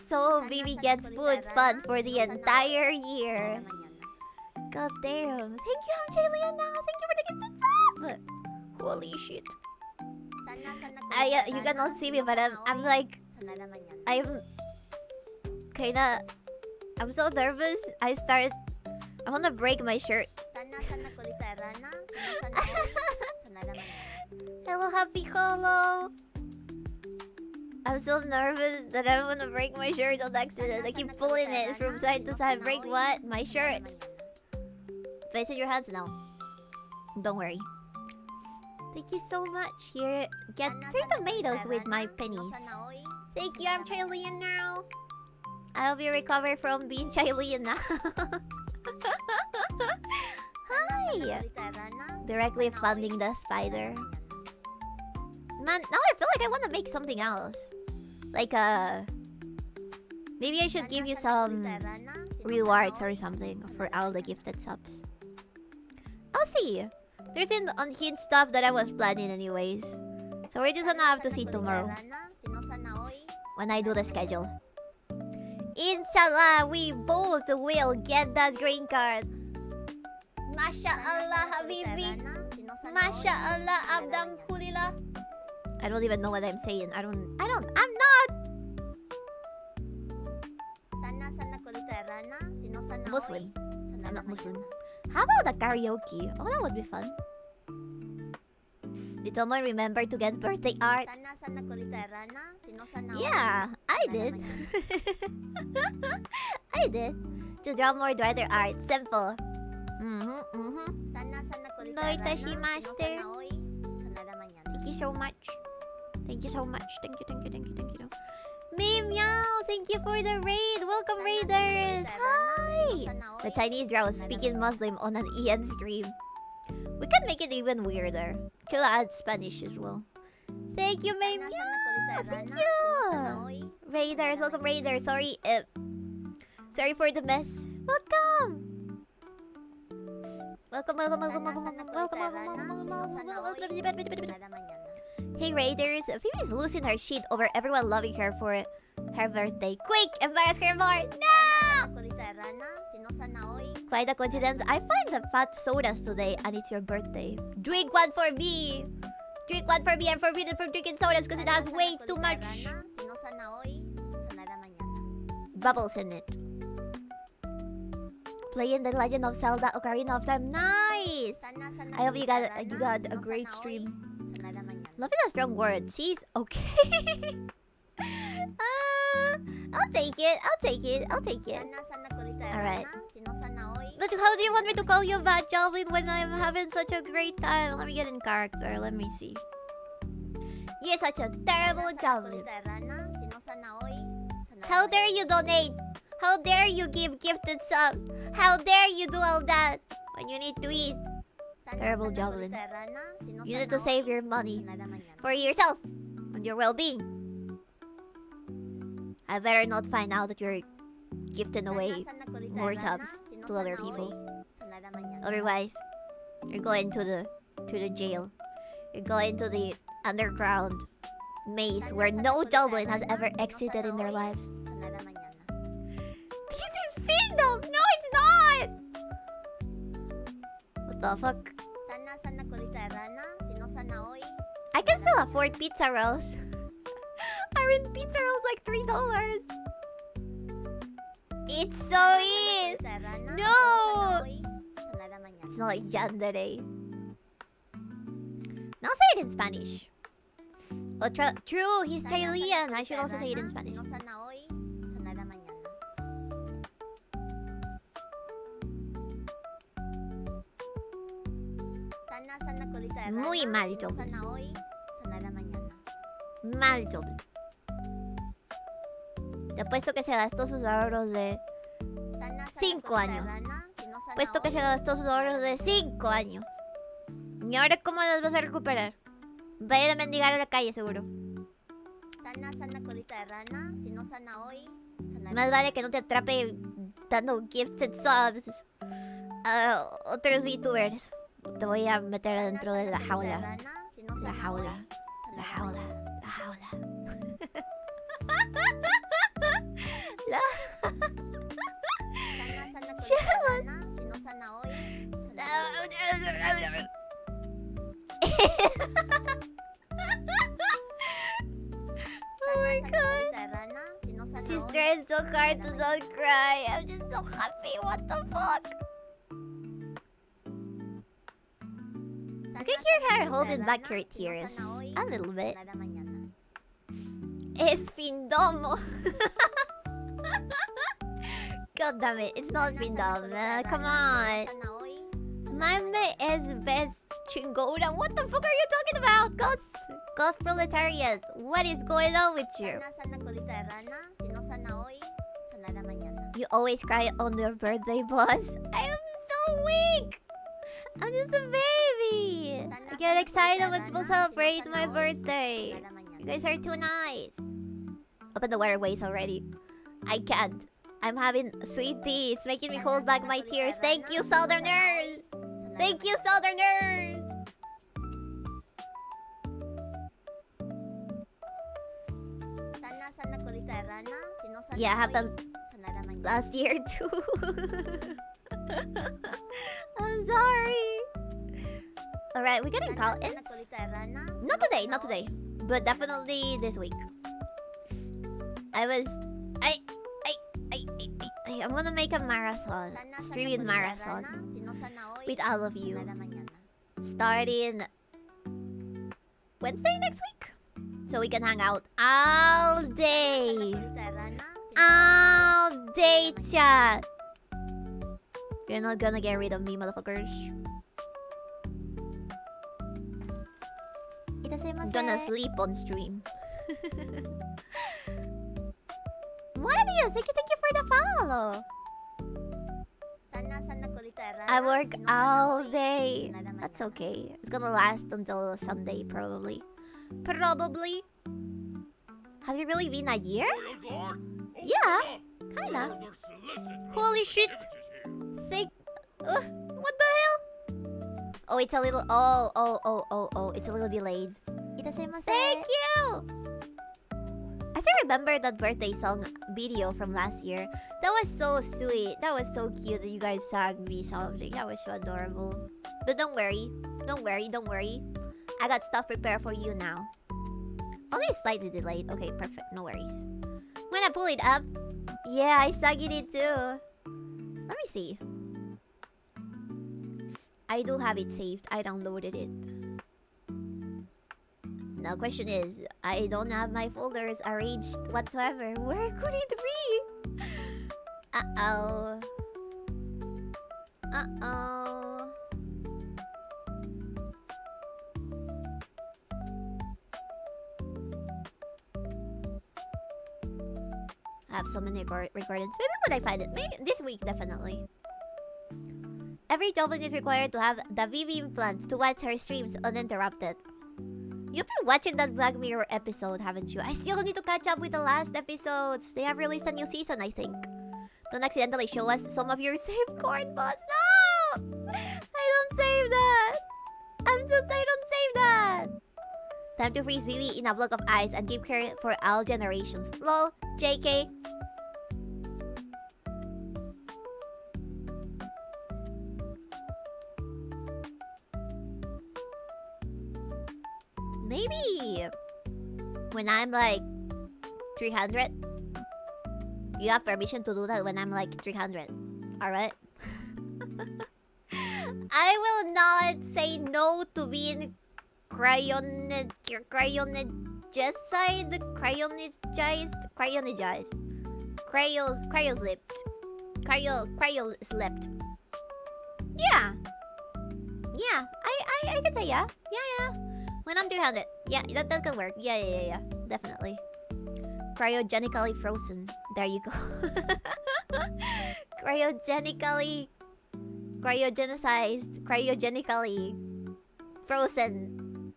so Bibi gets food fund for the entire year. God damn. Thank you, Angelina. Thank you for the gifted sub. Holy shit. You cannot see me, but I'm like, I'm kinda, I'm so nervous. I wanna break my shirt. Hello, Happy Colo. I'm so nervous that I wanna break my shirt on accident. I keep pulling it from side to side. Break what? My shirt. Face in your hands now. Don't worry. Thank you so much. Here, get 3 tomatoes with my pennies. Thank you, I'm Chilean now. I hope you recover from being Chilean now. Hi! Directly funding the spider. Man, now I feel like I want to make something else. Like, maybe I should give you some rewards or something for all the gifted subs. I'll see. There's unhinged stuff that I was planning anyways. So we're just gonna have to see tomorrow. When I do the schedule. Inshallah, we both will get that green card. MashaAllah, Habibi. MashaAllah, Abdamhulillah. I don't even know what I'm saying. I'm not Muslim. I'm not Muslim. How about a karaoke? Oh, that would be fun. Did someone remember to get birthday art? Yeah, I did. I did. Just draw more brighter art. Simple. Noitashimaste. Thank you so much. Thank you so much. Thank you. Meow, thank you for the raid. Welcome, raiders. Hi. The Chinese draw speaking Muslim on an EN stream. We can make it even weirder. Could add Spanish as well. Thank you, Meow. Thank you. Raiders, welcome, raiders. Sorry for the mess. Welcome. Welcome. Hey Raiders, Phoebe's losing her shit over everyone loving her for her birthday. Quick, embarrass her more. No! Quite a coincidence. I find the fat sodas today and it's your birthday. Drink one for me. Drink one for me. I'm forbidden from drinking sodas because it has way too much bubbles in it. Playing The Legend of Zelda Ocarina of Time. Nice! I hope you got a great stream. Love is a strong word. She's okay. I'll take it. Alright. But how do you want me to call you Bad Joblin when I'm having such a great time? Let me get in character. Let me see. You're such a terrible Joblin. How dare you donate? How dare you give gifted subs? How dare you do all that when you need to eat? Terrible Joblin. You need to save your money for yourself and your well-being. I better not find out that you're gifting away more subs to other people. Otherwise, you're going to the jail. You're going to the underground maze where no Joblin has ever exited in their lives. This is Kingdom! No, it's not! What the fuck? I can still afford pizza rolls. I mean, pizza rolls like $3. It's so easy. No! It's not like yandere. Now say it in Spanish. Oh, true, he's Chilean. I should also say it in Spanish. Muy mal, Joblin. Mal, Joblin. Te apuesto que se gastó sus ahorros de 5 años. Apuesto que se gastó sus ahorros de 5 años. ¿Y ahora cómo los vas a recuperar? Va a ir a mendigar a la calle, seguro. Más vale que no te atrape dando gifted subs a otros VTubers. Te voy a meter adentro de la jaula. La jaula. La jaula. La jaula. jealous. Oh my god. She's trying so hard to not cry. I'm just so happy. What the fuck? You can hear her holding back her tears a little bit. Es Findomo. God damn it, it's not Findom. Come on. Mame es best chingona. What the fuck are you talking about? Ghost proletariat. What is going on with you? You always cry on your birthday, boss. I am so weak. I'm just a baby. I get excited when people celebrate my birthday. You guys are too nice. Open the waterways already. I can't. I'm having sweet tea. It's making me hold back my tears. Thank you, Southerners. Thank you, Southerners. Yeah, happened last year too. I'm sorry. Alright, we're getting call-ins. Not today. But definitely this week. I'm gonna make a marathon. Streaming marathon. With all of you. Starting Wednesday next week. So we can hang out all day. All day, chat. You're not gonna get rid of me, motherfuckers. I'm gonna sleep on stream. Marius, thank you for the follow. I work all day. That's okay. It's gonna last until Sunday, probably. Probably. Has it really been a year? Yeah, kinda. Holy shit. What the hell? Oh, it's a little... Oh. It's a little delayed. Thank you! I still remember that birthday song video from last year. That was so sweet. That was so cute that you guys sang me something. That was so adorable. But don't worry. Don't worry. I got stuff prepared for you now. Only slightly delayed. Okay, perfect. No worries. When I pull it up... Yeah, I sang it too. Let me see. I do have it saved. I downloaded it. Now question is, I don't have my folders arranged whatsoever. Where could it be? Uh-oh. I have so many recordings. Maybe when I find it. Maybe this week, definitely. Every Dublin is required to have the BB implant to watch her streams uninterrupted. You've been watching that Black Mirror episode, haven't you? I still need to catch up with the last episodes. They have released a new season, I think. Don't accidentally show us some of your saved corn, boss. No! I don't save that. I don't save that. Time to freeze Vivi in a block of ice and keep her for all generations. Lol, JK. Maybe when I'm like 300. You have permission to do that when I'm like 300. Alright? I will not say no to being cryonized. Cryoslipped. Yeah. Yeah. I can say yeah. Yeah. When I'm 300. Yeah, that can work. Yeah. Definitely. Cryogenically frozen. There you go. Cryogenically frozen.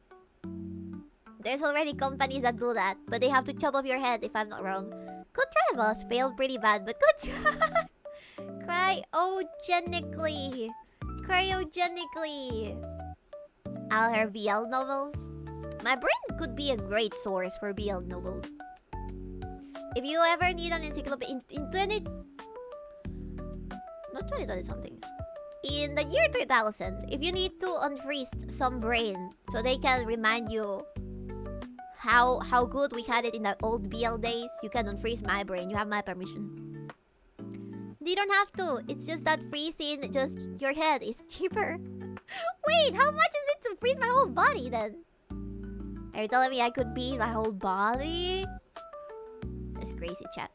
There's already companies that do that, but they have to chop off your head if I'm not wrong. Good try, boss. Failed pretty bad, but good try. Cryogenically. All her BL novels. My brain could be a great source for BL novels. If you ever need an encyclopedia in 20... Not 2020 something. In the year 3000, if you need to unfreeze some brain so they can remind you how good we had it in the old BL days, you can unfreeze my brain. You have my permission. You don't have to. It's just that freezing just your head is cheaper. Wait, how much is it to freeze my whole body then? Are you telling me I could beat my whole body? That's crazy, chat.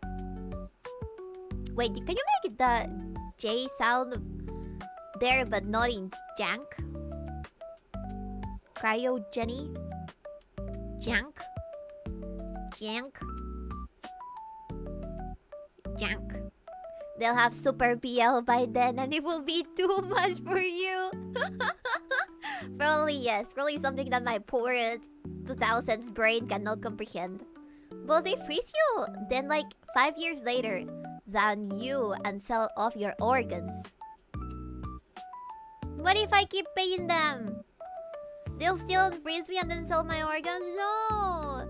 Wait, can you make it the J sound there but not in jank? Cryogeny? Jank? Jank? Jank. They'll have Super BL by then and it will be too much for you. Probably yes. Probably something that my poor 2000s brain cannot comprehend. But they freeze you then like 5 years later than you and sell off your organs. What if I keep paying them? They'll still unfreeze me and then sell my organs? No!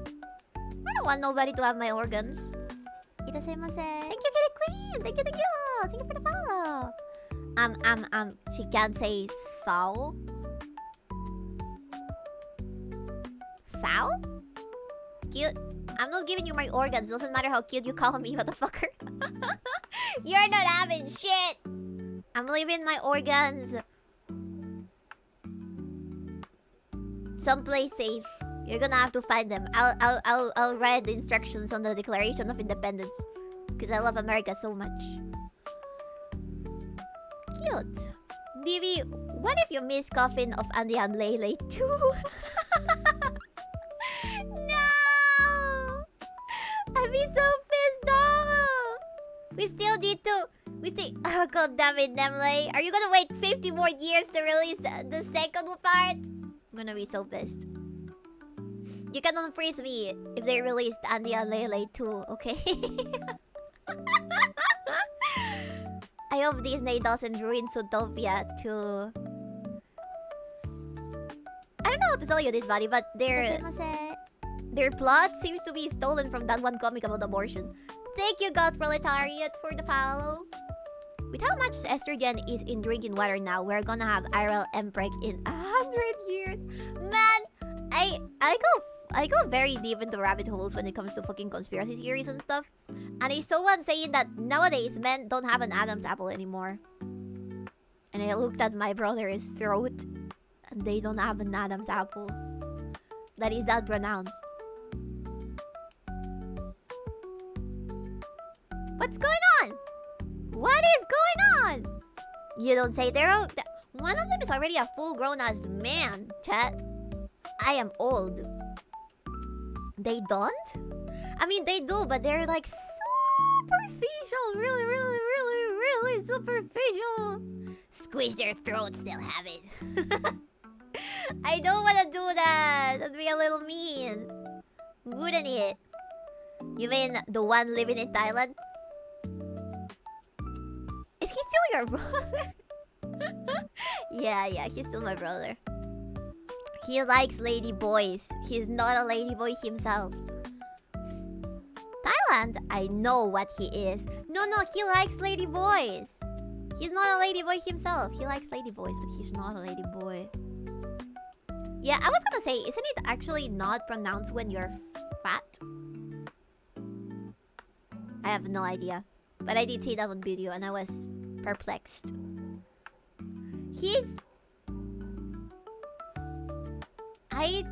I don't want nobody to have my organs. Itadakimasu. Thank you, Kitty Queen! Thank you, thank you! Thank you for the follow! She can't say thou? Thou? Cute. I'm not giving you my organs. Doesn't matter how cute you call me, motherfucker. You're not having shit! I'm leaving my organs someplace safe. You're gonna have to find them. I'll write the instructions on the Declaration of Independence. Because I love America so much. Cute. Bibi, what if you miss Coffin of Andy and Lele too? No! I'd be so pissed off! We still need to... Oh god damn it, Nemle. Are you gonna wait 50 more years to release the second part? I'm gonna be so pissed. You can unfreeze me if they released Andy and Lele too, okay? I hope Disney doesn't ruin Zootopia too. I don't know how to tell you this, buddy, but their plot seems to be stolen from that one comic about abortion. Thank you, God Proletariat, for the follow. With how much estrogen is in drinking water now, we're gonna have IRL Mpreg in 100 years. Man, I go very deep into rabbit holes when it comes to fucking conspiracy theories and stuff. And I saw one saying that nowadays men don't have an Adam's apple anymore. And I looked at my brother's throat and they don't have an Adam's apple. That is that pronounced. What's going on? What is going on? You don't say they're old. One of them is already a full-grown ass man, chat. I am old. They don't? I mean, they do, but they're like superficial. Really superficial. Squish their throats, they'll have it. I don't want to do that. That'd be a little mean. Wouldn't it? You mean the one living in Thailand? Is he still your brother? Yeah, he's still my brother. He likes lady boys. He's not a lady boy himself. Thailand, I know what he is. No, he likes lady boys. He's not a lady boy himself. He likes lady boys, but he's not a lady boy. Yeah, I was gonna say, isn't it actually not pronounced when you're fat? I have no idea. But I did see that on video and I was perplexed. He's... I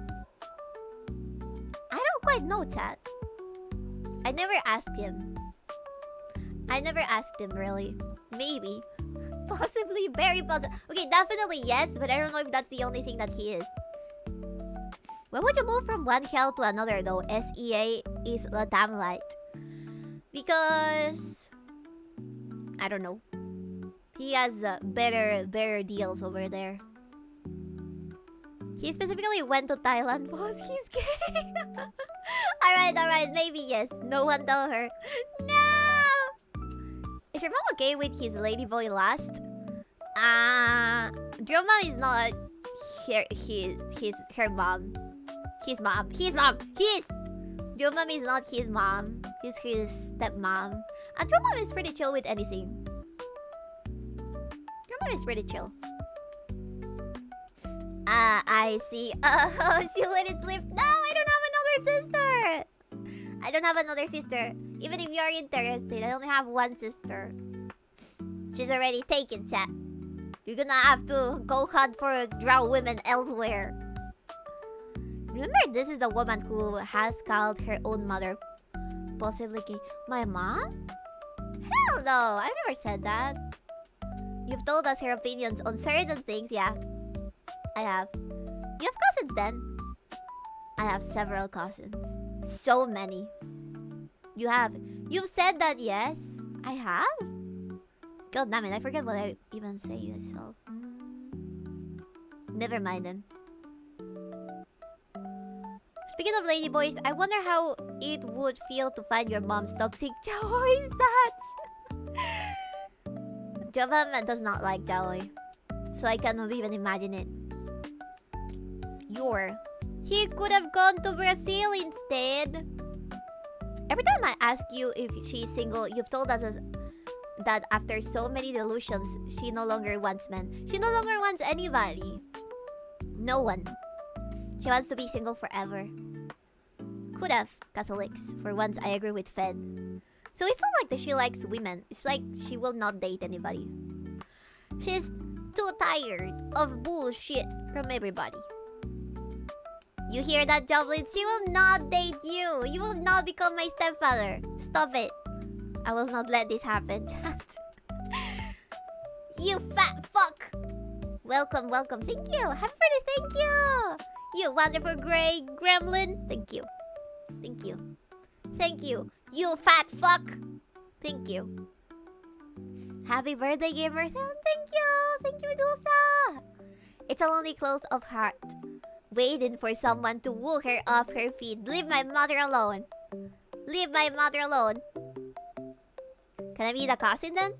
don't quite know, chat. I never asked him. Really. Maybe. Possibly, very possible. Okay, definitely yes, but I don't know if that's the only thing that he is. When would you move from one hell to another though? SEA is Latam Light. Because... I don't know. He has better deals over there. He specifically went to Thailand because he's gay. Alright, maybe yes. No one tell her. No! Is your mom okay with his ladyboy last? Your mom is not her mom. His mom. Your mom is not his mom. He's his stepmom. And your mom is pretty chill with anything. It's pretty chill. Ah, I see. Oh, she let it slip. No, I don't have another sister. I don't have another sister. Even if you're interested, I only have one sister. She's already taken, chat. You're gonna have to go hunt for drow women elsewhere. Remember, this is the woman who has called her own mother possibly gay. My mom? Hell no, I've never said that. You've told us her opinions on certain things, yeah. I have. You have cousins then? I have several cousins. So many. You have. You've said that, yes. I have? God damn it, I forget what I even say myself. Never mind then. Speaking of ladyboys, I wonder how it would feel to find your mom's toxic. Jaoy is that? Java does not like Jaoy, so I cannot even imagine it. He could have gone to Brazil instead. Every time I ask you if she's single, you've told us that after so many delusions, she no longer wants men. She no longer wants anybody. No one. She wants to be single forever. Could have, Catholics. For once, I agree with Fed. So it's not like that she likes women. It's like she will not date anybody. She's too tired of bullshit from everybody. You hear that, Joblin? She will not date you. You will not become my stepfather. Stop it. I will not let this happen, chat. You fat fuck. Welcome, welcome. Thank you. Happy birthday, thank you. You wonderful gray gremlin. Thank you. Thank you. Thank you. You fat fuck. Thank you. Happy birthday, gamer. Thank you. Thank you, Medusa. It's a lonely close of heart, waiting for someone to woo her off her feet. Leave my mother alone. Leave my mother alone. Can I be the cousin then?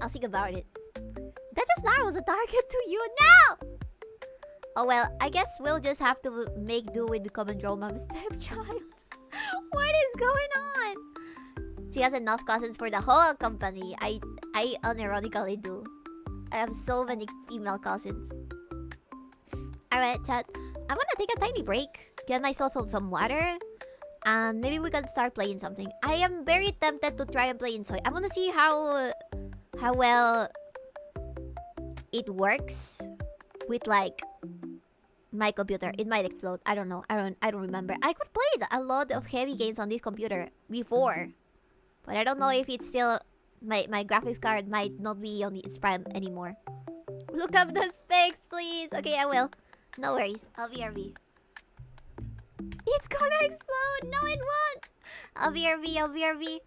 I'll think about it. That just now was a target to you. No! Oh well, I guess we'll just have to make do with becoming Romam's stepchild. What is going on? She has enough cousins for the whole company. I unironically do. I have so many female cousins. Alright, chat. I'm gonna take a tiny break. Get myself some water. And maybe we can start playing something. I am very tempted to try and play Insoy. I wanna see how well it works with like my computer. It might explode. I don't know. I don't remember. I could play a lot of heavy games on this computer before, but I don't know if it's still my graphics card might not be on its prime anymore. Look up the specs, please. Okay, I will. No worries. I'll BRB. It's gonna explode. No, it won't. I'll BRB. I'll BRB.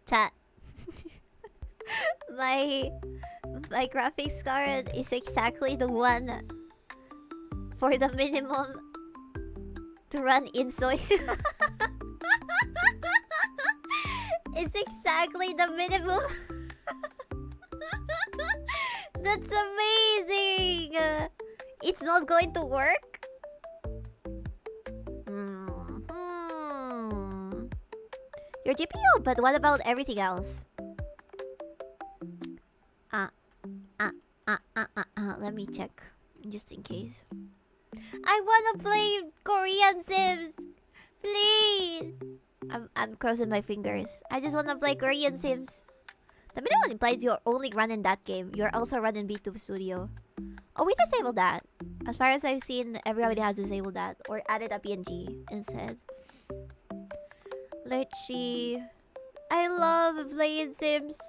Chat. my graphics card is exactly the one for the minimum to run Insoy. It's exactly the minimum. That's amazing. It's not going to work. Your GPU, but what about everything else? Let me check, just in case. I wanna play Korean Sims, please. I'm crossing my fingers. I just wanna play Korean Sims. The minute implies you're only running that game. You're also running B2 Studio. Oh, we disabled that. As far as I've seen, everybody has disabled that or added a PNG instead. Let's see. I love playing Sims.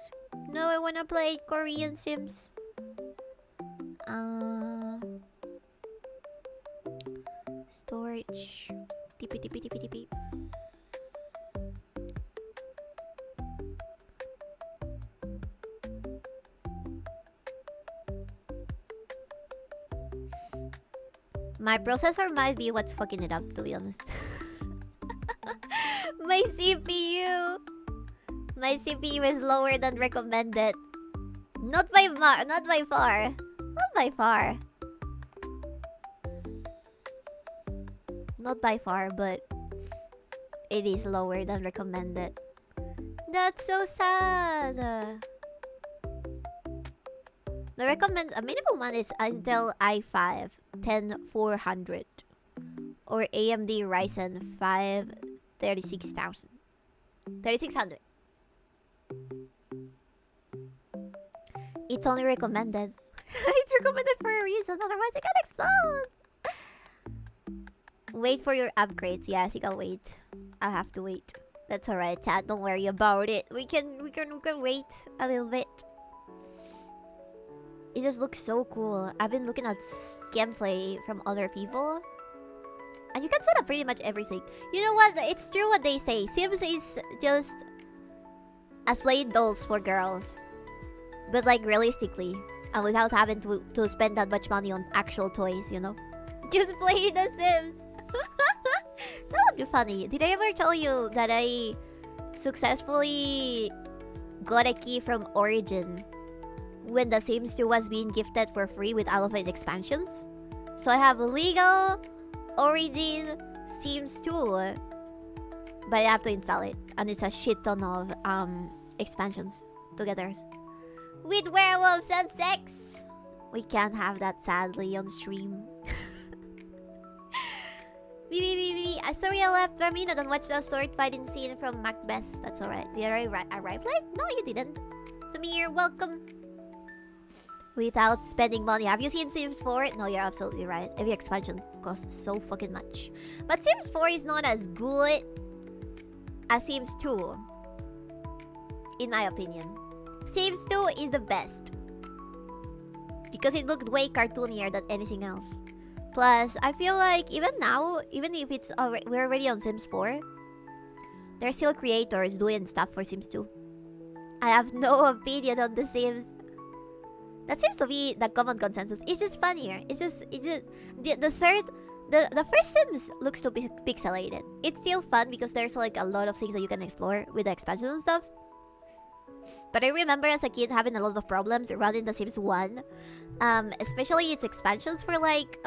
No, I wanna play Korean Sims. Storage. TP. My processor might be what's fucking it up, to be honest. My CPU. My CPU is lower than recommended. Not by far. Not by far. Not by far, but it is lower than recommended. That's so sad. The a minimum one is Intel i5 10400 or AMD Ryzen 5 3600. It's only recommended. It's recommended for a reason, otherwise it can explode. Wait for your upgrades. Yes, you can wait. I'll have to wait. That's alright, chat. Don't worry about it. We can wait a little bit. It just looks so cool. I've been looking at gameplay from other people, and you can set up pretty much everything. You know what? It's true what they say. Sims is just as playing dolls for girls, but like realistically, and without having to spend that much money on actual toys. You know, just play The Sims. That would be funny. Did I ever tell you that I successfully got a key from Origin when The Sims 2 was being gifted for free with all of its expansions? So I have legal Origin Sims 2, but I have to install it, and it's a shit ton of expansions together with werewolves and sex. We can't have that sadly on stream. BB. Sorry I left Ramino. Don't watch the sword fighting scene from Macbeth. That's alright. Did I arrive late? No, you didn't. Samir, welcome. Without spending money. Have you seen Sims 4? No, you're absolutely right. Every expansion costs so fucking much. But Sims 4 is not as good as Sims 2, in my opinion. Sims 2 is the best because it looked way cartoonier than anything else. Plus, I feel like even now, even if it's we're already on Sims 4, there's still creators doing stuff for Sims 2. I have no opinion on The Sims. That seems to be the common consensus. It's just funnier. It's just the first Sims looks to be pixelated. It's still fun because there's like a lot of things that you can explore with the expansions and stuff. But I remember as a kid having a lot of problems running The Sims 1. Especially its expansions for like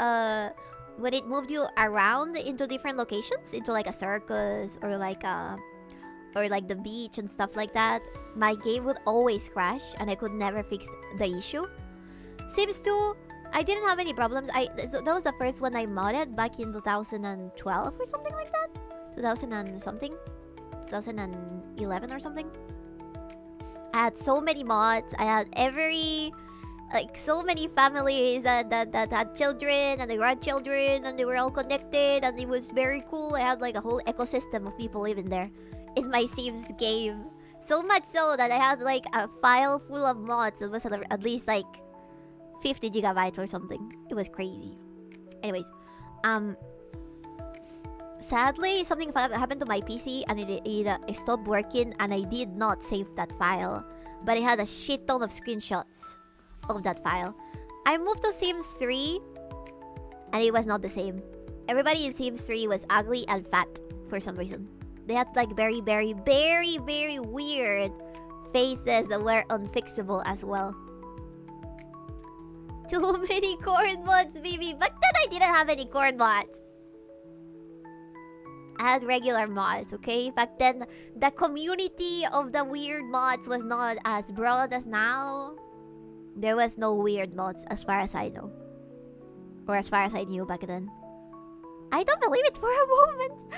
when it moved you around into different locations, into like a circus or like the beach and stuff like that. My game would always crash and I could never fix the issue. Sims 2, I didn't have any problems. That was the first one I modded back in 2012 or something like that. 2011 or something. I had so many mods. I had so many families that had children and they grandchildren and they were all connected and it was very cool. I had like a whole ecosystem of people living there in my Sims game. So much so that I had like a file full of mods. It was at least like 50 gigabytes or something. It was crazy. Anyways, sadly, something happened to my PC and it stopped working, and I did not save that file. But it had a shit ton of screenshots of that file. I moved to Sims 3 and it was not the same. Everybody in Sims 3 was ugly and fat for some reason. They had like very, very, very, very weird faces that were unfixable as well. Too many corn mods, baby. Back then I didn't have any corn mods. I had regular mods, okay? Back then, the community of the weird mods was not as broad as now. There was no weird mods as far as I know. Or as far as I knew back then. I don't believe it for a moment.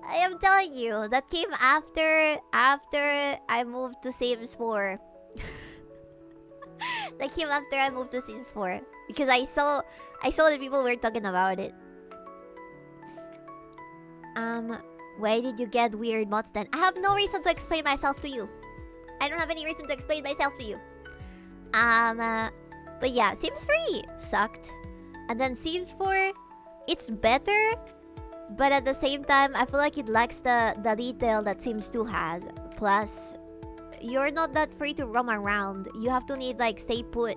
I am telling you, that came after I moved to Sims 4. That came after I moved to Sims 4. Because I saw that people were talking about it. Why did you get weird mods then? I have no reason to explain myself to you. I don't have any reason to explain myself to you. But yeah, Sims 3 sucked. And then Sims 4, it's better. But at the same time, I feel like it lacks the detail that Sims 2 had. Plus, you're not that free to roam around. You have to like stay put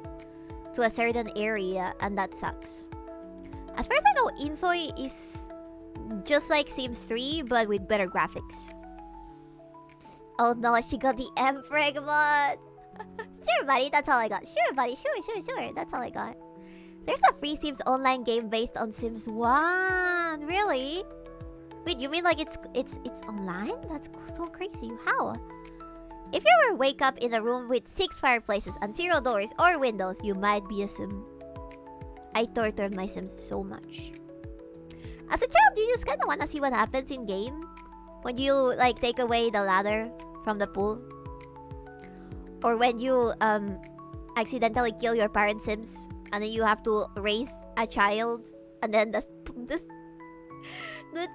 to a certain area, and that sucks. As far as I know, Insoy is just like Sims 3, but with better graphics. Oh no, she got the M-Frag mods! Sure, buddy, that's all I got. Sure, buddy, sure. That's all I got. There's a free Sims online game based on Sims 1. Really? Wait, you mean like it's online? That's so crazy. How? If you were wake up in a room with 6 fireplaces and 0 doors or windows, you might be a sim. I tortured my Sims so much. As a child, you just kind of want to see what happens in game when you like take away the ladder from the pool, or when you accidentally kill your parent Sims and then you have to raise a child, and then the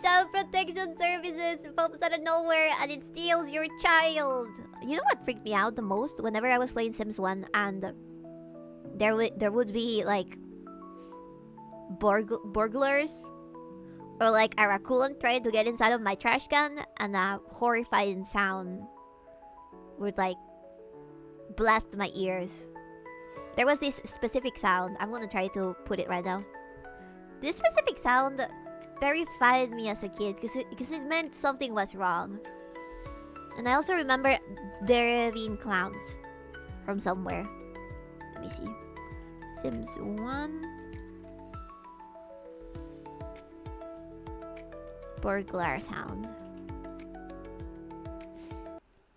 child protection services pops out of nowhere and it steals your child. You know what freaked me out the most? Whenever I was playing Sims 1 and there would be like burglars, or like a raccoon trying to get inside of my trash can, and a horrifying sound would like blast my ears. There was this specific sound. I'm gonna try to put it right now. This specific sound terrified me as a kid because it meant something was wrong. And I also remember there being clowns from somewhere. Let me see. Sims 1. Burglar sound.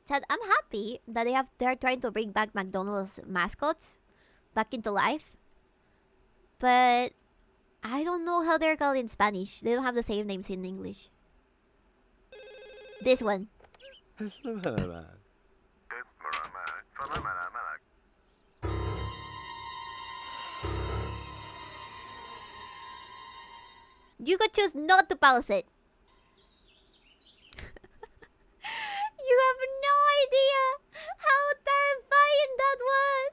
Said, I'm happy that they're trying to bring back McDonald's mascots back into life. But I don't know how they're called in Spanish. They don't have the same names in English. This one. You could choose not to pause it. You have no idea how terrifying that was.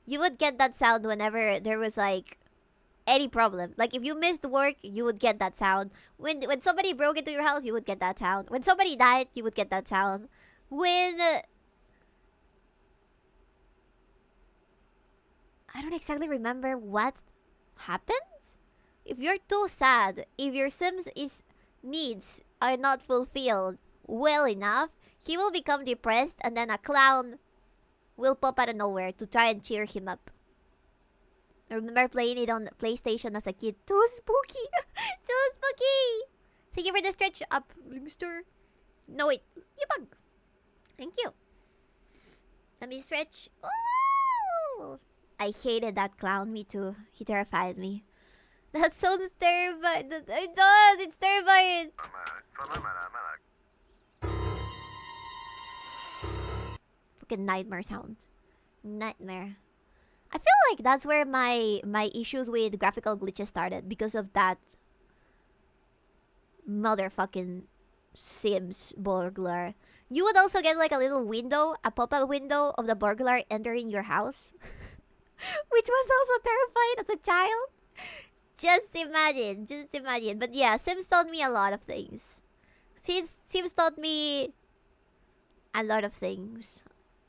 You would get that sound whenever there was like any problem. Like if you missed work, you would get that sound. When somebody broke into your house, you would get that sound. When somebody died, you would get that sound. When I don't exactly remember what happens. If you're too sad, if your Sims needs are not fulfilled well enough, he will become depressed, and then a clown will pop out of nowhere to try and cheer him up. I remember playing it on PlayStation as a kid. Too spooky! Too spooky! Thank you for the stretch up, Linkster. No, wait. Yubang! Thank you. Let me stretch. Ooh! I hated that clown. Me too. He terrified me. That sounds terrifying. It does! It's terrifying! Fucking nightmare sound. Nightmare. I feel like that's where my issues with graphical glitches started, because of that motherfucking Sims burglar. You would also get like a little window, a pop-up window of the burglar entering your house, which was also terrifying as a child. Just imagine. Just imagine. But yeah, Sims taught me a lot of things. Sims taught me a lot of things.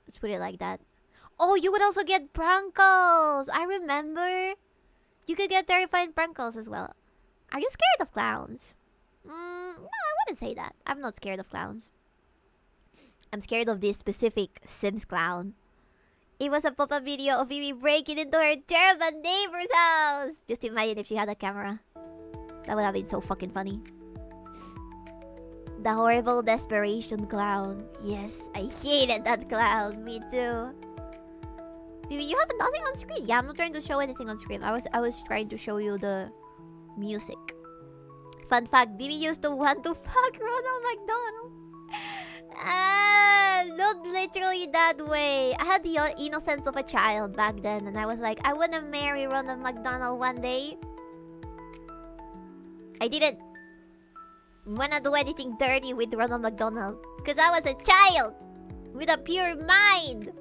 Let's put it like that. Oh, you could also get prank calls. I remember. You could get terrifying prank calls as well. Are you scared of clowns? No, I wouldn't say that. I'm not scared of clowns. I'm scared of this specific Sims clown. It was a pop-up video of Bibi breaking into her terrible neighbor's house. Just imagine if she had a camera. That would have been so fucking funny. The horrible desperation clown. Yes, I hated that clown. Me too. Bibi, you have nothing on screen. Yeah, I'm not trying to show anything on screen. I was trying to show you the music. Fun fact, Bibi used to want to fuck Ronald McDonald. Not literally that way. I had the innocence of a child back then, and I was like, I wanna marry Ronald McDonald one day. I didn't wanna do anything dirty with Ronald McDonald because I was a child with a pure mind.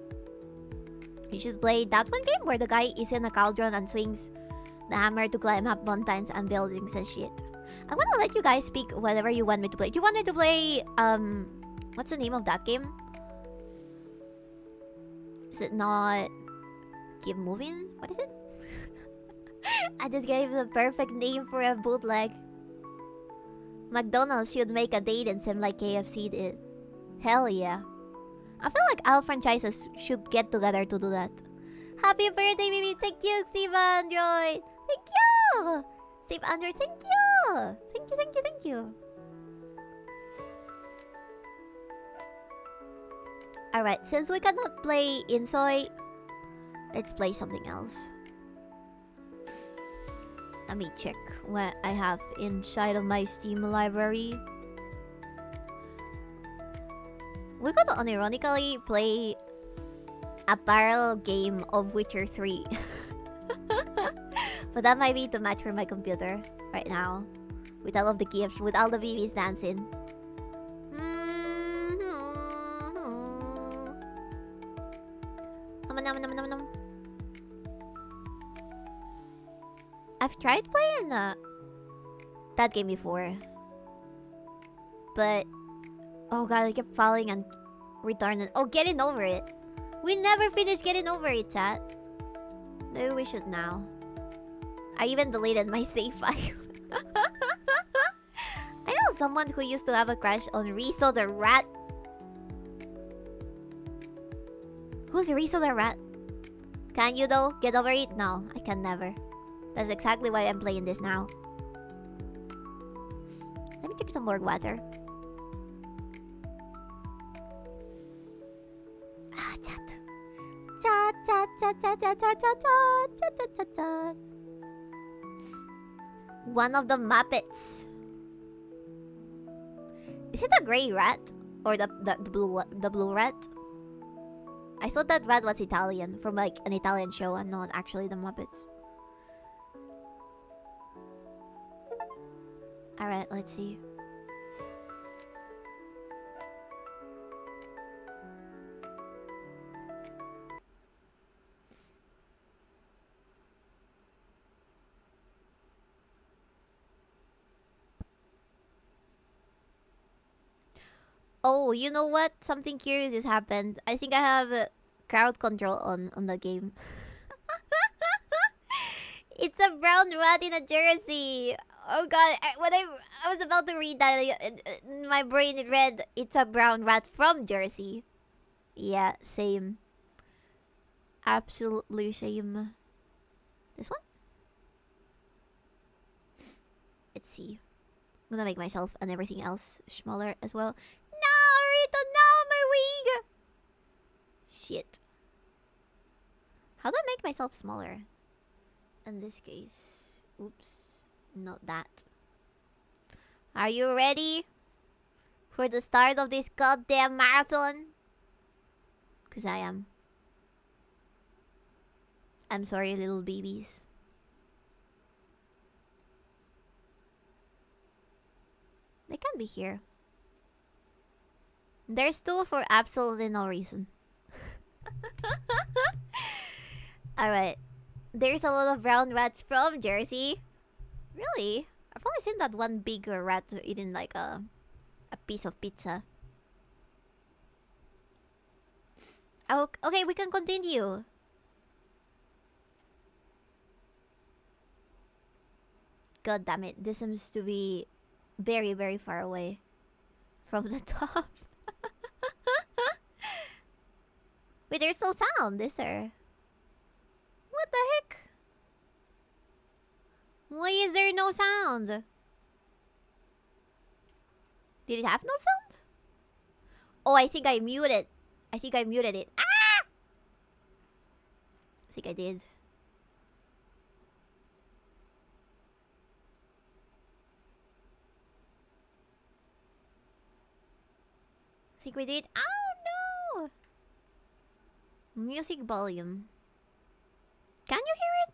You should play that one game where the guy is in a cauldron and swings the hammer to climb up mountains and buildings and shit. I'm gonna let you guys speak whatever you want me to play. Do you want me to play, what's the name of that game? Is it not... Keep Moving? What is it? I just gave the perfect name for a bootleg. McDonald's should make a dating sim like KFC did. Hell yeah. I feel like our franchises should get together to do that. Happy birthday, baby! Thank you, Steve Android! Thank you! Steve Android, thank you! Thank you, thank you, thank you. Alright, since we cannot play Insoy, let's play something else. Let me check what I have inside of my Steam library. We could unironically play a parallel game of Witcher 3. But that might be too much for my computer right now. With all of the gifts, with all the BBs dancing. I've tried playing that game before. But... oh god, I kept falling and returning. Oh, getting over it. We never finished getting over it, chat. Maybe we should now. I even deleted my save file. I know someone who used to have a crush on Rizzo the Rat. Who's Rizzo the Rat? Can you though? Get over it? No, I can never. That's exactly why I'm playing this now. Let me drink some more water. Ah, chat. Chat, chat, chat, chat, chat, chat, chat, chat, chat, chat, chat. One of the Muppets. Is it a gray rat? Or the blue rat? I thought that rat was Italian, from like an Italian show and not actually the Muppets. Alright, let's see. Oh, you know what? Something curious has happened. I think I have crowd control on the game. It's a brown rat in a jersey. Oh god, when I was about to read that, in my brain it read, it's a brown rat from Jersey. Yeah, same. Absolutely same. This one? Let's see. I'm gonna make myself and everything else smaller as well. No, Rito, no, my wig! Shit. How do I make myself smaller? In this case. Oops. Not that. Are you ready for the start of this goddamn marathon? Because I am. I'm sorry, little babies. They can't be here. There's two for absolutely no reason. Alright. There's a lot of brown rats from Jersey. Really? I've only seen that one big rat eating like a piece of pizza. Oh, okay, we can continue. God damn it, this seems to be very, very far away from the top. Wait, there's no sound, is there? What the heck? Why is there no sound? Did it have no sound? Oh, I think I muted. I think I muted it. Ah! I think I did. I think we did. Oh no! Music volume. Can you hear it?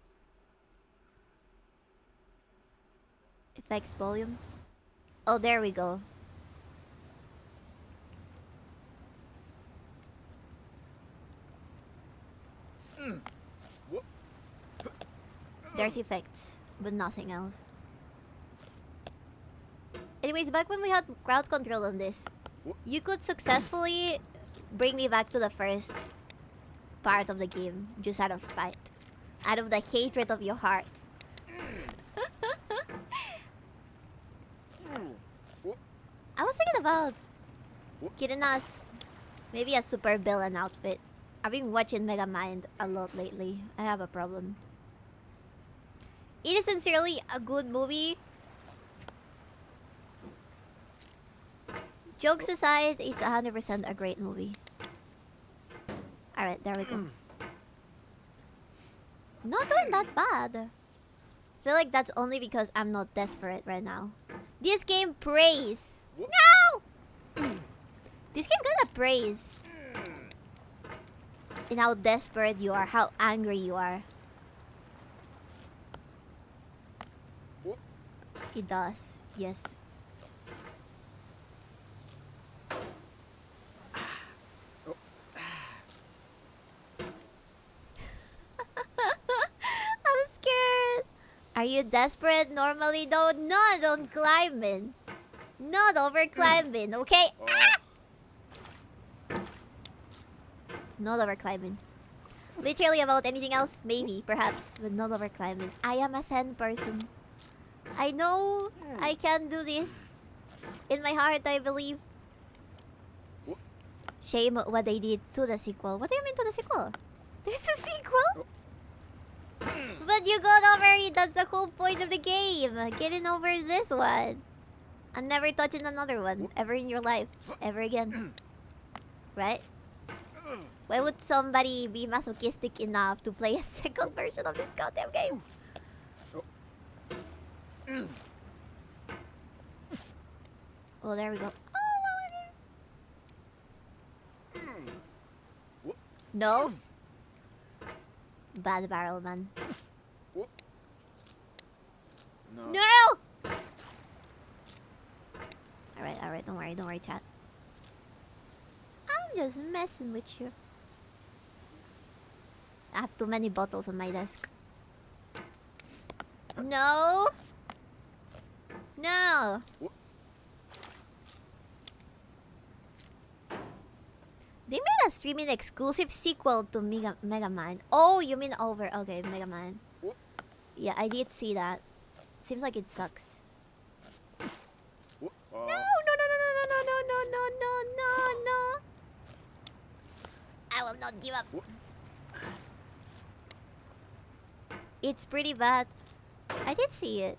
Effects volume. Oh, there we go. There's effects, but nothing else. Anyways, back when we had crowd control on this, you could successfully bring me back to the first part of the game just out of spite. Out of the hatred of your heart. I was thinking about getting us maybe a super villain outfit. I've been watching Megamind a lot lately. I have a problem. It is sincerely a good movie. Jokes aside, it's 100% a great movie. Alright, there we go. Not doing that bad. I feel like that's only because I'm not desperate right now. This game prays. No! This game gonna praise in how desperate you are, how angry you are. It does, yes. I'm scared. Are you desperate normally though? No, don't climb in. Not over climbing, okay? Ah! Not over climbing. Literally about anything else, maybe, perhaps, but not over climbing. I am a sand person. I know I can do this. In my heart, I believe. Shame what they did to the sequel. What do you mean to the sequel? There's a sequel? But you got over it. That's the whole point of the game. Getting over this one. And never touching another one ever in your life. Ever again. Right? Why would somebody be masochistic enough to play a second version of this goddamn game? Oh, there we go. Oh, no. Bad barrel, man. No! Alright, don't worry, chat. I'm just messing with you. I have too many bottles on my desk. No! No! They made a streaming exclusive sequel to Megamind. Oh, you mean over? Okay, Megamind. Yeah, I did see that. Seems like it sucks. No, no, no, no, no, no, no, no, no, no, no, no. I will not give up. It's pretty bad. I did see it.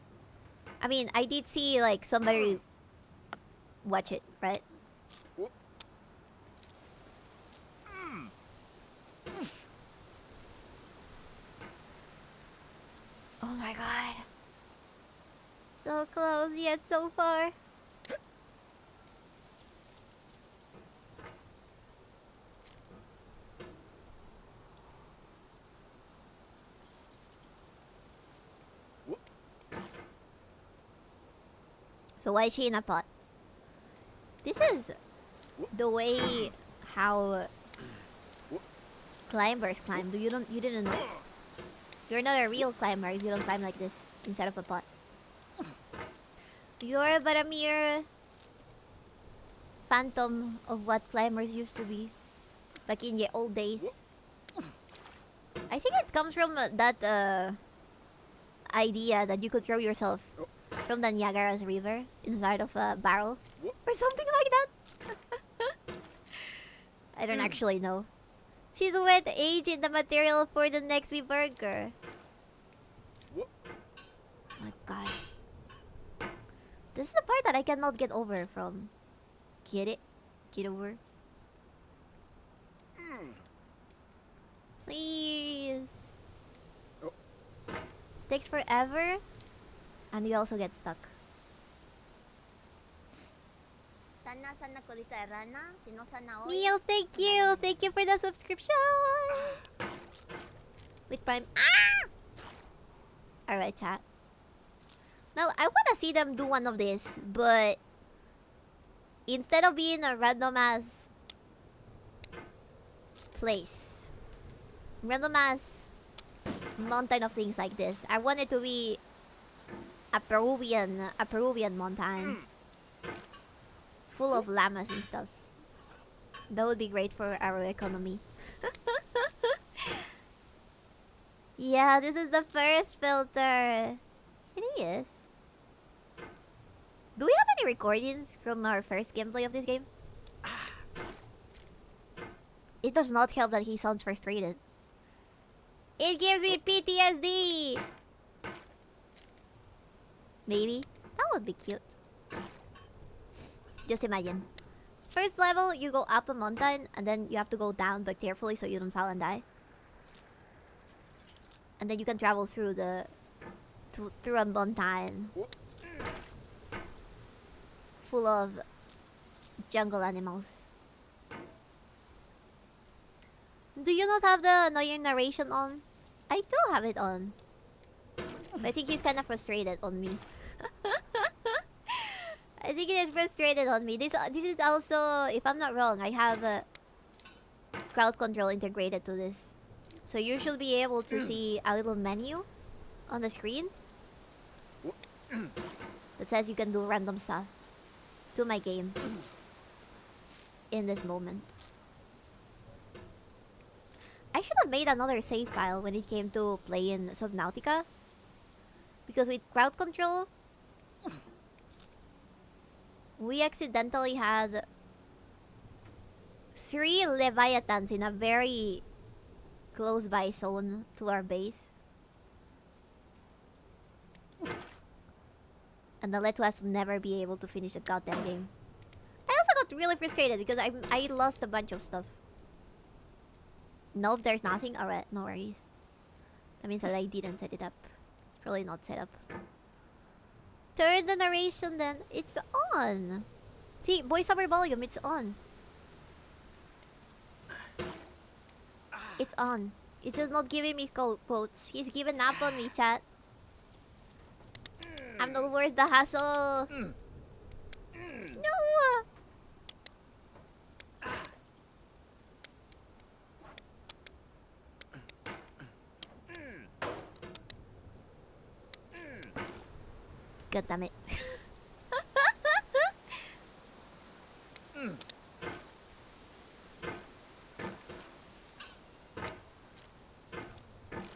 I mean, I did see like somebody watch it, right? Oh my god. So close yet so far. So why is she in a pot? This is the way how climbers climb. You didn't know. You're not a real climber if you don't climb like this inside of a pot. You're but a mere phantom of what climbers used to be back in the old days. I think it comes from that idea that you could throw yourself from the Niagara's river inside of a barrel or something like that. I don't actually know. She's wet age in the material for the next wee burger. Oh my god. This is the part that I cannot get over from. Get it? Get over. Please. Takes forever. And you also get stuck. Neil, thank you! Thank you for the subscription! With Prime. Ah! Alright, chat. Now, I wanna see them do one of this, but instead of being a random ass place, random ass mountain of things like this, I want it to be a Peruvian mountain. Full of llamas and stuff. That would be great for our economy. Yeah, this is the first filter. It is. Do we have any recordings from our first gameplay of this game? It does not help that he sounds frustrated. It gives me PTSD! Maybe. That would be cute. Just imagine. First level, you go up a mountain, and then you have to go down, but carefully so you don't fall and die. And then you can travel through through a mountain full of jungle animals. Do you not have the annoying narration on? I do have it on. But I think he's kind of frustrated on me. I think it is frustrated on me. This is also, if I'm not wrong, I have crowd control integrated to this. So you should be able to see a little menu on the screen that says you can do random stuff to my game in this moment. I should have made another save file when it came to playing Subnautica. Because with crowd control, we accidentally had 3 leviathans in a very close by zone to our base. And that led to us to never be able to finish the goddamn game. I also got really frustrated because I lost a bunch of stuff. Nope, there's nothing. Alright, no worries. That means that I didn't set it up. It's probably not set up. Turn the narration then. It's on. See, voiceover volume, it's on. It's on. It's just not giving me quotes. He's giving up on me, chat. I'm not worth the hassle. No! God damn it.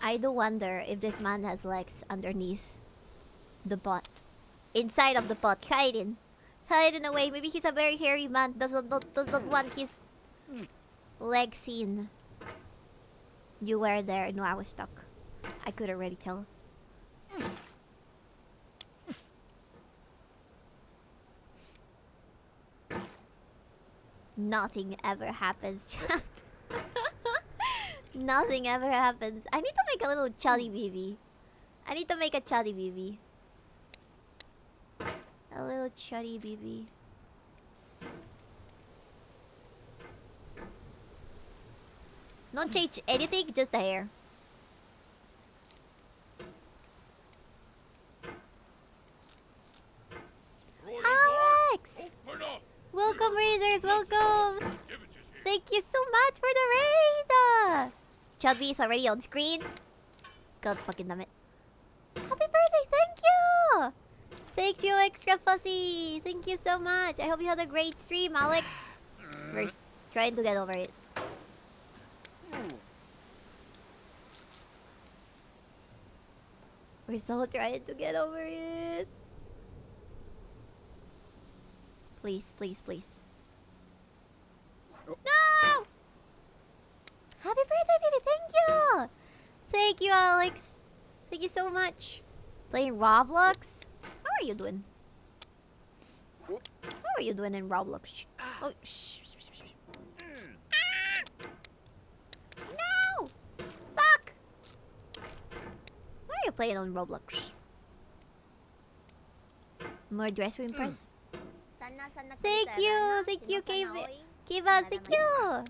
I do wonder if this man has legs underneath the pot. Inside of the pot, hiding. Hiding away. Maybe he's a very hairy man. Does not want his leg seen. You were there. No, I was stuck. I could already tell. Nothing ever happens, chat. Nothing ever happens. I need to make a little chuddy BB. I need to make a chuddy BB. A little chuddy BB. Don't change anything, just the hair. Alex! Welcome, Raiders, welcome! Thank you so much for the raid! Chubby is already on screen. God fucking damn it. Happy birthday, thank you! Thank you, Extra Fussy. Thank you so much. I hope you had a great stream, Alex. We're trying to get over it. We're so trying to get over it. Please, please, please. No! Happy birthday, baby. Thank you. Thank you, Alex. Thank you so much. Playing Roblox? How are you doing? How are you doing in Roblox? Oh, shh. No! Fuck! Why are you playing on Roblox? More dress to impress? Thank you, Kiva, thank you!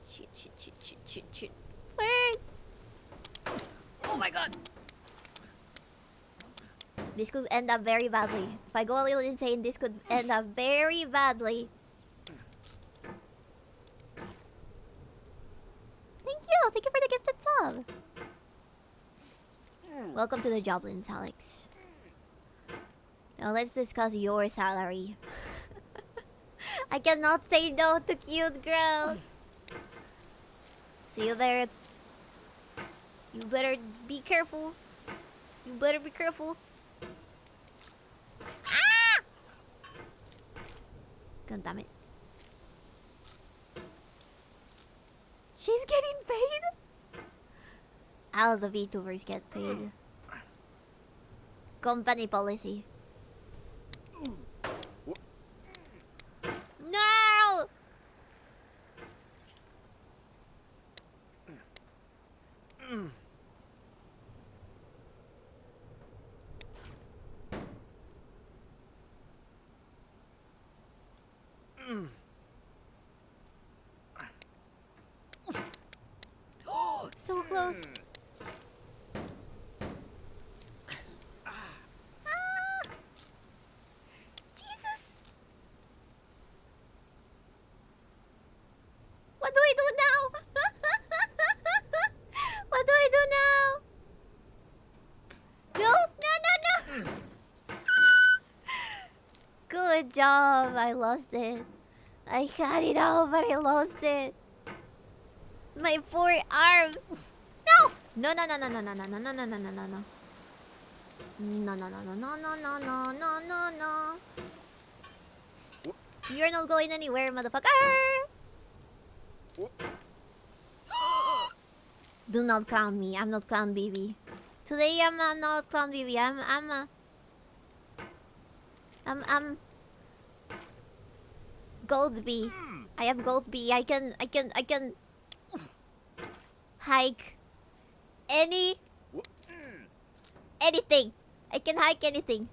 Shoot. Please! Oh my god! This could end up very badly. If I go a little insane, this could end up very badly. Thank you for the gifted sub. Welcome to the Joblins, Alex. Now let's discuss your salary. I cannot say no to cute girls. So you better be careful. You better be careful. Ah! God damn it. She's getting paid? All the VTubers get paid. Company policy. No! So close. Jesus! What do I do now? What do I do now? No! Good job. I lost it. I had it all, but I lost it. My poor arm. No! No. No. You're not going anywhere, motherfucker. Do not clown me. I'm not clown baby. Today I'm not clown baby. I'm gold bee. I am gold bee. I can hike anything. I can hike anything.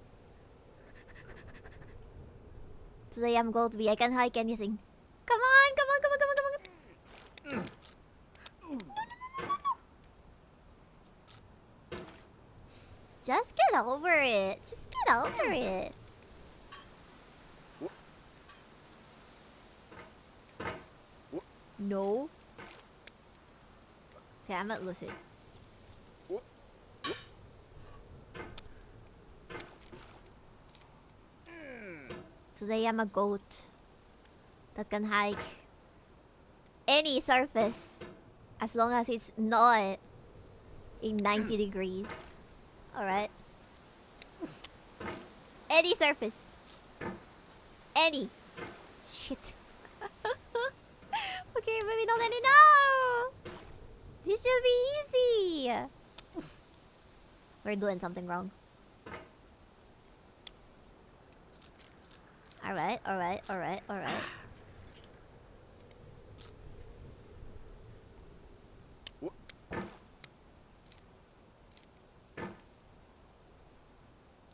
Today I'm gold bee. I can hike anything. Come on. No. Just get over it. No. Okay, I'm at lucid. Today I'm a goat that can hike any surface as long as it's not in 90 degrees. Alright? Any surface. Any. Shit. Okay, maybe not any. No! This should be easy. We're doing something wrong. Alright.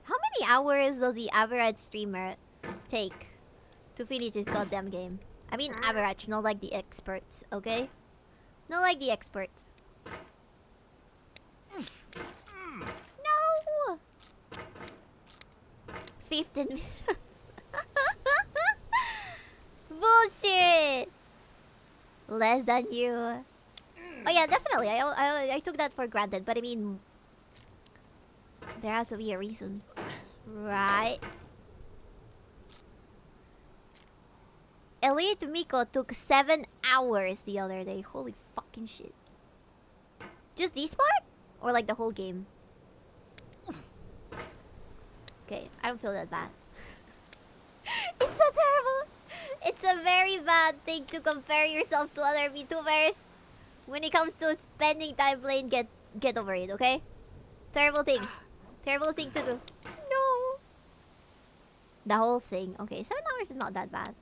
How many hours does the average streamer take to finish this goddamn game? I mean average, not like the experts, okay? Not like the experts. No! 15 minutes. Bullshit! Less than you. Oh yeah, definitely. I took that for granted, but I mean, there has to be a reason. Right. Elite Miko took 7 hours the other day. Holy fucking shit. Just this part? Or like the whole game? Okay, I don't feel that bad. It's so terrible. It's a very bad thing to compare yourself to other VTubers. When it comes to spending time playing, get over it, okay? Terrible thing. Terrible thing to do. No. The whole thing. Okay, 7 hours is not that bad.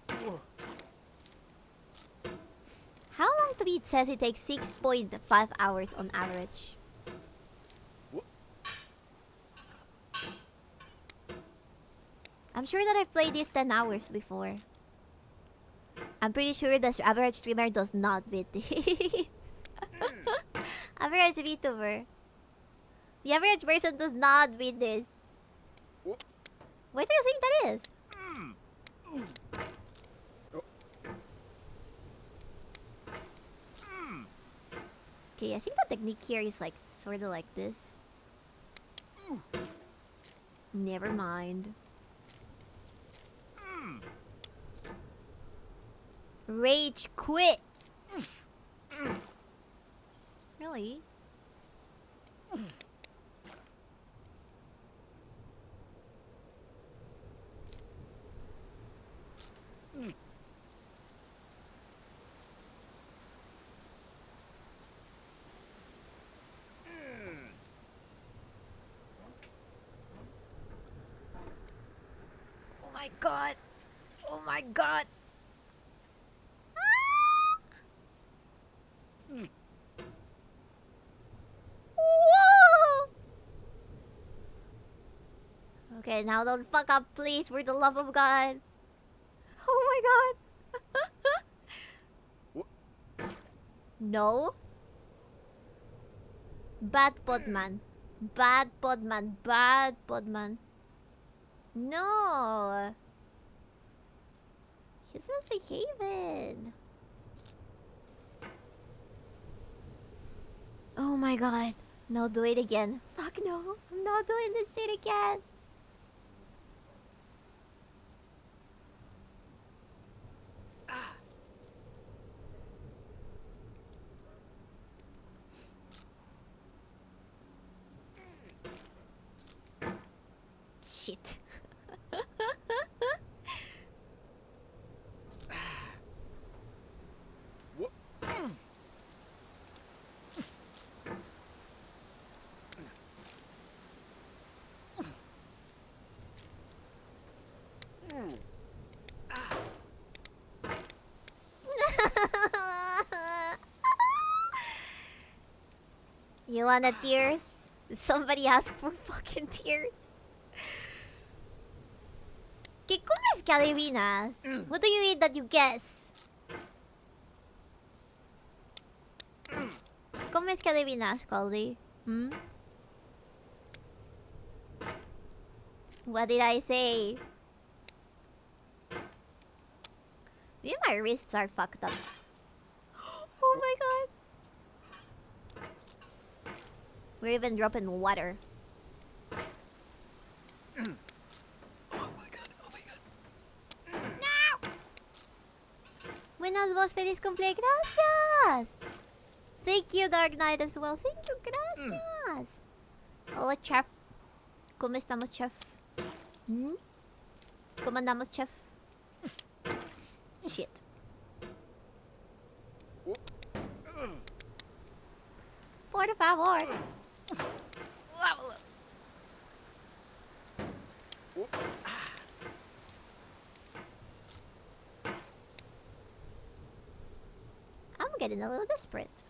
How long to beat says it takes 6.5 hours on average. I'm sure that I've played this 10 hours before. I'm pretty sure the average streamer does not beat this. Average VTuber. The average person does not beat this. What do you think that is? Okay, I think the technique here is like sort of like this. Never mind. Rage quit. Really? Oh my god. Oh my god. Whoa! Okay, now don't fuck up, please, for the love of God. Oh my god. No. Bad podman. Bad podman. Bad podman. No. He's misbehaving. Oh my god. No, do it again. Fuck no. I'm not doing this shit again. Shit. You wanna tears? Somebody ask for fucking tears. ¿Qué comes, Calibinas? What do you eat that you guess? ¿Qué comes, Calibinas, Caldi? Hmm? What did I say? Maybe my wrists are fucked up. Oh my god. We're even dropping water. Oh my god, oh my god. No! Buenas vos, feliz cumple, gracias! Thank you, Dark Knight, as well. Thank you, gracias! Hola, chef. ¿Cómo estamos, chef? Hmm? ¿Cómo andamos, chef? Shit. Por favor. I'm getting a little desperate.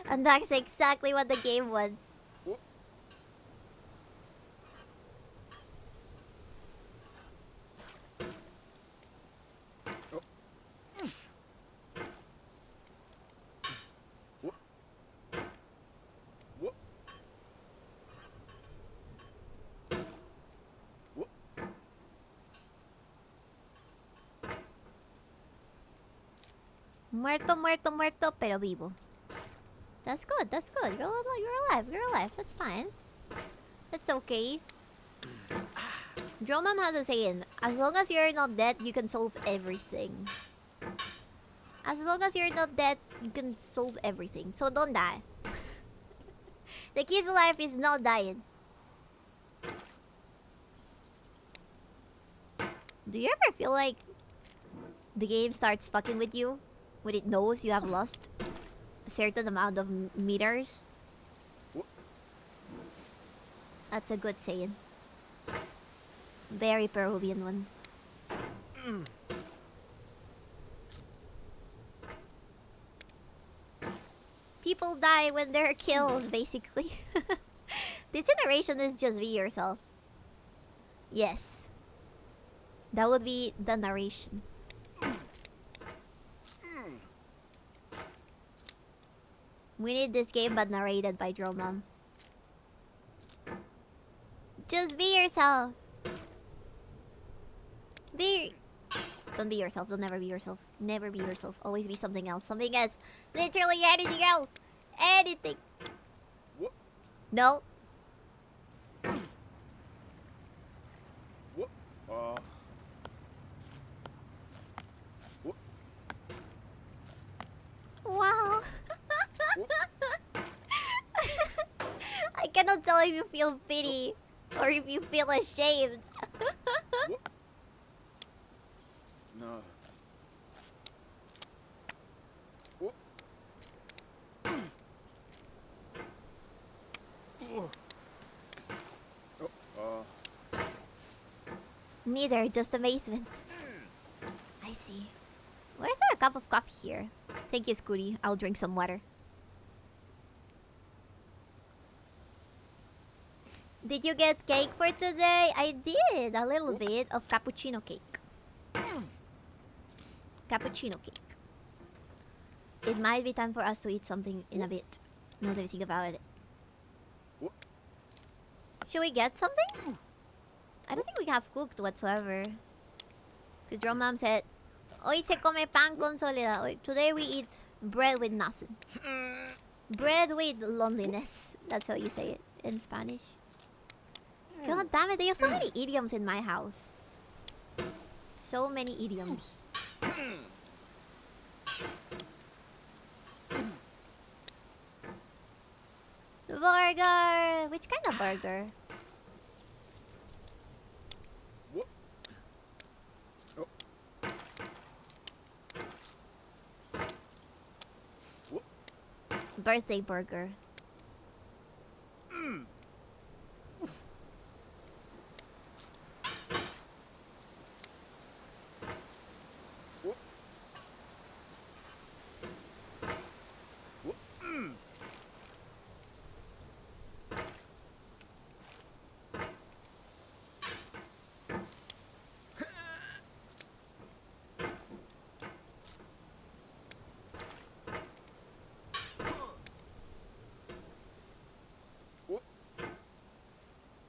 And that's exactly what the game wants. Muerto, muerto, muerto, pero vivo. That's good. That's good. You're alive. You're alive. That's fine. That's okay. Dromam has a saying: as long as you're not dead, you can solve everything. As long as you're not dead, you can solve everything. So don't die. The key to life is not dying. Do you ever feel like the game starts fucking with you when it knows you have lost a certain amount of meters? That's a good saying. Very Peruvian one. People die when they're killed, basically. This generation is just be yourself. Yes. That would be the narration. We need this game but narrated by Dromam. Just be yourself. Don't be yourself. Don't never be yourself. Never be yourself. Always be something else. Something else. Literally anything else. Anything. What? No. What? What? Wow. I cannot tell if you feel pity or if you feel ashamed. What? No. What? Neither, just amazement. I see. Why is there a cup of coffee here? Thank you, Scooty. I'll drink some water. Did you get cake for today? I did. A little bit of cappuccino cake. Cappuccino cake. It might be time for us to eat something in a bit. Now that I think about it. Should we get something? I don't think we have cooked whatsoever. Because Drum Mom said, hoy se come pan con soledad. Today we eat bread with nothing. Bread with loneliness. That's how you say it in Spanish. God damn it, there's so many idioms in my house. So many idioms. Burger! Which kind of burger? What? Oh. What? Birthday burger.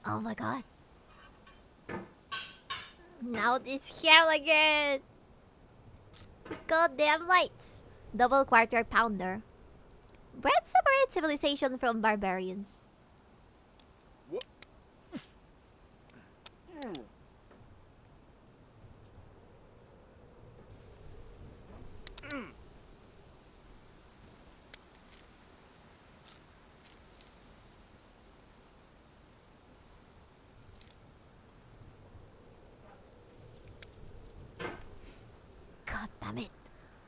Oh my god. Now this hell again. The goddamn lights. Double quarter pounder. Bread separates civilization from barbarians. What? God damn it.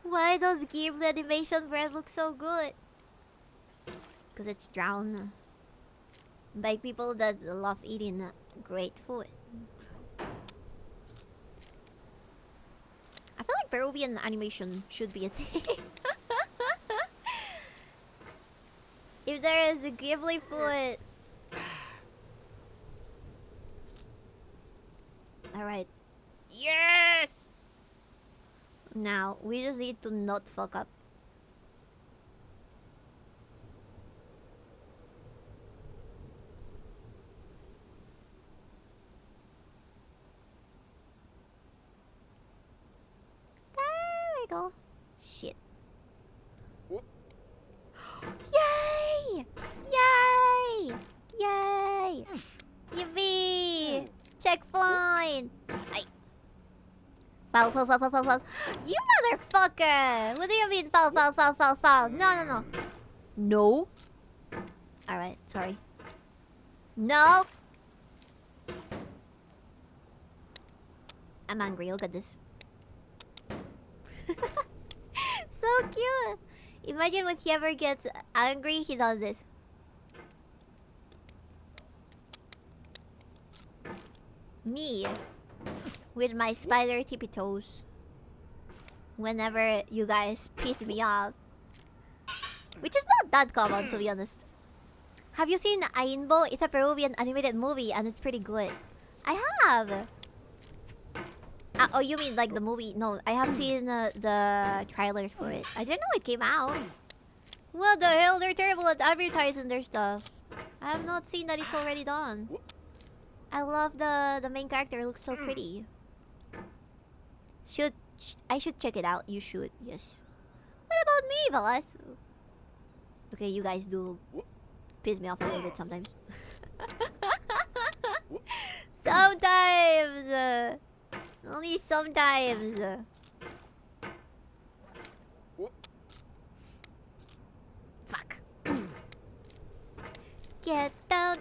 Why does Ghibli animation bread look so good? Because it's drowned by people that love eating great food. I feel like Peruvian animation should be a thing. If there is a Ghibli food. Alright. Yes! Now, we just need to not fuck up. There we go. Shit. What? Yes! Foul, foul, foul, foul, foul, foul. You motherfucker! What do you mean foul, foul, foul, foul, foul? No, no, no. No. Alright, sorry. No! I'm angry, look at this. So cute! Imagine when he ever gets angry, he does this. Me. With my spider tippy toes. Whenever you guys piss me off. Which is not that common, to be honest. Have you seen Ainbo? It's a Peruvian animated movie and it's pretty good. I have! Oh, you mean like the movie? No, I have seen the trailers for it. I didn't know it came out. What the hell? They're terrible at advertising their stuff. I have not seen that it's already done. I love the main character. It looks so pretty. I should check it out. You should. Yes. What about me, boss? Okay, you guys do piss me off a little bit sometimes. Sometimes. Only sometimes. Fuck. Get down.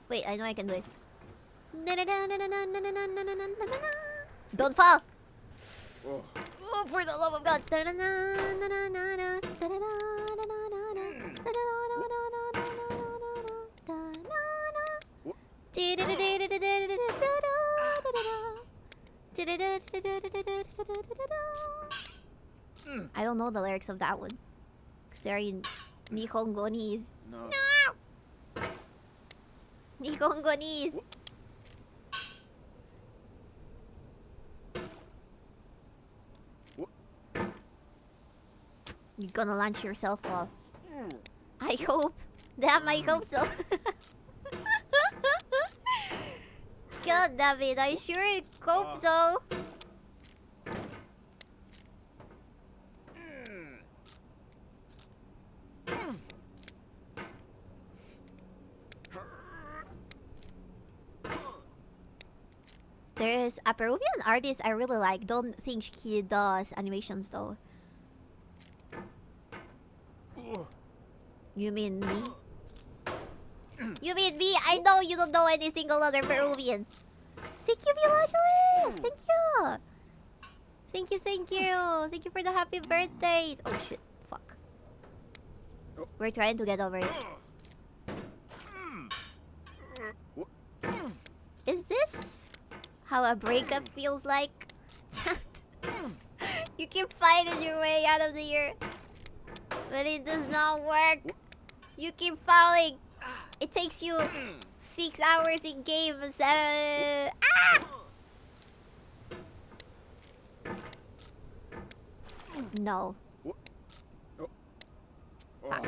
Wait, I know I can do it. Don't fall. Oh, for the love of God. I don't know the lyrics of that one. Because they're in Nihongonese. No. No! Nihongonese. You're gonna launch yourself off. I hope. Damn, I hope so. God damn it, I sure hope so. There's a Peruvian artist I really like. Don't think he does animations though. You mean me? You mean me? I know you don't know any single other Peruvian. Thank you, Milagelis! Thank you! Thank you, thank you! Thank you for the happy birthdays! Oh shit, fuck. We're trying to get over it. Is this how a breakup feels like? Chat. You keep fighting your way out of the year. But it does not work. You keep falling. It takes you 6 hours in game. No. Fuck.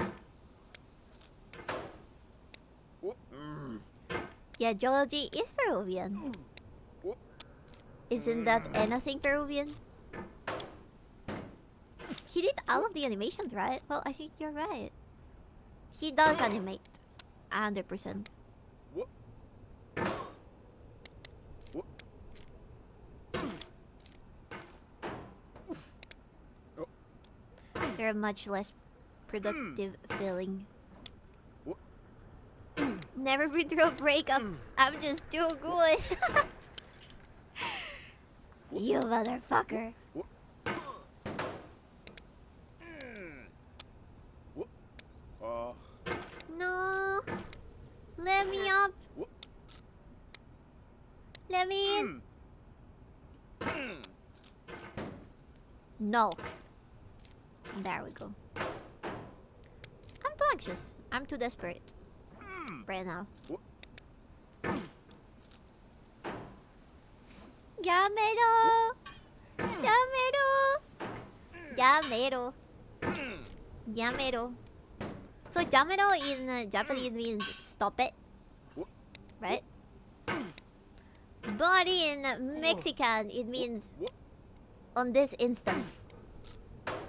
Yeah, Geology is Peruvian. Isn't that anything Peruvian? He did all of the animations, right? Well, I think you're right. He does animate. 100%. They're much less productive feeling. Never been through breakups. I'm just too good. You motherfucker. No. Let me up. Let me in. No. There we go. I'm too anxious. I'm too desperate. Right now. Yamero! Yamero! Yamero. Yamero. So yamero in Japanese means stop it. Right? But in Mexican it means on this instant.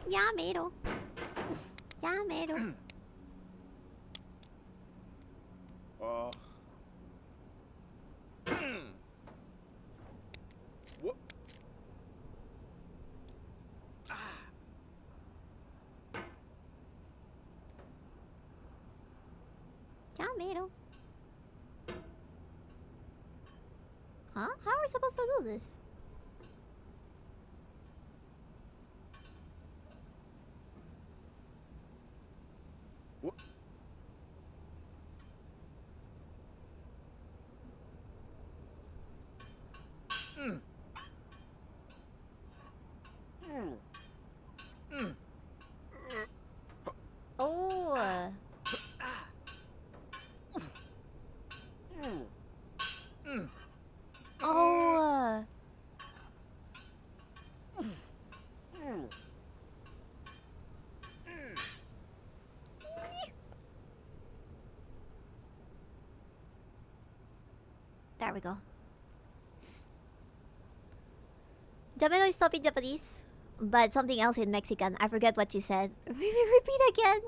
Yamero. Yamero. Jamero. Huh? How are we supposed to do this? What? Mm. Mm. Mm. Oh. Mm. Mm. Oh. Mm. There we go. Jamero is talking Japanese, but something else in Mexican. I forget what she said. Repeat again.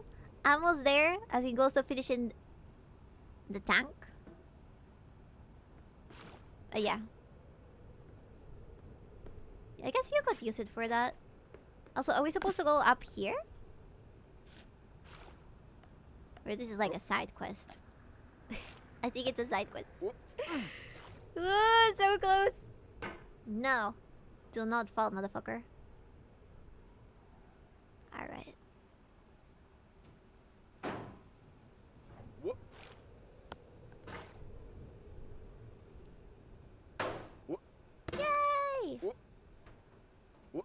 Almost there as he goes to finish in the tank. Yeah. I guess you could use it for that. Also, are we supposed to go up here? Or this is like a side quest? I think it's a side quest. Ooh, so close. No. Do not fall, motherfucker. Alright. What? What? Yay! What? What?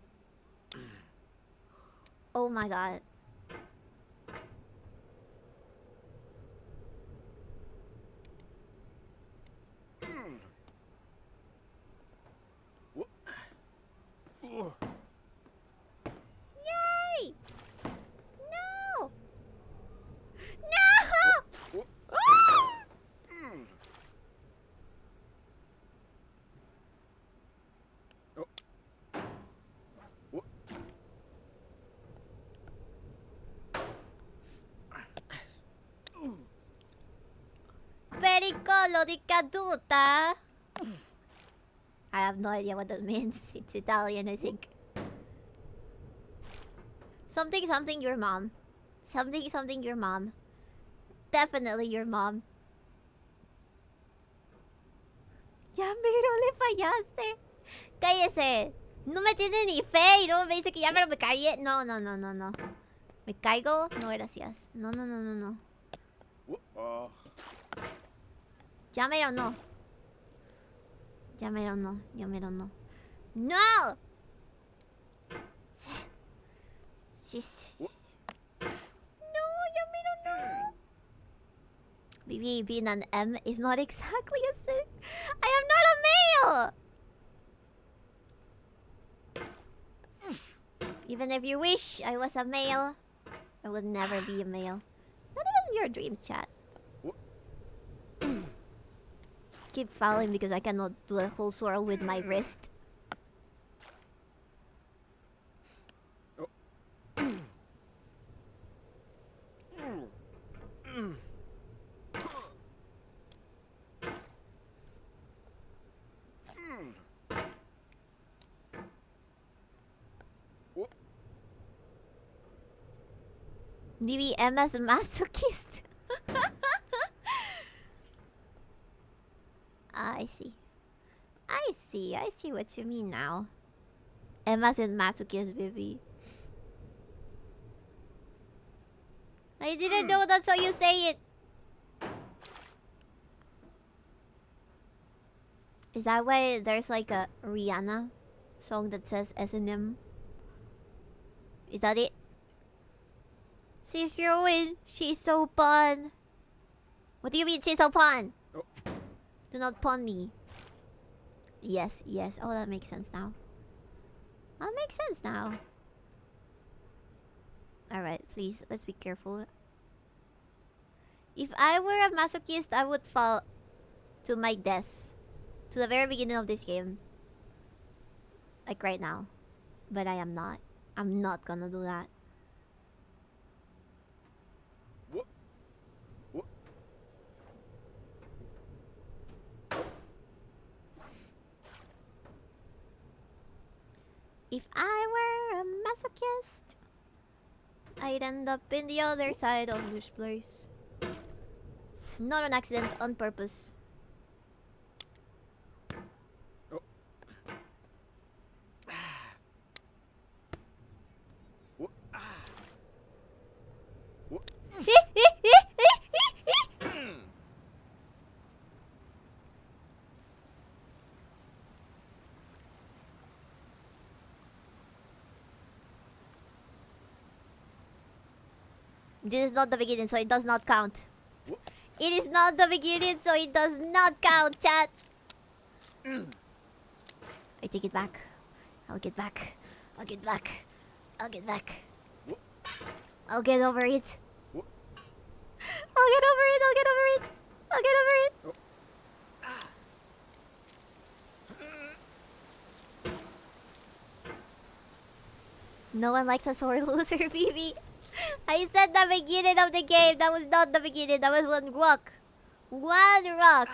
Oh my god. Mm. What? Ugh. Yay! No! No! What? Ah! Mm. Oh. What? Pericolo di caduta. I have no idea what that means. It's Italian, I think. Something something your mom. Something something your mom. Definitely your mom. Ya mero le fallaste. Cállese. No me tiene ni fe y luego me dice que ya mero me callé. No, no, no, no, no. ¿Me caigo? No, gracias. No, no, no, no, no. What? Ya mero no. Ya mero no. Ya mero no. ¡No! Sí, sí. No, ya mero no. Bibi being an M is not exactly a sin. I am not a male! Even if you wish I was a male, I would never be a male. Not even your dreams, chat. Keep fouling because I cannot do a whole swirl with my wrist. Maybe Emma's a masochist. I see. I see what you mean now. Emma's a masochist, Vivi. I didn't know that's how you say it. Is that why there's like a Rihanna song that says S&M? Is that it? She's ruined. She's so fun. What do you mean she's so fun? Oh. Do not pawn me. Yes, yes. Oh, that makes sense now. That makes sense now. Alright, please, let's be careful. If I were a masochist, I would fall to my death. To the very beginning of this game. Like right now. But I am not. I'm not gonna do that. What? What? If I were a masochist, I'd end up in the other side of this place. Not an accident, on purpose. Oh. What? What? This is not the beginning, so it does not count. What? It is not the beginning, so it does not count, chat. I take it back. I'll get back. I'll get back. I'll get back. What? I'll get over it. What? I'll get over it. I'll get over it. I'll get over it. Oh. No one likes a sore loser, Bibi. I said the beginning of the game. That was not the beginning. That was one rock. One rock.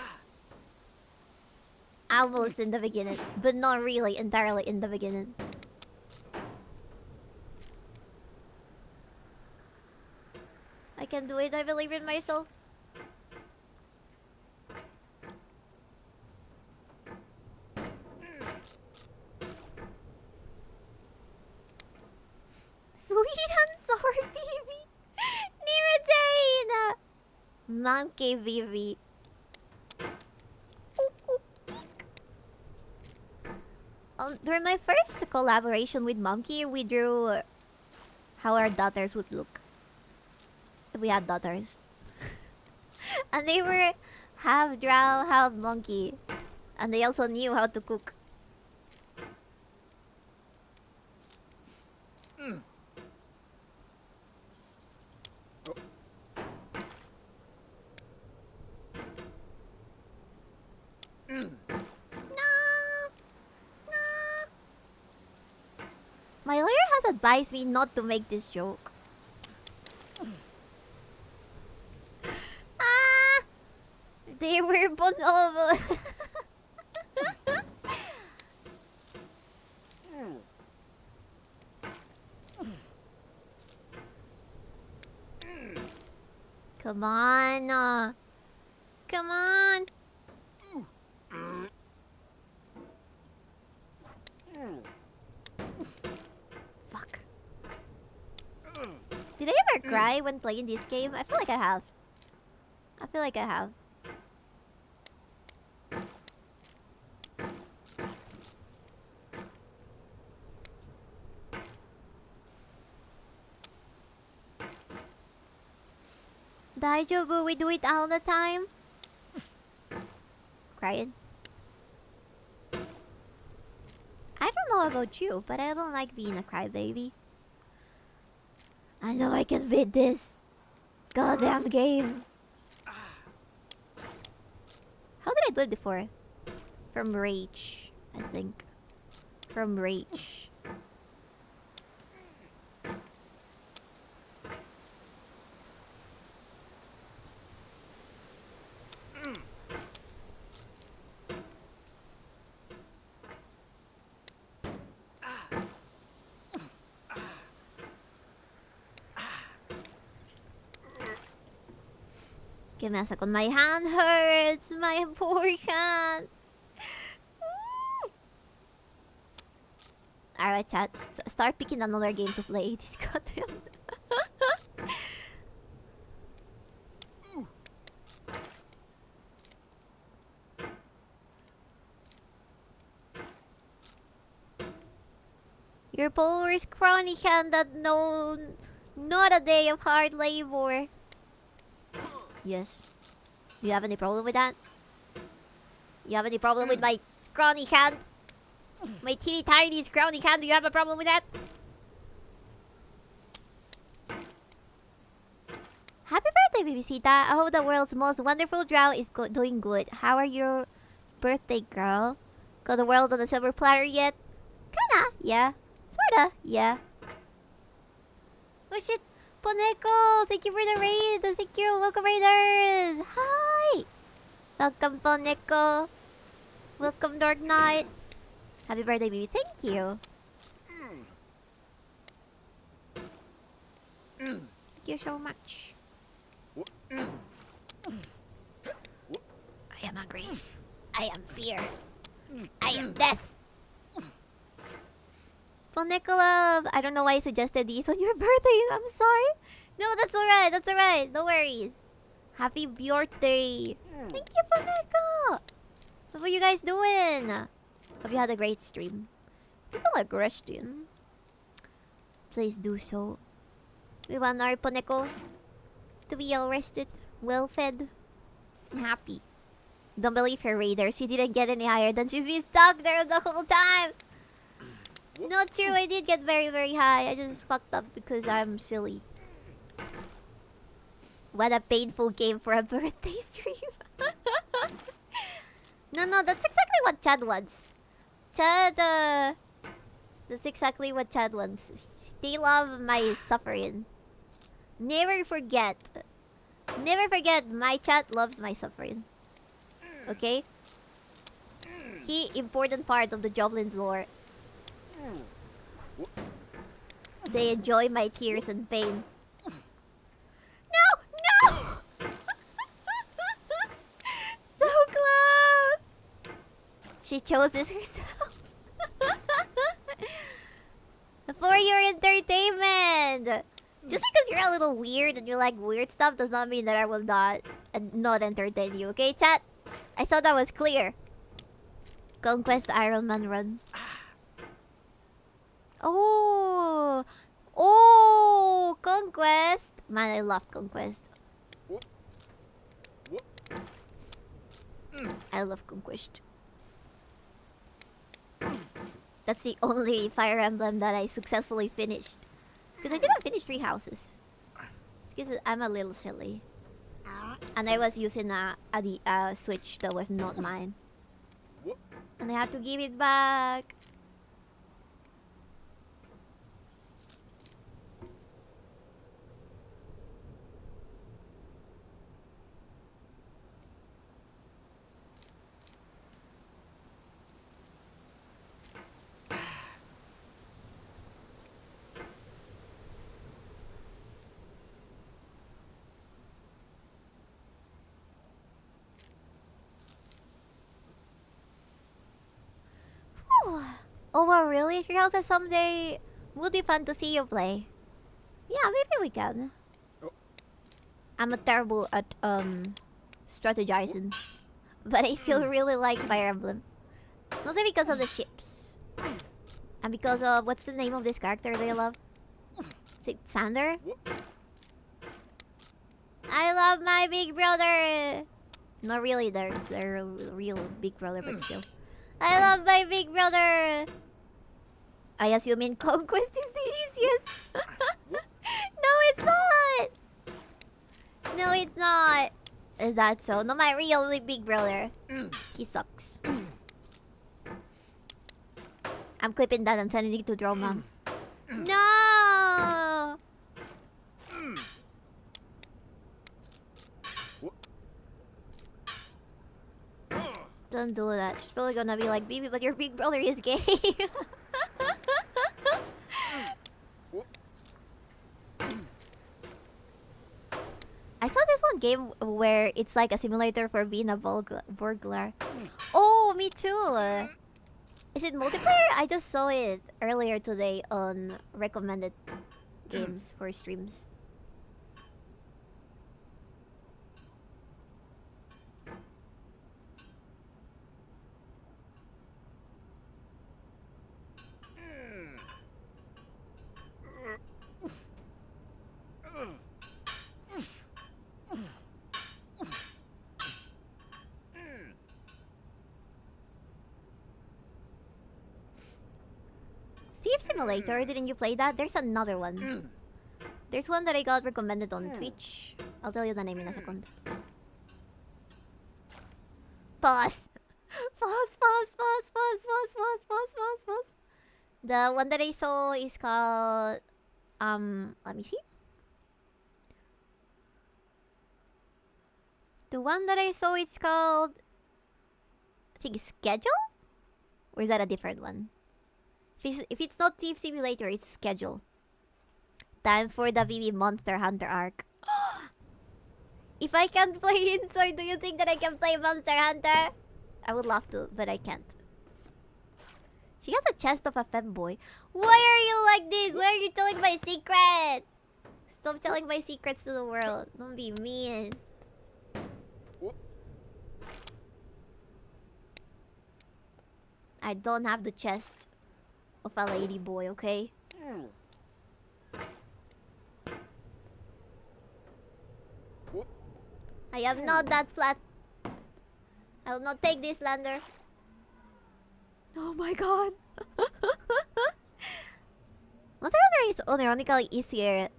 Almost in the beginning, but not really entirely in the beginning. I can do it. I believe in myself. Sweet and sour Bibi. Nira Jane. Monkey Bibi. During my first collaboration with Monkey, we drew how our daughters would look. If we had daughters. And they were half drow, half monkey. And they also knew how to cook. My lawyer has advised me not to make this joke. Ah! They were bonobo. Come on. Come on. Fuck. Did I ever cry when playing this game? I feel like I have. I feel like I have. Daijobu, we do it all the time. Crying. I don't know about you, but I don't like being a crybaby. I know I can beat this goddamn game. How did I do it before? From rage, I think. From rage. Give me a second. My hand hurts. My poor hand. Alright, chat. Start picking another game to play. This goddamn. Your poor scrawny hand that know not a day of hard labor. Yes. Do you have any problem with that? You have any problem with my scrawny hand? My teeny tiny scrawny hand, do you have a problem with that? Happy birthday, Bibisita. I hope the world's most wonderful drow is doing good. How are your birthday, girl? Got the world on a silver platter yet? Kinda, yeah. Sorta, yeah. Oh shit. Poneko, thank you for the raid. Thank you. Welcome, raiders. Hi. Welcome, Poneko. Welcome, Dark Knight. Happy birthday, baby. Thank you. Thank you so much. I am hungry. I am fear. I am death. Well, Nicola, I don't know why I suggested these on your birthday. I'm sorry. No, that's alright. That's alright. No worries. Happy birthday. Thank you, Poneko. What were you guys doing? Hope you had a great stream. People are resting. Please do so. We want our Poneko to be all rested, well fed, and happy. Don't believe her, Raider. She didn't get any higher than she's been stuck there the whole time. Not true, I did get very, very high. I just fucked up because I'm silly. What a painful game for a birthday stream. No, that's exactly what Chad wants. Chad, that's exactly what Chad wants. They love my suffering. Never forget. Never forget, my chat loves my suffering. Okay? Key important part of the Joblin's lore. They enjoy my tears and pain. No! So close! She chose this herself. For your entertainment! Just because you're a little weird and you like weird stuff does not mean that I will not entertain you, okay, chat? I thought that was clear. Conquest Iron Man run. Oh! Oh! Conquest! Man, I love Conquest. I love Conquest. That's the only Fire Emblem that I successfully finished. Because I didn't finish 3 houses. It's because I'm a little silly. And I was using a Switch that was not mine. And I had to give it back. Oh, well, really? 3 houses someday would be fun to see you play. Yeah, maybe we can. Oh. I'm a terrible at strategizing, but I still really like Fire Emblem. Mostly because of the ships, and because of what's the name of this character they love? Is it Sander? I love my big brother. Not really, they're a real big brother, but still. I love my big brother. I assume in Conquest is the easiest. No, it's not. No, it's not. Is that so? No, my real big brother. He sucks. I'm clipping that and sending it to Droma. No! Don't do that. She's probably gonna be like, Bibi, but your big brother is gay. I saw this one game where it's like a simulator for being a burglar. Oh, me too. Is it multiplayer? I just saw it earlier today on recommended games for streams. Thief Simulator, didn't you play that? There's another one. There's one that I got recommended on Twitch. I'll tell you the name in a second. Pause. Pause. The one that I saw is called... let me see. The one that I saw is called... I think Schedule? Or is that a different one? If it's not Thief Simulator, it's Schedule. Time for the BB Monster Hunter arc. If I can't play inside, do you think that I can play Monster Hunter? I would love to, but I can't. She has a chest of a femboy. Why are you like this? Why are you telling my secrets? Stop telling my secrets to the world. Don't be mean. I don't have the chest of a lady boy, okay? I am not that flat. I will not take this, Lander. Oh my god. Monster Hunter is ironically easier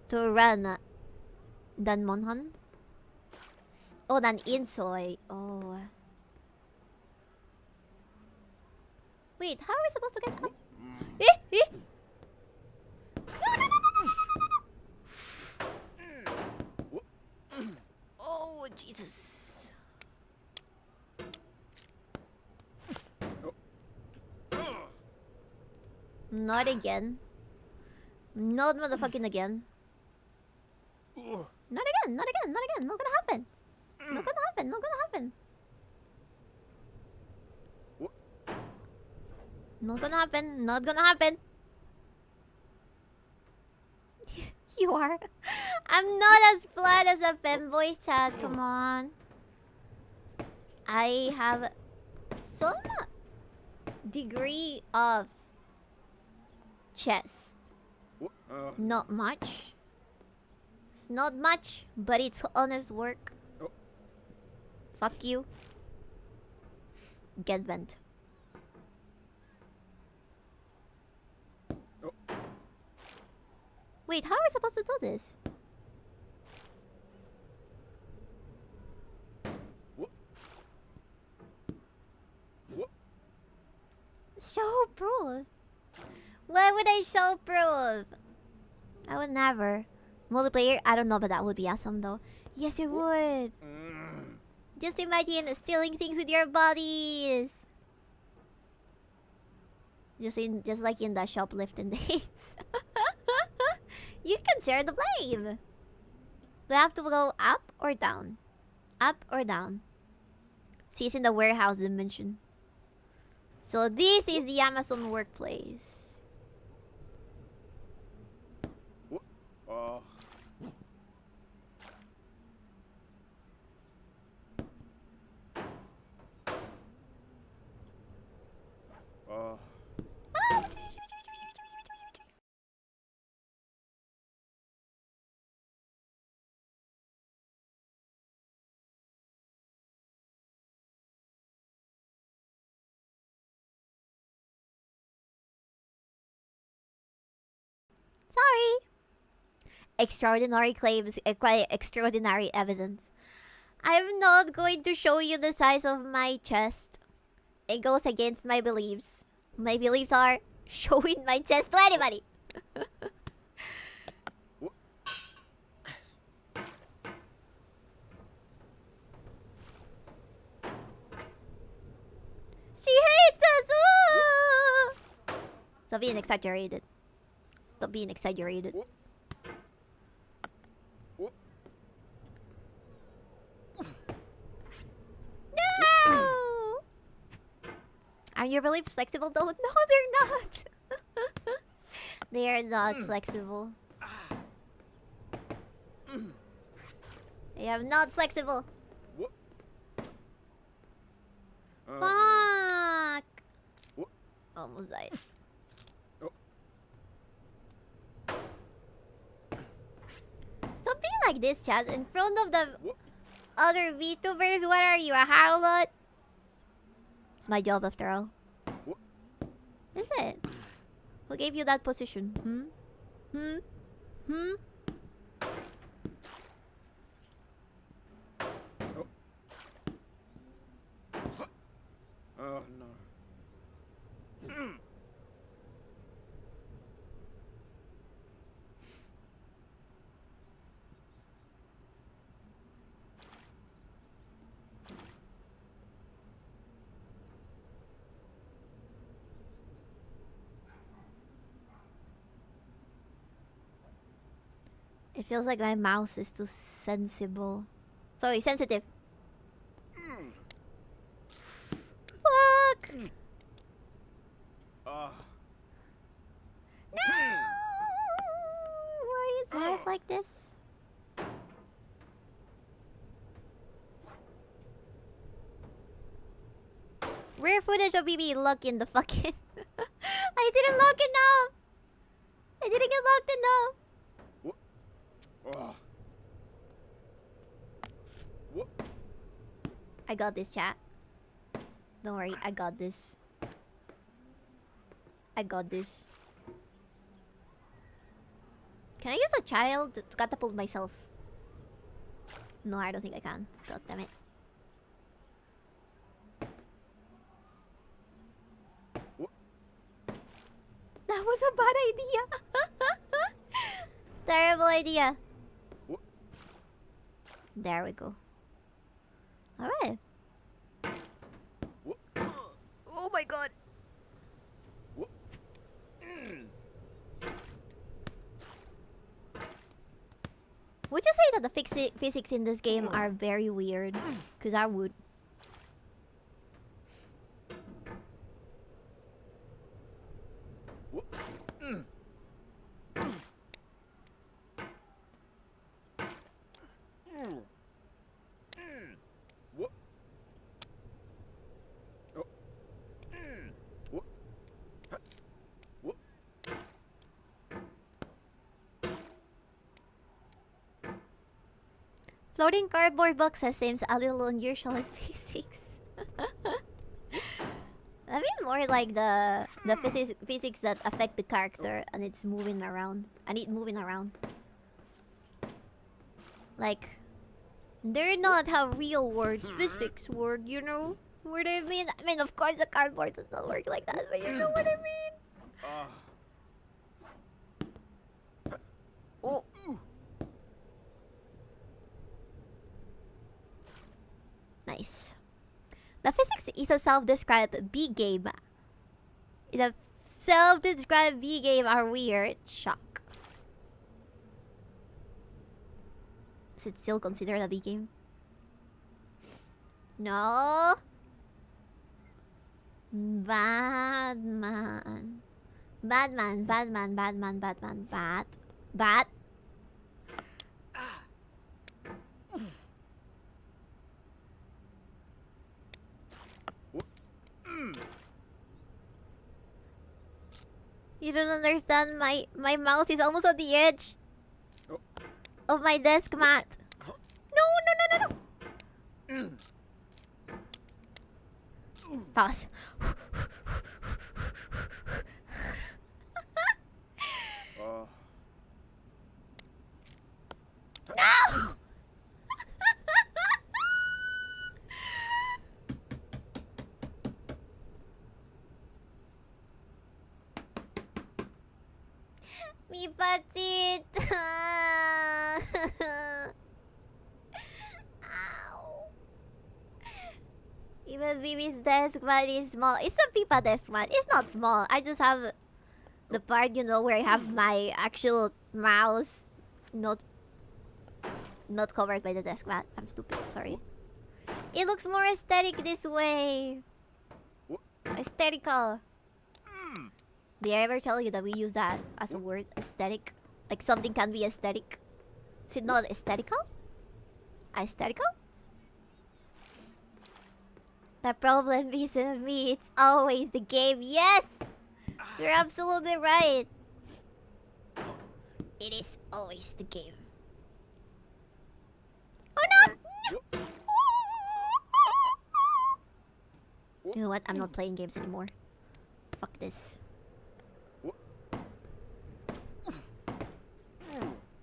to run than Monhun. Oh, than Insoy. Oh. Wait, how are we supposed to get up? Eh? No, no, no, no, no, no, no, no. Oh, Jesus. Not again. Not motherfucking again. Not again, not again, not again. Not gonna happen. Not gonna happen, not gonna happen. Not gonna happen, not gonna happen. You are. I'm not as flat as a femboy, chat. Come on. I have some degree of chest. Not much. It's not much, but it's honest work. Fuck you. Get bent. Wait, how are we supposed to do this? Show proof. Why would I show proof? I would never. Multiplayer? I don't know, but that would be awesome though. Yes, it would. Just imagine stealing things with your bodies. Just like in the shoplifting days. You can share the blame. Do I have to go up or down? Up or down? She's in the warehouse dimension. So this is the Amazon workplace. Sorry. Extraordinary claims, quite extraordinary evidence. I'm not going to show you the size of my chest. It goes against my beliefs. My beliefs are showing my chest to anybody. She hates us! Ooh! Stop being exaggerated. Stop being exaggerated. No! Are your beliefs flexible though? No, they're not. They are not flexible. They are not flexible. Fuck! Almost died. Stop being like this, chat. In front of the other VTubers, what are you, a harlot? It's my job after all. Is it? Who gave you that position? Hmm? Oh no. It feels like my mouse is too sensible. Sorry, sensitive. Fuck! No! Why is life like this? Rare footage of BB lock in the fucking... I didn't lock enough! I didn't get locked enough! I got this, chat. Don't worry, I got this. I got this. Can I use a child to catapult myself? No, I don't think I can. God damn it. That was a bad idea. Terrible idea. There we go. Alright. Oh my god. Would you say that the physics in this game are very weird? Because I would. Floating cardboard boxes seems a little unusual in physics. I mean more like the physics that affect the character and it's moving around. And it moving around. Like they're not how real world physics work, you know what I mean? I mean of course the cardboard does not work like that, but you know what I mean? Oh. Nice. The physics is a self-described B game. The self-described B game are weird. Shock. Is it still considered a B game? No. Batman. Batman. Batman. Batman. Batman. Bat. You don't understand. My mouse is almost on the edge of my desk mat. No. Pause. No! Mi patit. Ow. Even Bibi's desk mat is small. It's a Pipa desk mat. It's not small. I just have the part, you know, where I have my actual mouse not covered by the desk mat. I'm stupid, sorry. It looks more aesthetic this way. Aesthetical. Did I ever tell you that we use that as a word? Aesthetic? Like something can be aesthetic? Is it not aesthetical? Aesthetical? The problem isn't me, it's always the game. Yes! You're absolutely right. It is always the game. Oh no! You know what? I'm not playing games anymore. Fuck this.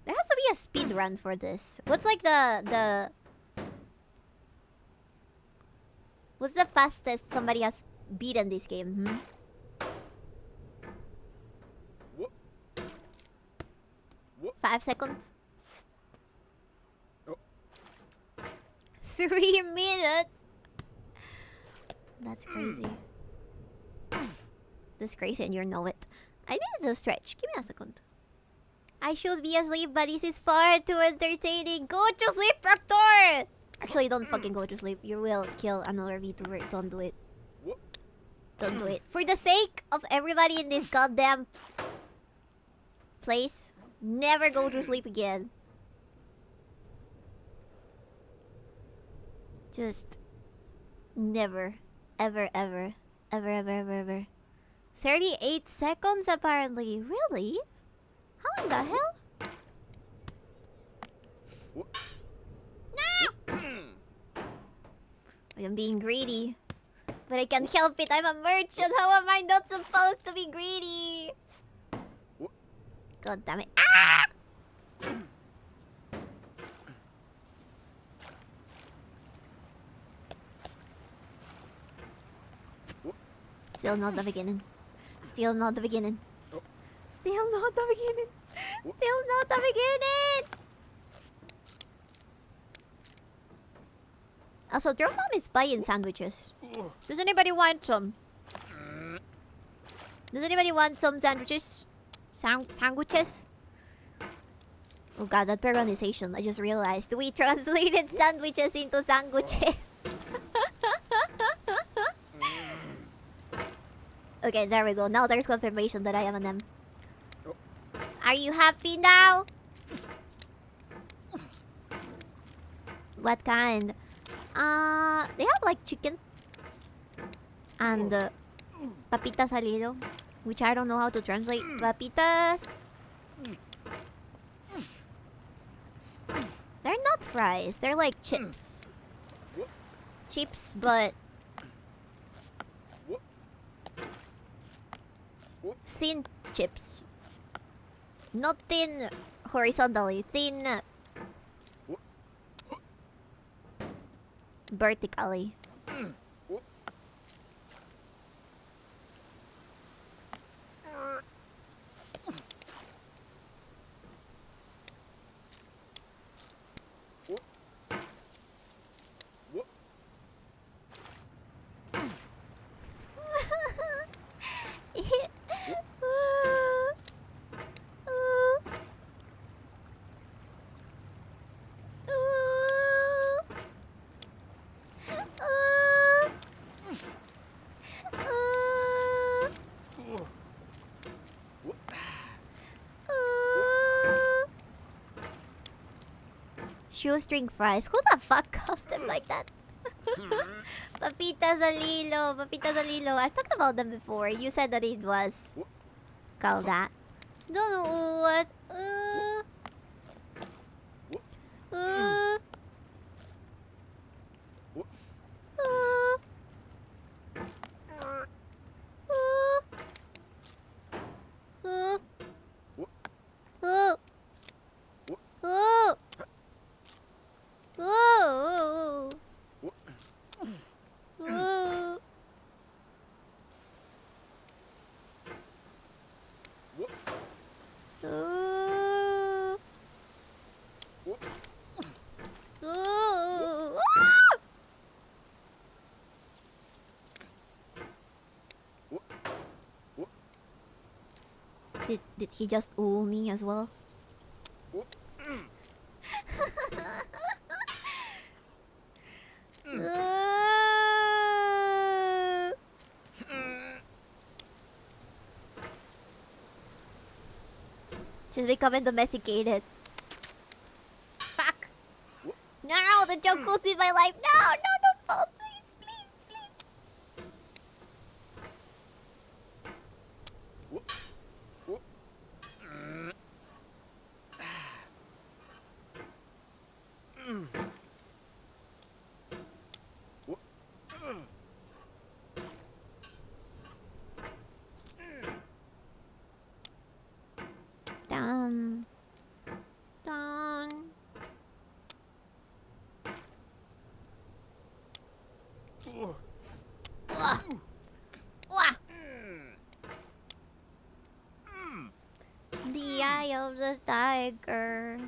There has to be a speed run for this. What's like the what's the fastest somebody has beaten this game? 5 seconds? 3 minutes? That's crazy. That's crazy and you know it. I need to stretch. Give me a second. I should be asleep, but this is far too entertaining. Go to sleep, Proctor! Actually, don't fucking go to sleep. You will kill another VTuber. Don't do it. What? Don't do it. For the sake of everybody in this goddamn place, never go to sleep again. Just never. Ever, ever. Ever, ever, ever, ever. 38 seconds apparently. Really? How in the hell? What? No! I am being greedy. But I can't help it. I'm a merchant. How am I not supposed to be greedy? What? God damn it. Ah! Still not the beginning. Still not the beginning. Oh. Still not the beginning. What? Still not the beginning. Also, your mom is buying sandwiches. Does anybody want some? Does anybody want some sandwiches? Sandwiches? Oh god, that pronunciation, I just realized. We translated sandwiches into sandwiches. Okay, there we go. Now there's confirmation that I am an M. Are you happy now? What kind? They have like chicken. And papitas al hilo, which I don't know how to translate. Papitas. They're not fries. They're like chips. Chips, but thin chips. Not thin horizontally. Thin vertically. Shoestring fries. Who the fuck calls them like that? Papitas al hilo. Papitas al hilo. I've talked about them before. You said that it was called that. Don't know what. Did he just ooh me as well? She's becoming domesticated. Fuck! No, the joke will save my life. No, don't fall. Please, please, please. Down. Down. Wah. Wah. The eye of the tiger.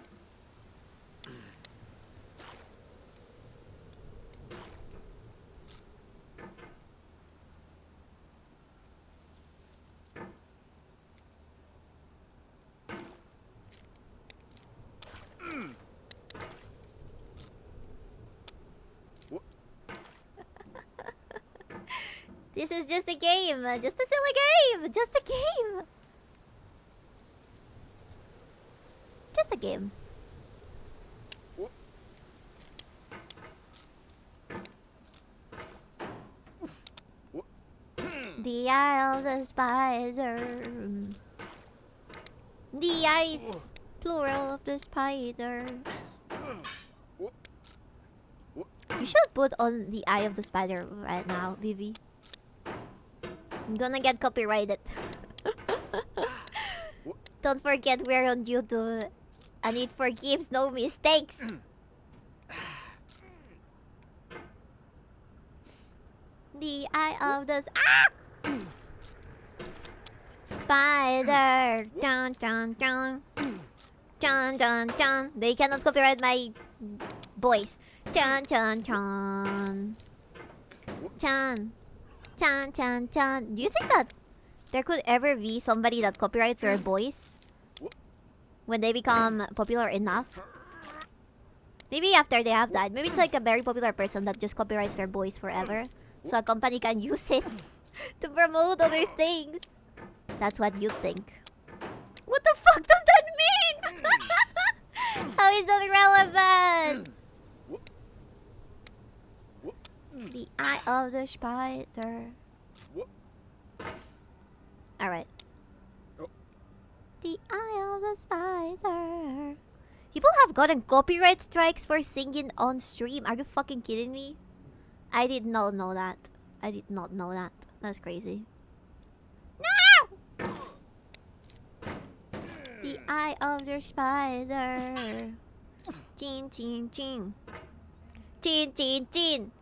This is just a game. Just a silly game. Just a game. Just a game. The eye of the spider. The eyes, plural of the spider. You should put on the eye of the spider right now, Vivi. I'm gonna get copyrighted. Don't forget we're on YouTube. And it forgives no mistakes. The eye of the spider. Dun dun dun. Dun dun dun. They cannot copyright my voice. Dun dun dun. Dun. Dun dun dun. Do you think that there could ever be somebody that copyrights their voice when they become popular enough? Maybe after they have died. Maybe it's like a very popular person that just copyrights their voice forever. So a company can use it to promote other things. That's what you think. What the fuck does that mean? How is that relevant? The eye of the spider. Alright. The eye of the spider. People have gotten copyright strikes for singing on stream. Are you fucking kidding me? I did not know that. I did not know that. That's crazy. No! The eye of the spider. Chin chin chin. Chin chin chin.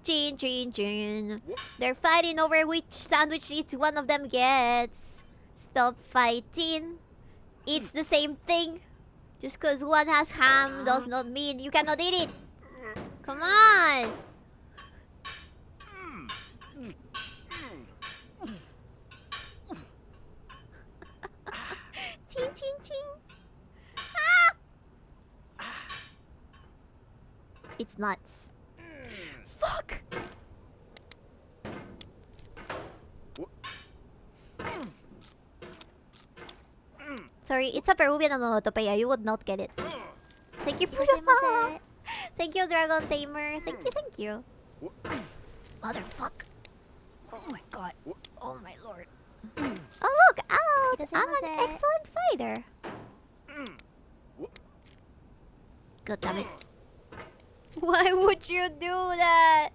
Chin chin chin. They're fighting over which sandwich each one of them gets. Stop fighting. It's the same thing. Just cause one has ham does not mean you cannot eat it. Come on. Chin chin chin. Ah! It's nuts. Fuck. Sorry, it's a Peruvian onomatopoeia. You would not get it. Thank you for the follow. Thank you, Dragon Tamer. Thank you, thank you. Motherfuck. Oh my god. Oh my lord. Oh look, out! I'm an excellent fighter. God damn it. Why would you do that?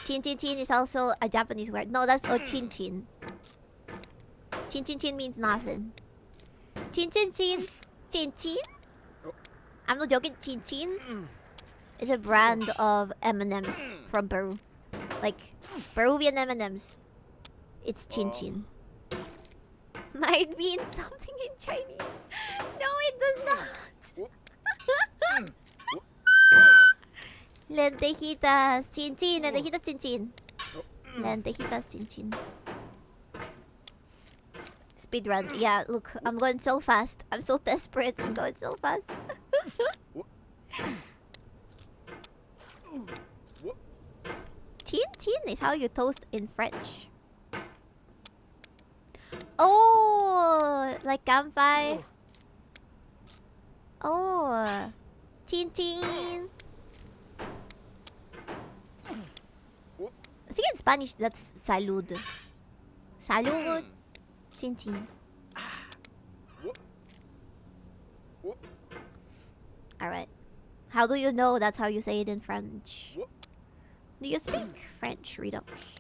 Chin chin chin is also a Japanese word. No, that's chin chin. Chin chin chin means nothing. Chin chin chin. Chin chin? I'm not joking. Chin chin is a brand of M&Ms from Peru. Like, Peruvian M&Ms. It's chin chin. Might mean something in Chinese. No, it does not. Lentejitas, chin chin, lentejitas, chin chin. Lentejitas, chin chin. Speedrun. Yeah, look, I'm going so fast. I'm so desperate. I'm going so fast. Chin chin is how you toast in French. Oh, like kampai. Oh, chin chin. I think in Spanish that's salud. Salud. Chin chin. Alright. How do you know that's how you say it in French? Do you speak French, Redux?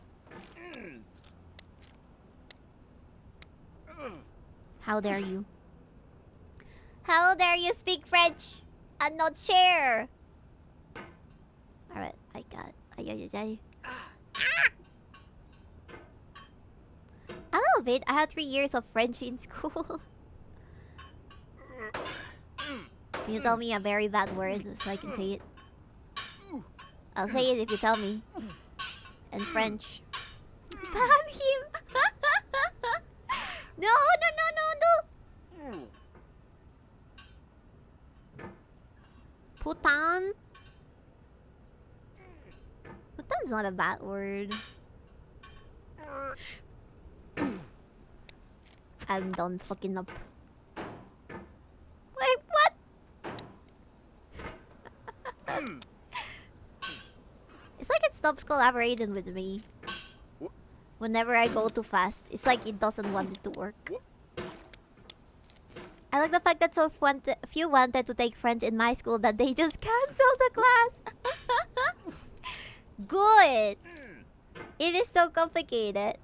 How dare you? How dare you speak French and not share? Alright, I got it. A little bit. I had 3 years of French in school. Can you tell me a very bad word so I can say it? I'll say it if you tell me. In French. Ban him! No. Putan? Putan's not a bad word. I'm done fucking up. Wait, what? It's like it stops collaborating with me. Whenever I go too fast, it's like it doesn't want it to work. I like the fact that few wanted to take French in my school that they just canceled the class. Good! It is so complicated.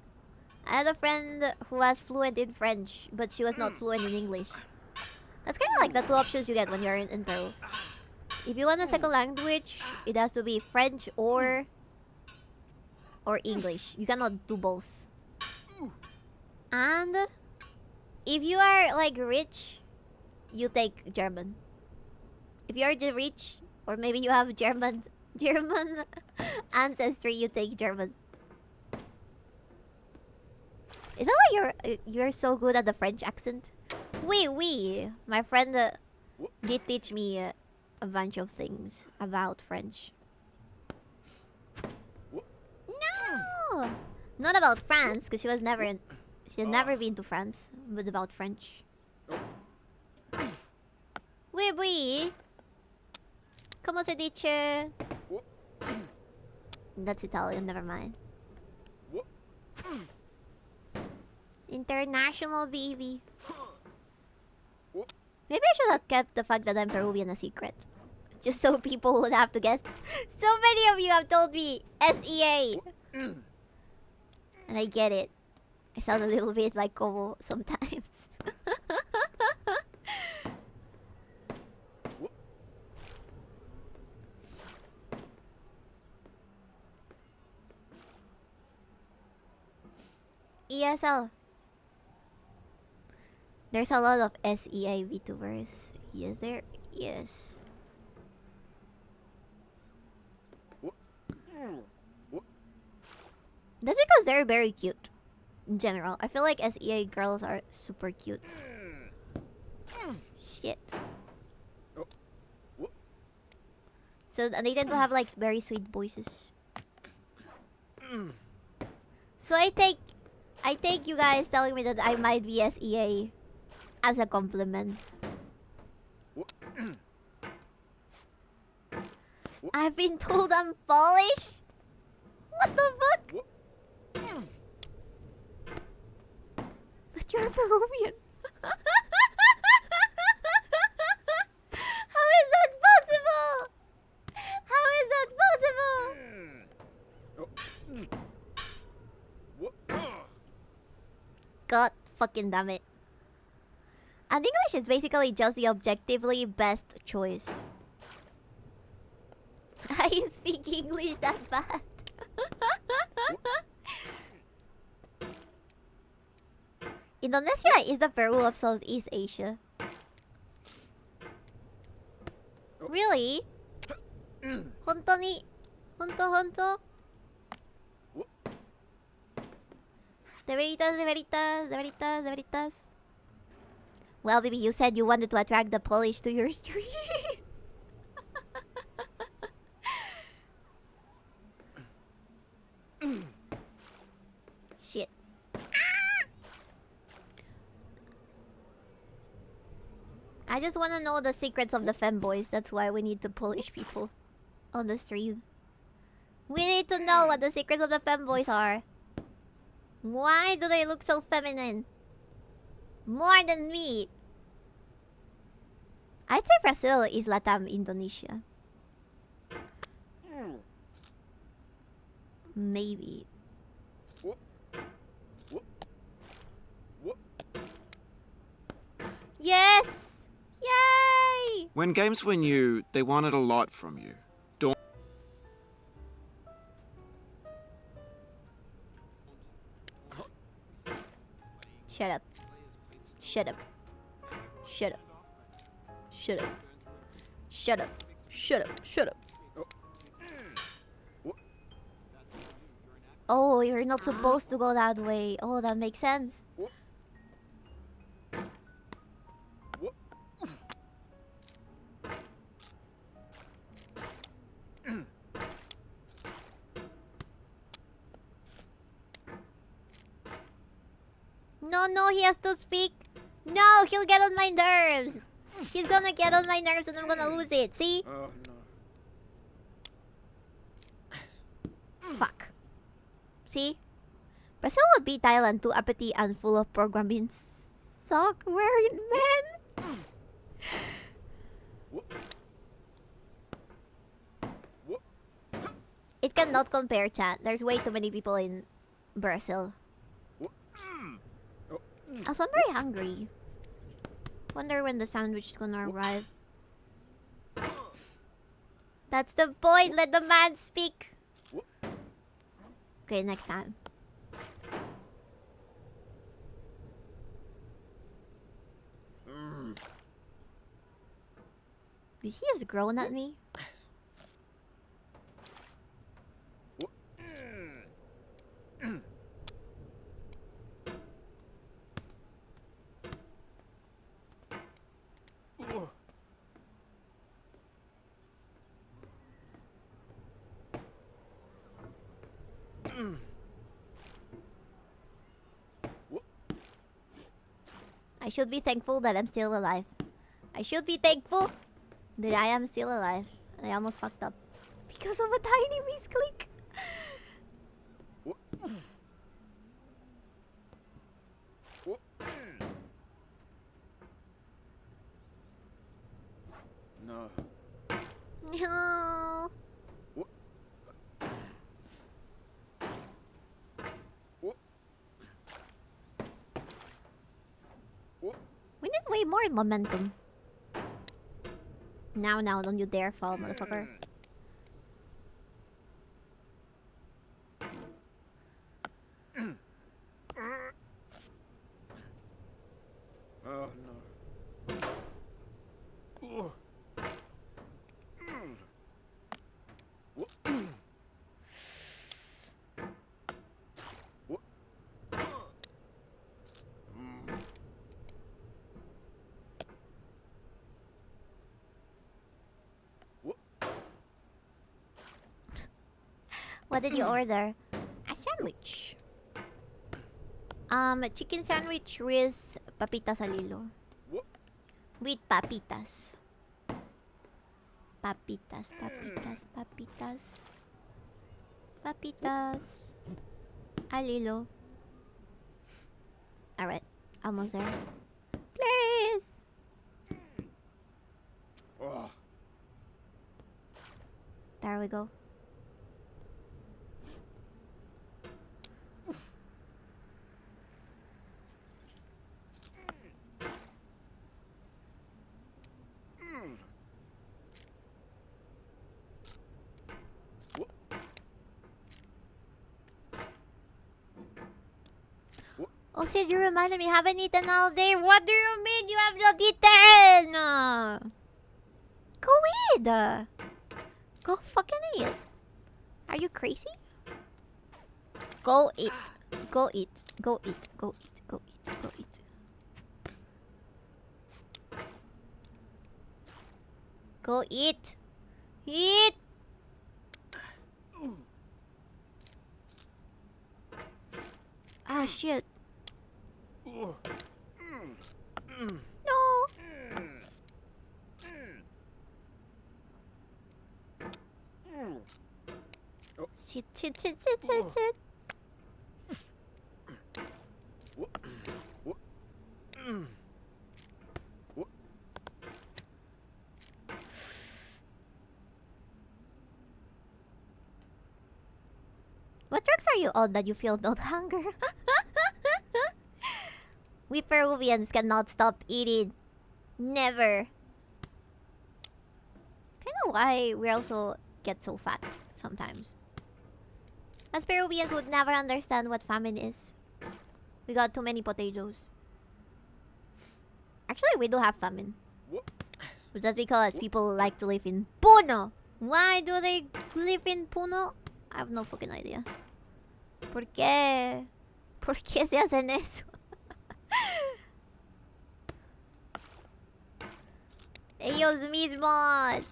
I had a friend who was fluent in French, but she was not fluent in English. That's kind of like the two options you get when you're in intro. If you want a second language, it has to be French or English. You cannot do both. And if you are like rich, you take German. If you are rich, or maybe you have German ancestry, you take German. Is that why you're so good at the French accent? Oui. My friend did teach me a bunch of things about French. No, not about France, because she had never been to France, but about French. Oui. Comment se dice? That's Italian, never mind. International baby. Maybe I should have kept the fact that I'm Peruvian a secret. Just so people would have to guess. So many of you have told me SEA. And I get it. I sound a little bit like Kobo sometimes. ESL. There's a lot of SEA VTubers. Yes, there is. That's because they're very cute. In general, I feel like SEA girls are super cute. Shit. So they tend to have like very sweet voices. So I take you guys telling me that I might be SEA as a compliment. I've been told I'm Polish? What the fuck? But you're Peruvian. How is that possible? How is that possible? God fucking damn it. And English is basically just the objectively best choice. I speak English that bad. Indonesia is the Peru of Southeast Asia. Really? Honto? De veritas. Well, baby, you said you wanted to attract the Polish to your streams. Shit. I just want to know the secrets of the femboys. That's why we need to Polish people on the stream. We need to know what the secrets of the femboys are. Why do they look so feminine? More than me. I'd say Brazil is Latam Indonesia. Maybe. Yes! Yay! When games were new, they wanted a lot from you. Shut up. Shut up. Shut up. Shut up. Shut up. Shut up. Shut up. Oh, you're not supposed to go that way. Oh, that makes sense. No, he has to speak. No, he'll get on my nerves. He's gonna get on my nerves and I'm gonna lose it. See? Oh no. Fuck. See? Brazil would beat Thailand too uppity and full of programming software, man. It cannot compare, chat. There's way too many people in Brazil. Also, I'm very hungry. Wonder when the sandwich is gonna arrive. That's the point. Let the man speak. Okay, next time. Did he just groan at me? I should be thankful that I'm still alive. I should be thankful that I am still alive. I almost fucked up because of a tiny misclick. No. No. We need way more momentum. Now, don't you dare fall, motherfucker. Oh no. What did you order? A sandwich. A chicken sandwich with papitas al hilo. With papitas. Papitas. Papitas. Al hilo. Alright, almost there. Please! Oh. There we go. Oh shit, you reminded me, haven't eaten all day. What do you mean you have not eaten? Go eat. Go fucking eat. Are you crazy? Go eat. Go eat. Go eat. Go eat. Go eat. Go eat. Go eat. Eat. Ah shit. No. Shit. What drugs are you on that you feel no hunger? We Peruvians cannot stop eating. Never. Kinda why we also get so fat sometimes. As Peruvians would never understand what famine is. We got too many potatoes. Actually, we do have famine. But that's because people like to live in Puno. Why do they live in Puno? I have no fucking idea. ¿Por qué? ¿Por qué se hacen eso? Ellos mismos.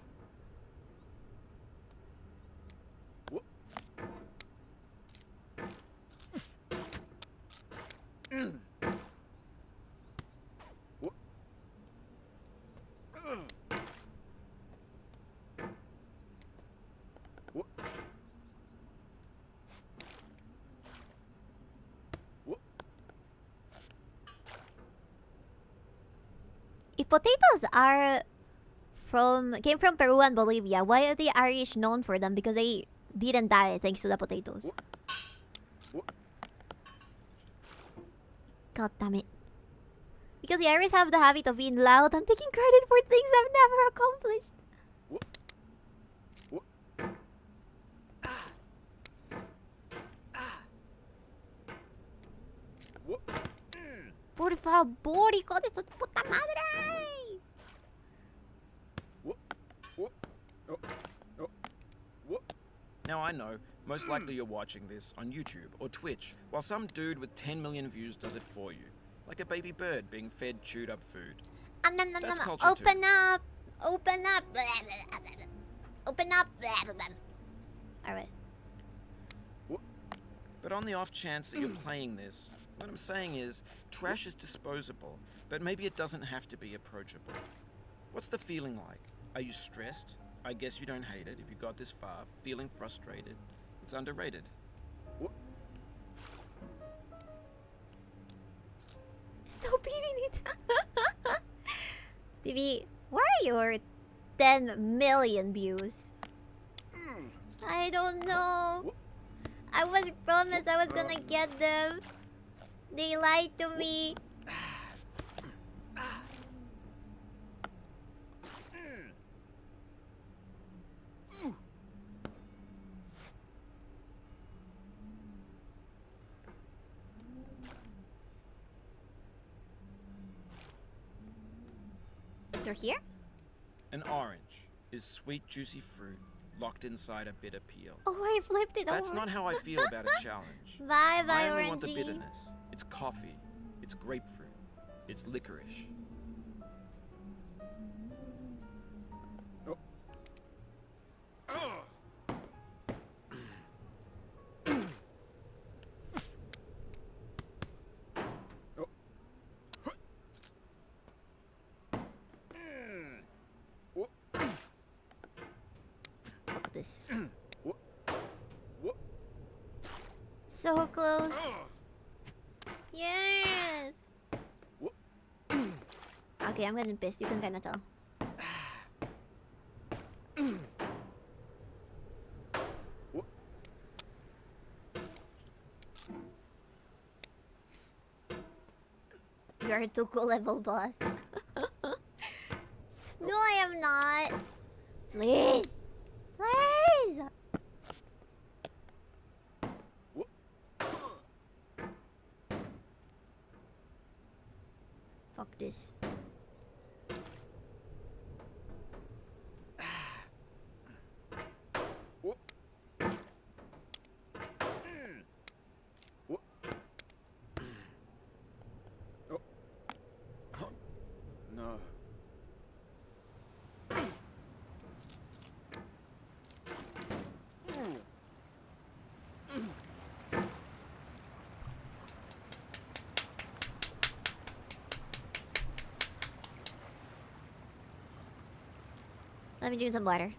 if potatoes came from Peru and Bolivia, why are the Irish known for them? Because they didn't die thanks to the potatoes. God damn it. Because the Irish have the habit of being loud and taking credit for things they've never accomplished. Por favor, hijo de su puta madre! Now I know, most likely you're watching this on YouTube or Twitch, while some dude with 10 million views does it for you. Like a baby bird being fed chewed up food. That's culture Open too. up! Open up! Open up! Alright. But on the off chance that you're playing this, what I'm saying is, trash is disposable, but maybe it doesn't have to be approachable. What's the feeling like? Are you stressed? I guess you don't hate it if you got this far. Feeling frustrated? It's underrated. Stop eating it! Bibi, where are your 10 million views? I don't know. I was promised I was gonna get them. They lied to me. You're here? An orange is sweet, juicy fruit locked inside a bitter peel. Oh, I flipped it That's over. not how I feel about a challenge. Bye, I only want the orangey. bitterness. It's coffee. It's grapefruit. It's licorice. Fuck this. So close. Yes. Okay, I'm getting pissed. You can kind of tell. You're a Tuco level boss. No, I am not. Please. Please. Fuck this. No. Let me drink some water.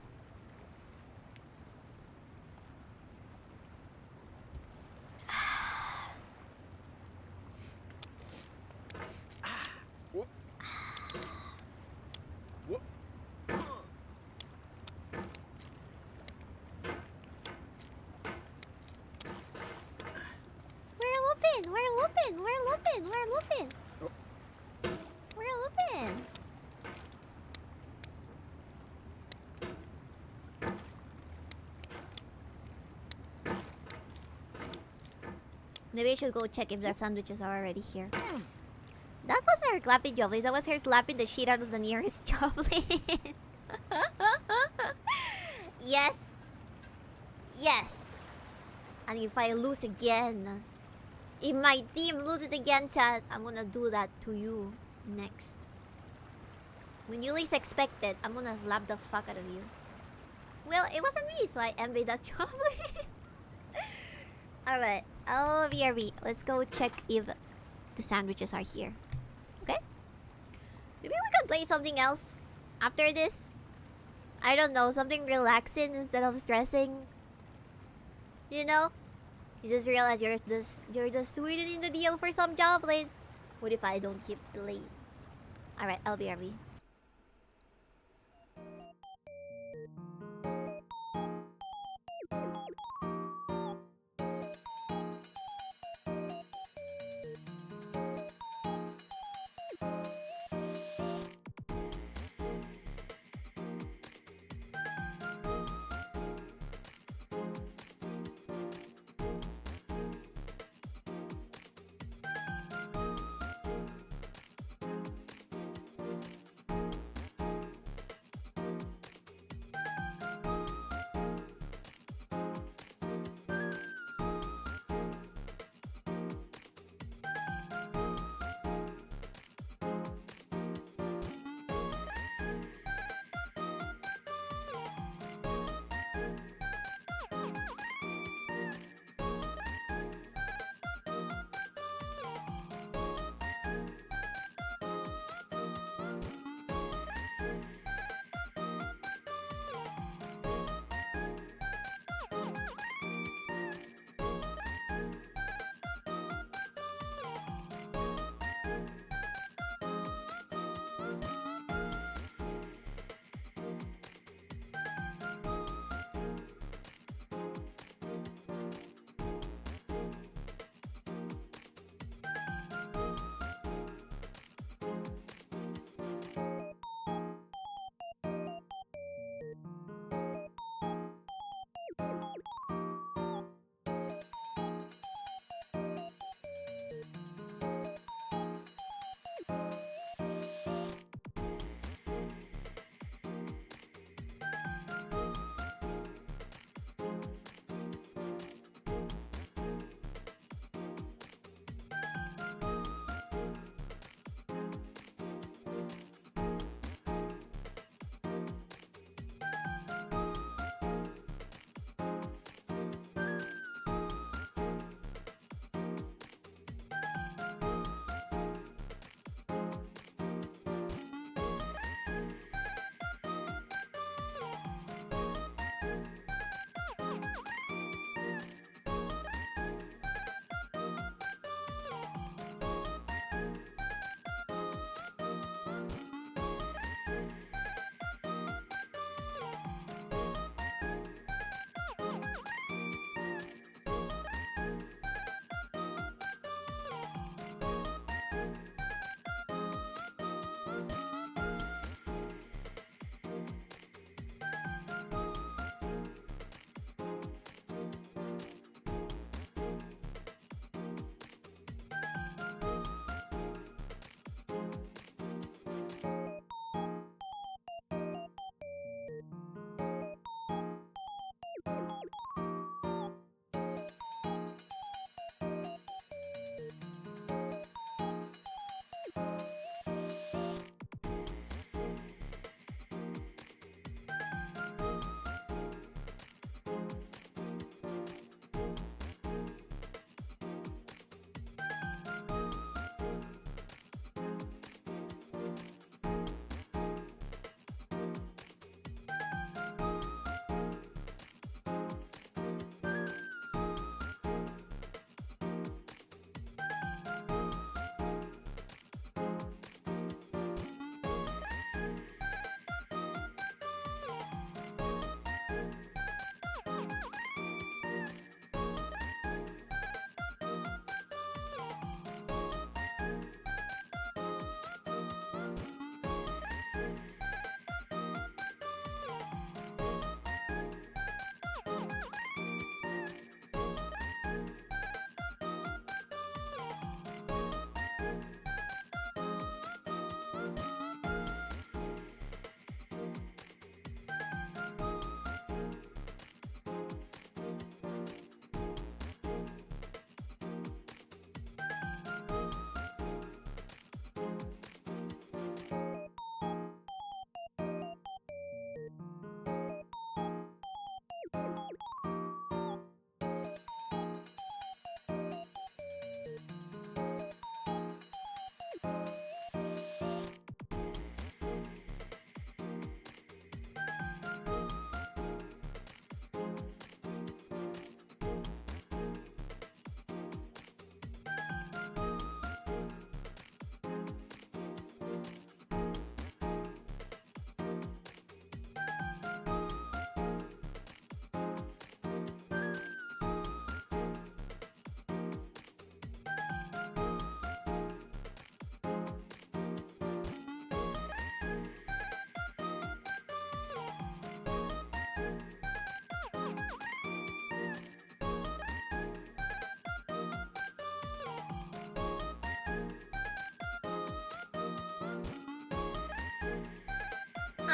We're looping! We're looping! We're looping! We're looping! We're looping! Maybe I should go check if the sandwiches are already here. That wasn't her clapping joblins, that was her slapping the shit out of the nearest joblin. Yes. Yes. And if I lose again, if my team loses again, chat, I'm gonna do that to you next. When you least expect it, I'm gonna slap the fuck out of you. Well, it wasn't me, so I envy that joblin. Alright, oh BRB, let's go check if the sandwiches are here. Okay? Maybe we can play something else after this. I don't know, something relaxing instead of stressing. You know? You just realize you're just sweetening the deal for some joblins. What if I don't keep playing? Alright, LBRB.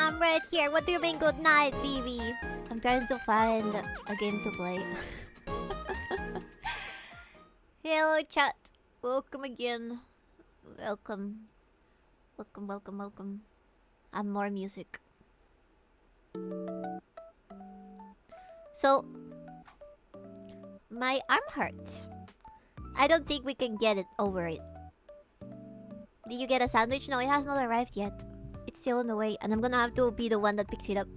I'm right here. What do you mean good night, BB? I'm trying to find a game to play. Hello, chat. Welcome again. Welcome. Welcome, welcome, welcome. And more music. So, my arm hurts. I don't think we can get it over it. Did you get a sandwich? No, it has not arrived yet. It's still on the way, and I'm gonna have to be the one that picks it up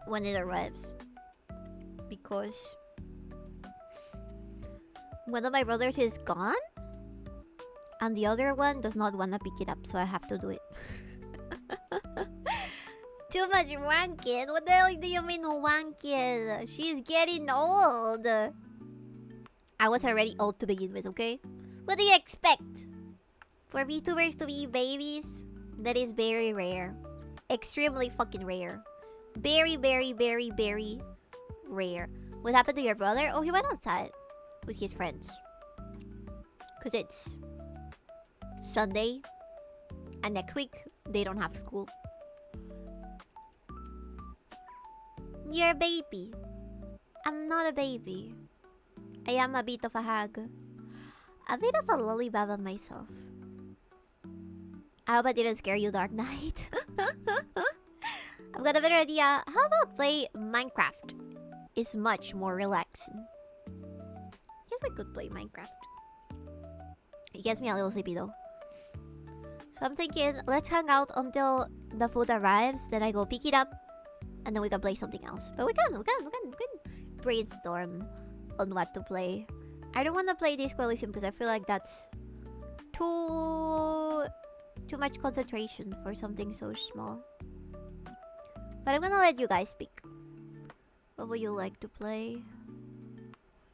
when it arrives. Because one of my brothers is gone, and the other one does not wanna pick it up, so I have to do it. Too much wanking? What the hell do you mean wanking? She's getting old. I was already old to begin with, okay? What do you expect? For VTubers to be babies? That is very rare. Extremely fucking rare. Very, very, very, very rare. What happened to your brother? Oh, he went outside with his friends. Because it's Sunday. And next week, they don't have school. You're a baby. I'm not a baby. I am a bit of a hag. A bit of a lollybaba myself. I hope I didn't scare you, Dark Knight. I've got a better idea. How about play Minecraft? It's much more relaxing. Guess I could play Minecraft. It gets me a little sleepy though. So I'm thinking, let's hang out until the food arrives. Then I go pick it up. And then we can play something else. But we can brainstorm on what to play. I don't want to play Disco Elysium because I feel like that's too much concentration for something so small. But I'm gonna let you guys pick. What would you like to play?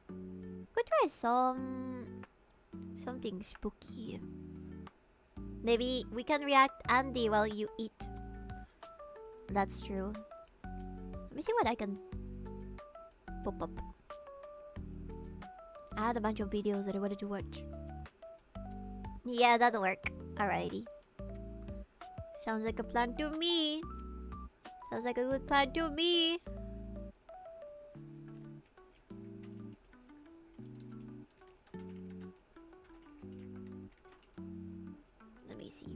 Could try something spooky. Maybe we can react Andy while you eat. That's true. Let me see what I can pop up. I had a bunch of videos that I wanted to watch. Yeah, that'll work. Alrighty. Sounds like a plan to me. Sounds like a good plan to me. Let me see.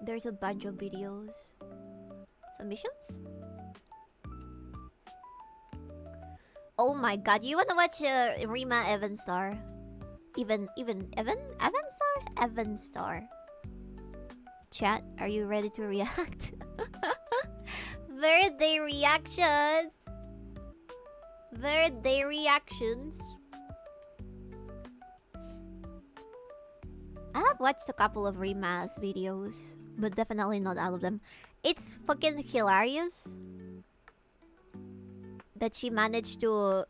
There's a bunch of videos. Submissions? Oh my god, you wanna watch Rima Evanstar? Evanstar? Chat, are you ready to react? Birthday reactions! Birthday reactions! I have watched a couple of Rima's videos, but definitely not all of them. It's fucking hilarious that she managed to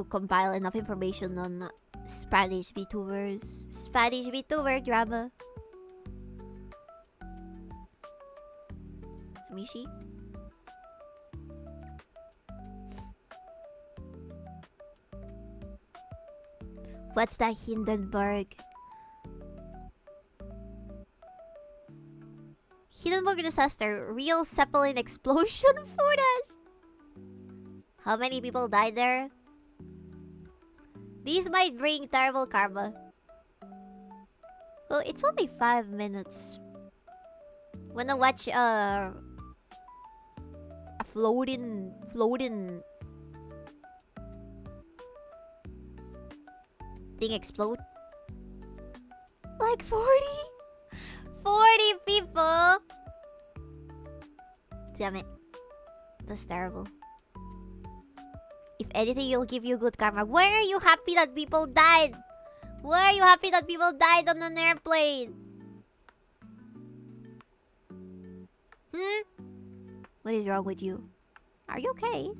compile enough information on Spanish VTuber drama. Let me see. What's that Hindenburg? Hindenburg disaster. Real Zeppelin explosion footage. How many people died there? These might bring terrible karma. Well, it's only 5 minutes. Wanna watch a floating thing explode? Like 40 people. Damn it. That's terrible. If anything, it'll give you good karma. Why are you happy that people died? Why are you happy that people died on an airplane? What is wrong with you? Are you okay?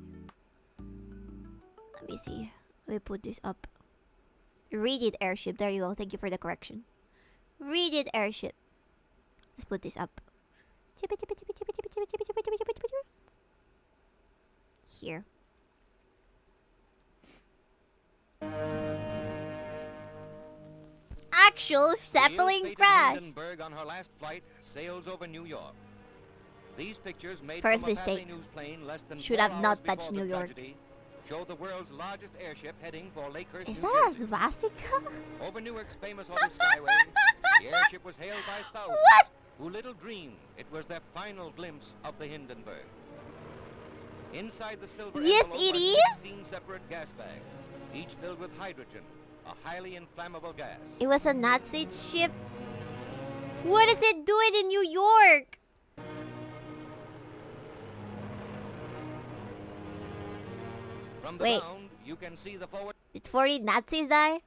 Let me see. Let me put this up. Read it, airship. There you go. Thank you for the correction. Read it, airship. Let's put this up. Here. actual Zeppelin crash. Hindenburg on her last flight sails over New York. These pictures made First from a mistake. Pathé News plane less than Should 4 have not hours touched before New the York. tragedy show the world's largest airship heading for Lakehurst, Is New that a Jersey. swastika? Over Newark's famous auto skyway, the airship was hailed by thousands What? who little dreamed it was their final glimpse of the Hindenburg. Inside the silver Yes, envelope it are is. 16 separate gas bags, each filled with hydrogen, a highly inflammable gas. It was a Nazi ship. What is it doing in New York? From the Wait. ground, you can see the forward Did 40 Nazis die?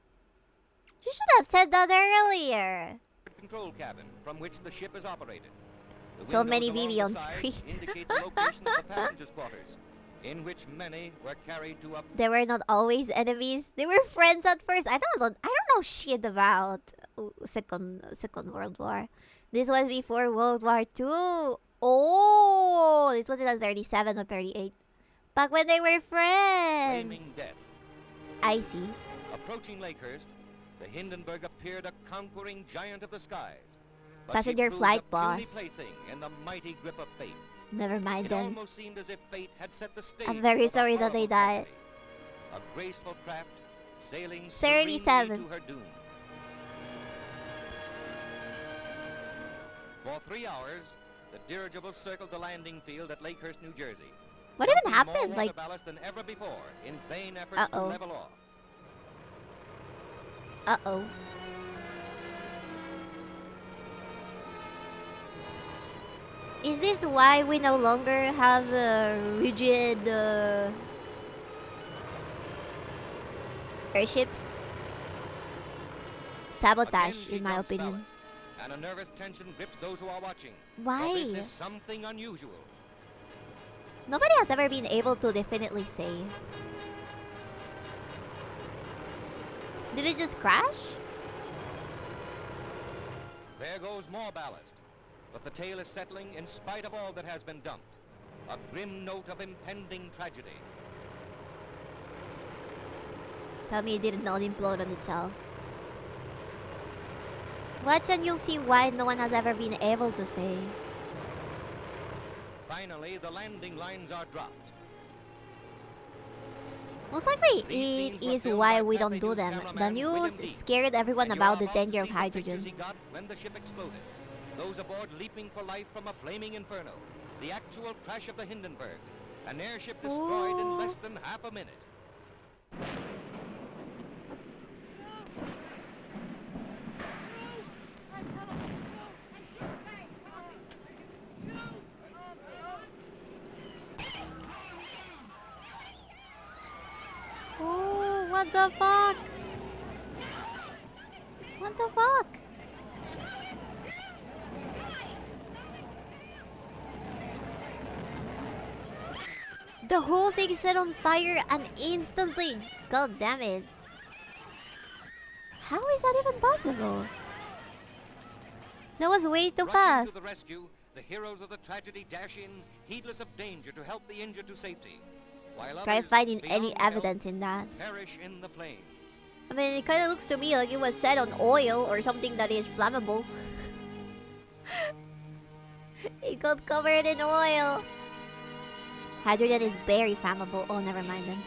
You should have said that earlier. control cabin from which the ship is operated. The So windows many along BB the on sides screen. indicate the location of the passengers' quarters, in which many were carried to a They were not always enemies. They were friends at first. I don't know shit about Second World War. This was before World War II. Oh, this was in a 37 or 38. Back when they were flaming friends. death. I see. Approaching Lakehurst, the Hindenburg appeared a conquering giant of the skies. But Passenger she proved flight a puny boss. plaything in the mighty grip of fate. Never mind It then. almost seemed as if fate had set the stage. I'm very for the sorry that they horrible died. tragedy. A graceful craft sailing 37. serenely to her doom. For 3 hours, the dirigible circled the landing field at Lakehurst, New Jersey. What even dumping happened? More Like, water ballast than ever before in vain efforts to Uh-oh. level off. uh-oh. Is this why we no longer have rigid airships? Sabotage, Again, she in my dumps opinion. ballast, and a nervous tension grips those who are watching. Why? For this is something unusual. Nobody has ever been able to definitely say. Did it just crash? There goes more ballast. But the tale is settling in spite of all that has been dumped. A grim note of impending tragedy. Tell me it did not implode on itself. Watch and you'll see why no one has ever been able to say. Finally, the landing lines are dropped. Most likely, These it scenes were is filmed why by we don't Pathé do News them. The cameraman news William Dean. scared everyone And about you're the about to danger of see the pictures hydrogen. he got when the ship exploded. Those aboard leaping for life from a flaming inferno. The actual crash of the Hindenburg. An airship destroyed in less than half a minute. Oh, what the fuck? What the fuck? The whole thing set on fire and instantly. God damn it. How is that even possible? That was way too Rushing fast. to the rescue, the heroes of the tragedy dash in, heedless of danger, to help the injured to safety. While Try others, finding any beyond help, evidence in that. perish in the flames. I mean, it kind of looks to me like it was set on oil or something that is flammable. It got covered in oil. Hydrogen is very flammable. Oh, never mind then.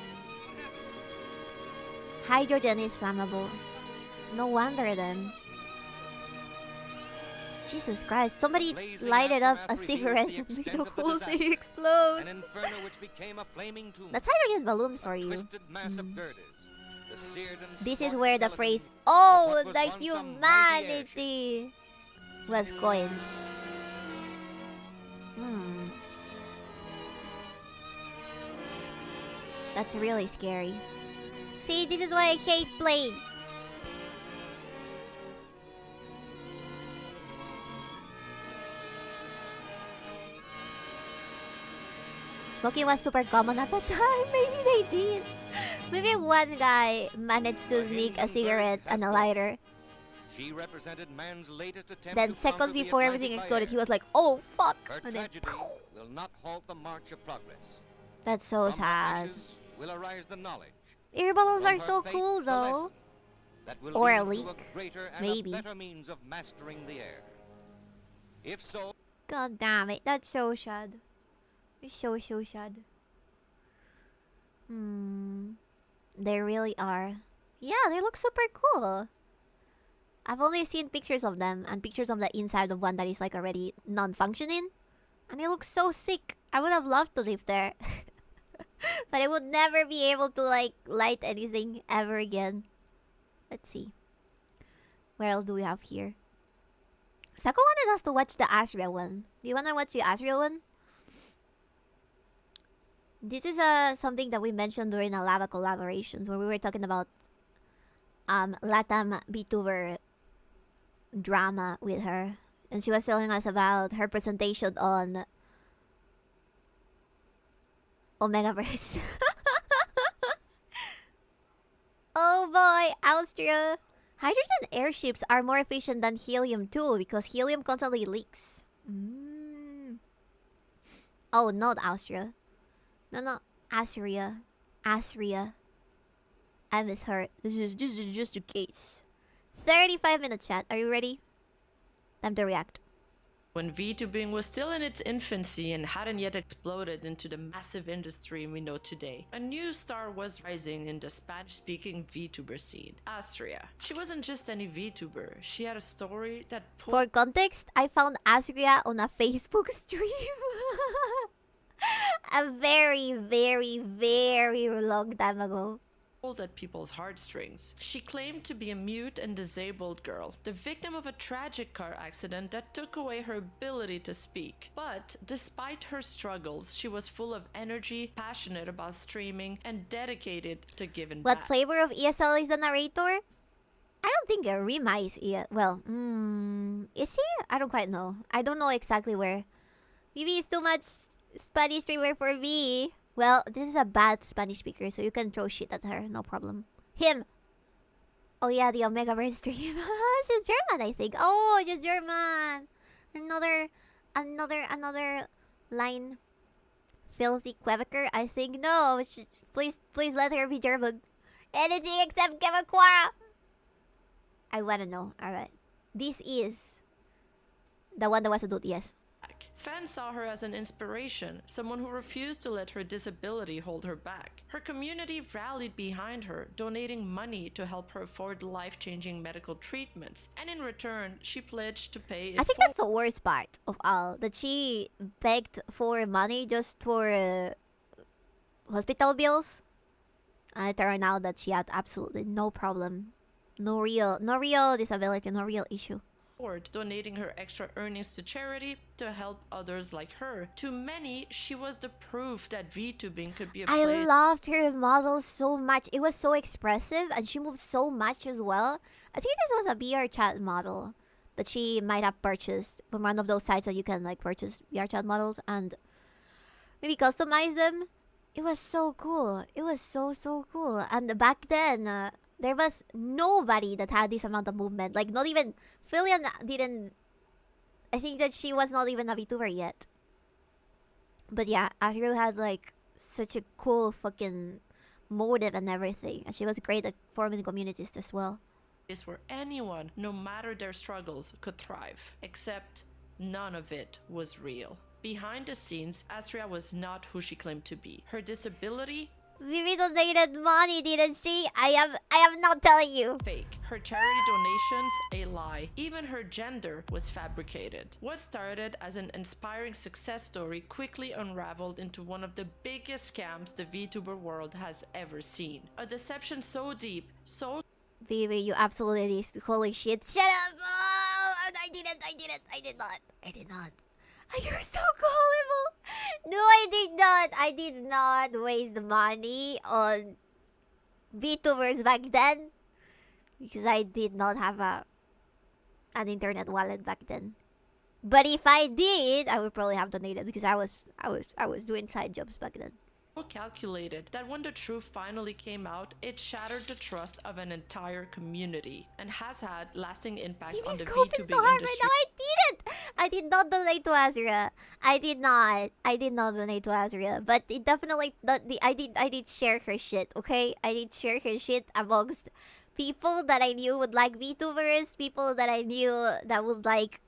Hydrogen is flammable. No wonder then. Jesus Christ. Somebody Blazing lighted up a aftermath reveals cigarette the and made extent the of the whole thing disaster. explode. An inferno which became a flaming tomb. That's hydrogen balloons for A you. twisted mass of girders. The seared and This is scorched where the skeleton phrase, of "Oh, what was the once a mighty airship." humanity," was coined. That's really scary. See, this is why I hate planes. Smoking was super common at the time. Maybe they did. Maybe one guy managed to sneak a cigarette and a lighter. She represented man's latest attempt Then to seconds conquer the before Atlantic everything by exploded, air. he was like, "Oh fuck!" Her And then, tragedy will not halt the march of progress. that's so From her sad. ashes will arise the knowledge. Air balloons From are her so fate, cool the though. lesson. that will Or a lead to leak, a greater and maybe. a better means of mastering the air. If so, God damn it, that's so sad. It's so sad. They really are. Yeah, they look super cool. I've only seen pictures of them and pictures of the inside of one that is like already non-functioning. And it looks so sick. I would have loved to live there. But I would never be able to like light anything ever again. Let's see. Where else do we have here? Sako wanted us to watch the Asria one. Do you wanna watch the Asria one? This is something that we mentioned during a Lava collaborations where we were talking about Latam VTuber drama with her. And she was telling us about her presentation on Omegaverse. Oh boy, Austria. Hydrogen airships are more efficient than helium too because helium constantly leaks. Oh, not Austria. No, Asria. Asria. I misheard. This is just a case. 35-minute chat. Are you ready? Time to react. When VTubing was still in its infancy and hadn't yet exploded into the massive industry we know today, a new star was rising in the Spanish-speaking VTuber scene, Astria. She wasn't just any VTuber, she had a story that For context, I found Asria on a Facebook stream. A very, very, very long time ago. pulled at people's heartstrings. She claimed to be a mute and disabled girl, the victim of a tragic car accident that took away her ability to speak. But despite her struggles, she was full of energy, passionate about streaming, and dedicated to giving What back. flavor of ESL is the narrator? I don't think Rima is well, is she? I don't quite know. I don't know exactly where. Maybe it's too much Spanish streamer for me. Well, this is a bad Spanish speaker, so you can throw shit at her, no problem. Him! Oh yeah, the Omegaverse stream. She's German, I think. Oh, she's German! Another line. Filthy Quebecer, I think. No, please let her be German. Anything except Quebecois! I wanna know. Alright. This is the one that was a dude, yes. Fans saw her as an inspiration, someone who refused to let her disability hold her back. Her community rallied behind her, donating money to help her afford life-changing medical treatments, and in return, she pledged to pay it I think that's the worst part of all. That she begged for money just for hospital bills. And it turned out that she had absolutely no problem. No real disability, no real issue. Donating her extra earnings to charity to help others like her. To many, she was the proof that VTubing could be a I place loved her model so much. It was so expressive and she moved so much as well. I think this was a VR chat model that she might have purchased from one of those sites that you can like purchase VR chat models and maybe customize them. It was so cool. It was so cool. And back then, there was nobody that had this amount of movement. Like, not even... Filian didn't... I think that she was not even a VTuber yet. But yeah, Asriel had, like, such a cool fucking motive and everything. And she was great at forming communities as well. where anyone, no matter their struggles, could thrive. Except none of it was real. Behind the scenes, Astria was not who she claimed to be. Her disability? Vivi donated money, didn't she? I am not telling you. Fake. Her charity donations? A lie. Even her gender was fabricated. What started as an inspiring success story quickly unraveled into one of the biggest scams the VTuber world has ever seen. A deception so deep, so... Vivi, you absolutely holy shit. Shut up! Oh, I did not. You're so gullible. No, I did not waste money on VTubers back then because I did not have an internet wallet back then. But if I did, I would probably have donated because I was doing side jobs back then. calculated that when the truth finally came out, it shattered the trust of an entire community and has had lasting impacts on the VTubing so hard industry. right now. I didn't. I did not donate to Azria. I did not donate to Azria. But it definitely I did share her shit. Okay, I did share her shit amongst people that I knew would like VTubers, people that I knew that would like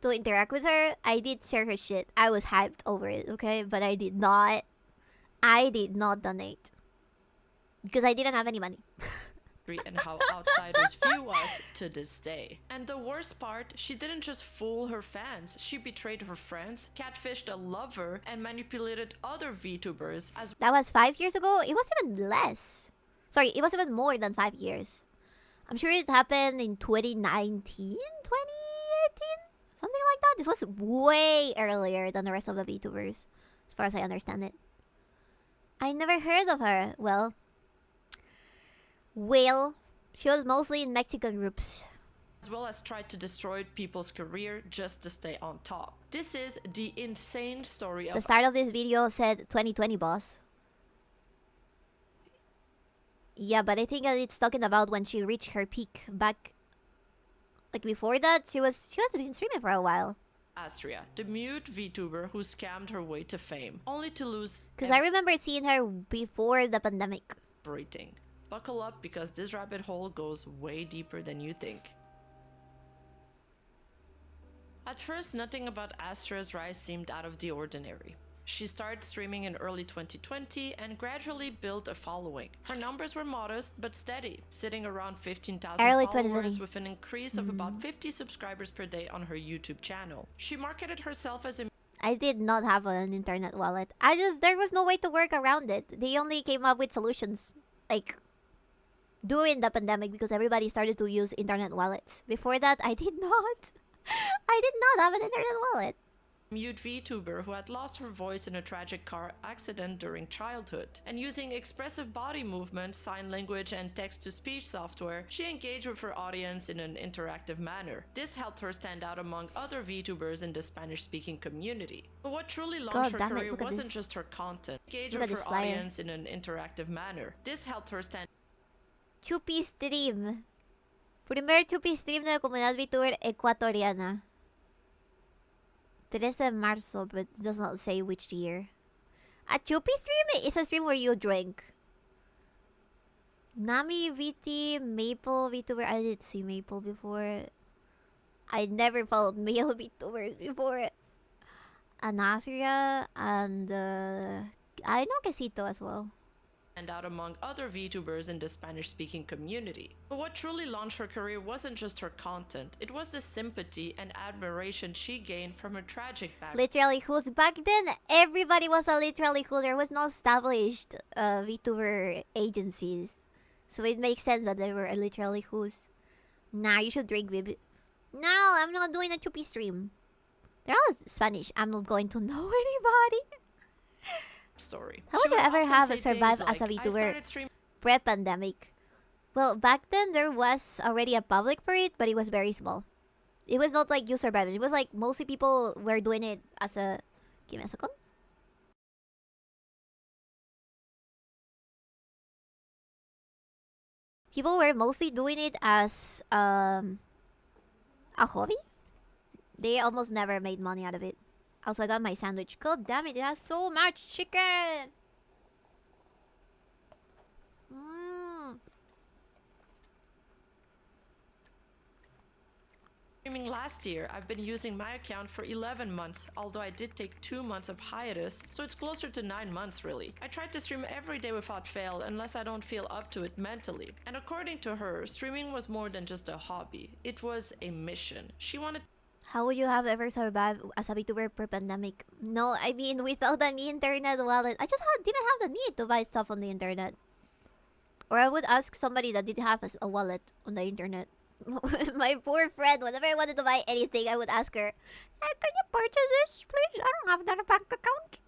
to interact with her, I did share her shit. I was hyped over it, okay? But I did not donate. Because I didn't have any money. and how outsiders view us to this day. And the worst part, she didn't just fool her fans, she betrayed her friends, catfished a lover, and manipulated other VTubers as That was 5 years ago? It was even less. Sorry, it was even more than 5 years. I'm sure it happened in 2019? 2018? Something like that. This was way earlier than the rest of the VTubers, as far as I understand it. I never heard of her. Well, she was mostly in Mexican groups. as well as tried to destroy people's career just to stay on top. This is the insane story of The start of this video said 2020 boss. Yeah, but I think that it's talking about when she reached her peak back. Like before that, she was been streaming for a while. Astria, the mute VTuber who scammed her way to fame, only to lose Because I remember seeing her before the pandemic. everything. Buckle up because this rabbit hole goes way deeper than you think. At first, nothing about Astria's rise seemed out of the ordinary. She started streaming in early 2020 and gradually built a following. Her numbers were modest but steady, sitting around 15,000 Early followers 2020. with an increase of about 50 subscribers per day on her YouTube channel. She marketed herself as a I did not have an internet wallet. There was no way to work around it. They only came up with solutions like during the pandemic because everybody started to use internet wallets. Before that, I did not. I did not have an internet wallet. mute VTuber who had lost her voice in a tragic car accident during childhood. And using expressive body movement, sign language, and text-to-speech software, she engaged with her audience in an interactive manner. This helped her stand out among other VTubers in the Spanish-speaking community. But what truly launched her damn it, career look at wasn't this. just her content. Engage Look at with this her flyer. audience in an interactive manner. This helped her stand Chupi stream. Primer Chupi stream de la comunidad VTuber ecuatoriana. 13 de marzo, but it does not say which year. A Chupi stream is a stream where you drink. Nami VT, Maple VTuber. I did see Maple before. I never followed male VTubers before. Anasria and I know Quesito as well. out among other VTubers in the Spanish-speaking community. But what truly launched her career wasn't just her content, it was the sympathy and admiration she gained from her tragic backstory. Literally who's back then, everybody was a literally who. There was no established VTuber agencies. So it makes sense that they were a literally who's. Nah, you should drink, baby. No, I'm not doing a chupi stream. They're all Spanish. I'm not going to know anybody. Story. How would you ever have survived as a VTuber pre-pandemic? Well, back then there was already a public for it, but it was very small. It was not like you survived. It was like mostly people were doing it as a... Give me a second. People were mostly doing it as a hobby. They almost never made money out of it. Also, I got my sandwich. God damn it, it has so much chicken! Streaming last year, I've been using my account for 11 months, although I did take 2 months of hiatus, so it's closer to 9 months really. I tried to stream every day without fail, unless I don't feel up to it mentally. And according to her, streaming was more than just a hobby. It was a mission. She wanted... How would you have ever survived as a VTuber pre-pandemic? No, I mean, without an internet wallet. I just didn't have the need to buy stuff on the internet. Or I would ask somebody that did have a wallet on the internet. My poor friend, whenever I wanted to buy anything, I would ask her, hey, can you purchase this, please? I don't have that bank account.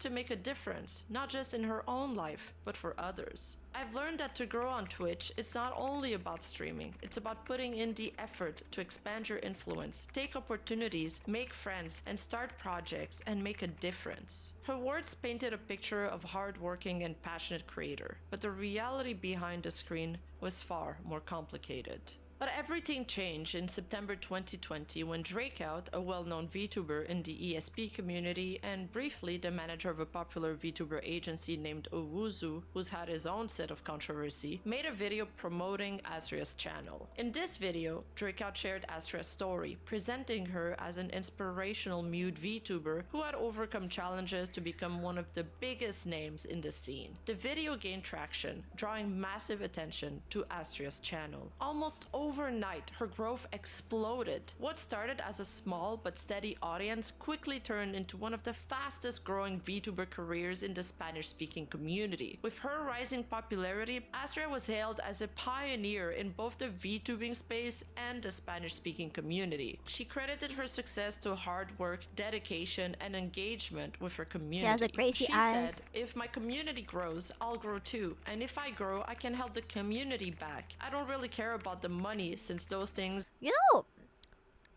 to make a difference, not just in her own life, but for others. I've learned that to grow on Twitch, it's not only about streaming, it's about putting in the effort to expand your influence, take opportunities, make friends, and start projects, and make a difference. Her words painted a picture of hardworking and passionate creator, but the reality behind the screen was far more complicated. But everything changed in September 2020 when Drakeout, a well-known VTuber in the ESP community and briefly the manager of a popular VTuber agency named Owuzu, who's had his own set of controversy, made a video promoting Asria's channel. In this video, Drakeout shared Asria's story, presenting her as an inspirational mute VTuber who had overcome challenges to become one of the biggest names in the scene. The video gained traction, drawing massive attention to Asria's channel. Almost overnight, her growth exploded. What started as a small but steady audience quickly turned into one of the fastest growing VTuber careers in the Spanish-speaking community. With her rising popularity, Asria was hailed as a pioneer in both the VTubing space and the Spanish-speaking community. She credited her success to hard work, dedication, and engagement with her community. She has a crazy She eyes. said, "If my community grows, I'll grow too. And if I grow, I can help the community back. I don't really care about the money since those things You know,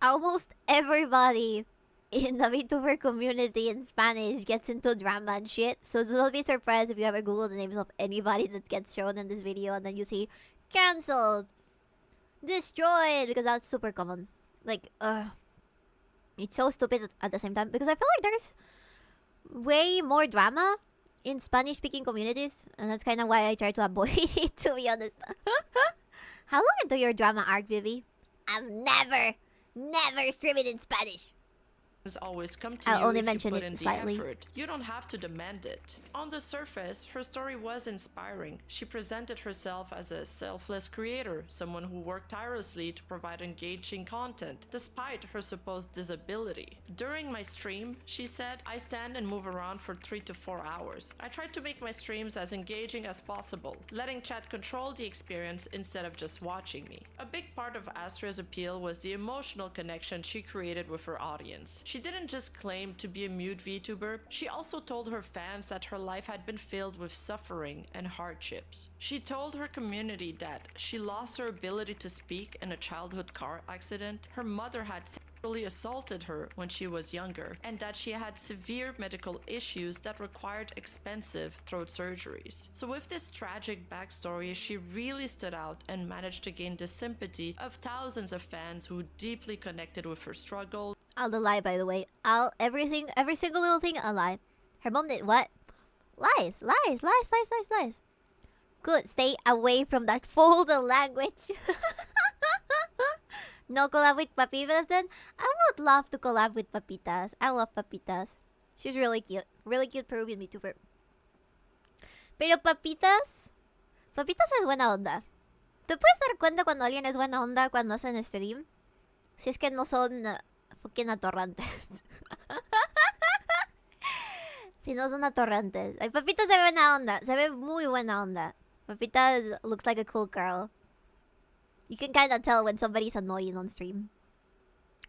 almost everybody in the VTuber community in Spanish gets into drama and shit. So don't be surprised if you ever Google the names of anybody that gets shown in this video and then you see cancelled, destroyed, because that's super common. Like, it's so stupid at the same time because I feel like there's way more drama in Spanish-speaking communities, and that's kind of why I try to avoid it, to be honest. How long into your drama arc, Bibi? I've never streamed in Spanish. always come to I'll you only if mention you put it in slightly. the effort. You don't have to demand it. On the surface, her story was inspiring. She presented herself as a selfless creator, someone who worked tirelessly to provide engaging content, despite her supposed disability. During my stream, she said, I stand and move around for 3 to 4 hours. I try to make my streams as engaging as possible, letting chat control the experience instead of just watching me. A big part of Astra's appeal was the emotional connection she created with her audience. She didn't just claim to be a mute VTuber, she also told her fans that her life had been filled with suffering and hardships. She told her community that she lost her ability to speak in a childhood car accident, her mother had sexually assaulted her when she was younger, and that she had severe medical issues that required expensive throat surgeries. So with this tragic backstory, she really stood out and managed to gain the sympathy of thousands of fans who deeply connected with her struggle. I'll lie, by the way. Every single little thing, I'll lie. Her mom did what? Lies. Good, stay away from that vulgar language. No collab with Papitas then? I would love to collab with Papitas. I love Papitas. She's really cute. Really cute Peruvian VTuber. Pero Papitas es buena onda. ¿Te puedes dar cuenta cuando alguien es buena onda cuando hacen stream? Si es que no son fucking atorrantes. Si no son atorrantes. Ay, Papitas se ve buena onda. Se ve muy buena onda. Papitas looks like a cool girl. You can kind of tell when somebody's annoying on stream.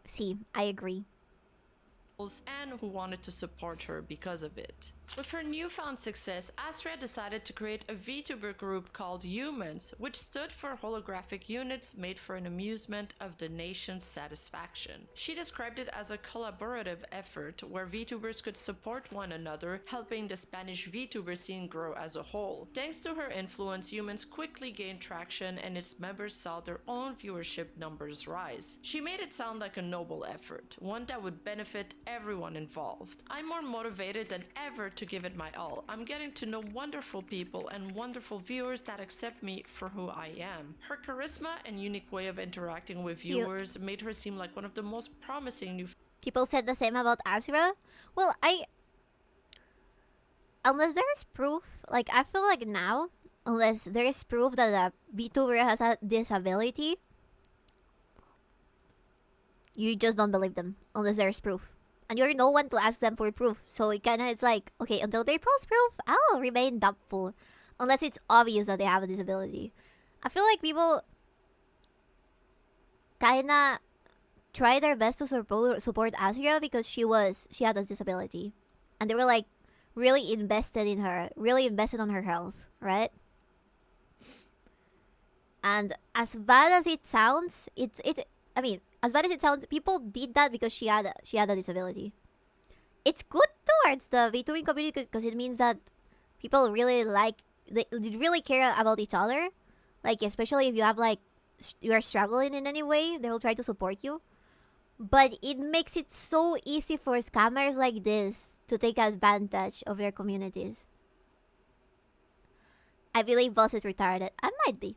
See, I agree. And who wanted to support her because of it. With her newfound success, Asria decided to create a VTuber group called Humans, which stood for holographic units made for an amusement of the nation's satisfaction. She described it as a collaborative effort where VTubers could support one another, helping the Spanish VTuber scene grow as a whole. Thanks to her influence, Humans quickly gained traction and its members saw their own viewership numbers rise. She made it sound like a noble effort, one that would benefit everyone involved. I'm more motivated than ever to give it my all. I'm getting to know wonderful people and wonderful viewers that accept me for who I am. Her charisma and unique way of interacting with Cute. viewers made her seem like one of the most promising new People said the same about Asura. Well, unless there's proof, like I feel like now, unless there is proof that a VTuber has a disability, you just don't believe them unless there's proof. And you're no one to ask them for proof. So it's like, okay, until they post proof, I'll remain doubtful. Unless it's obvious that they have a disability. I feel like people kinda try their best to support Asria because she had a disability. And they were like really invested in her, really invested on her health, right? And as bad as it sounds, as bad as it sounds, people did that because she had a disability. It's good towards the VTubing community because it means that people really they really care about each other. Like especially if you have like you are struggling in any way, they will try to support you. But it makes it so easy for scammers like this to take advantage of your communities. I believe Boss is retarded. I might be.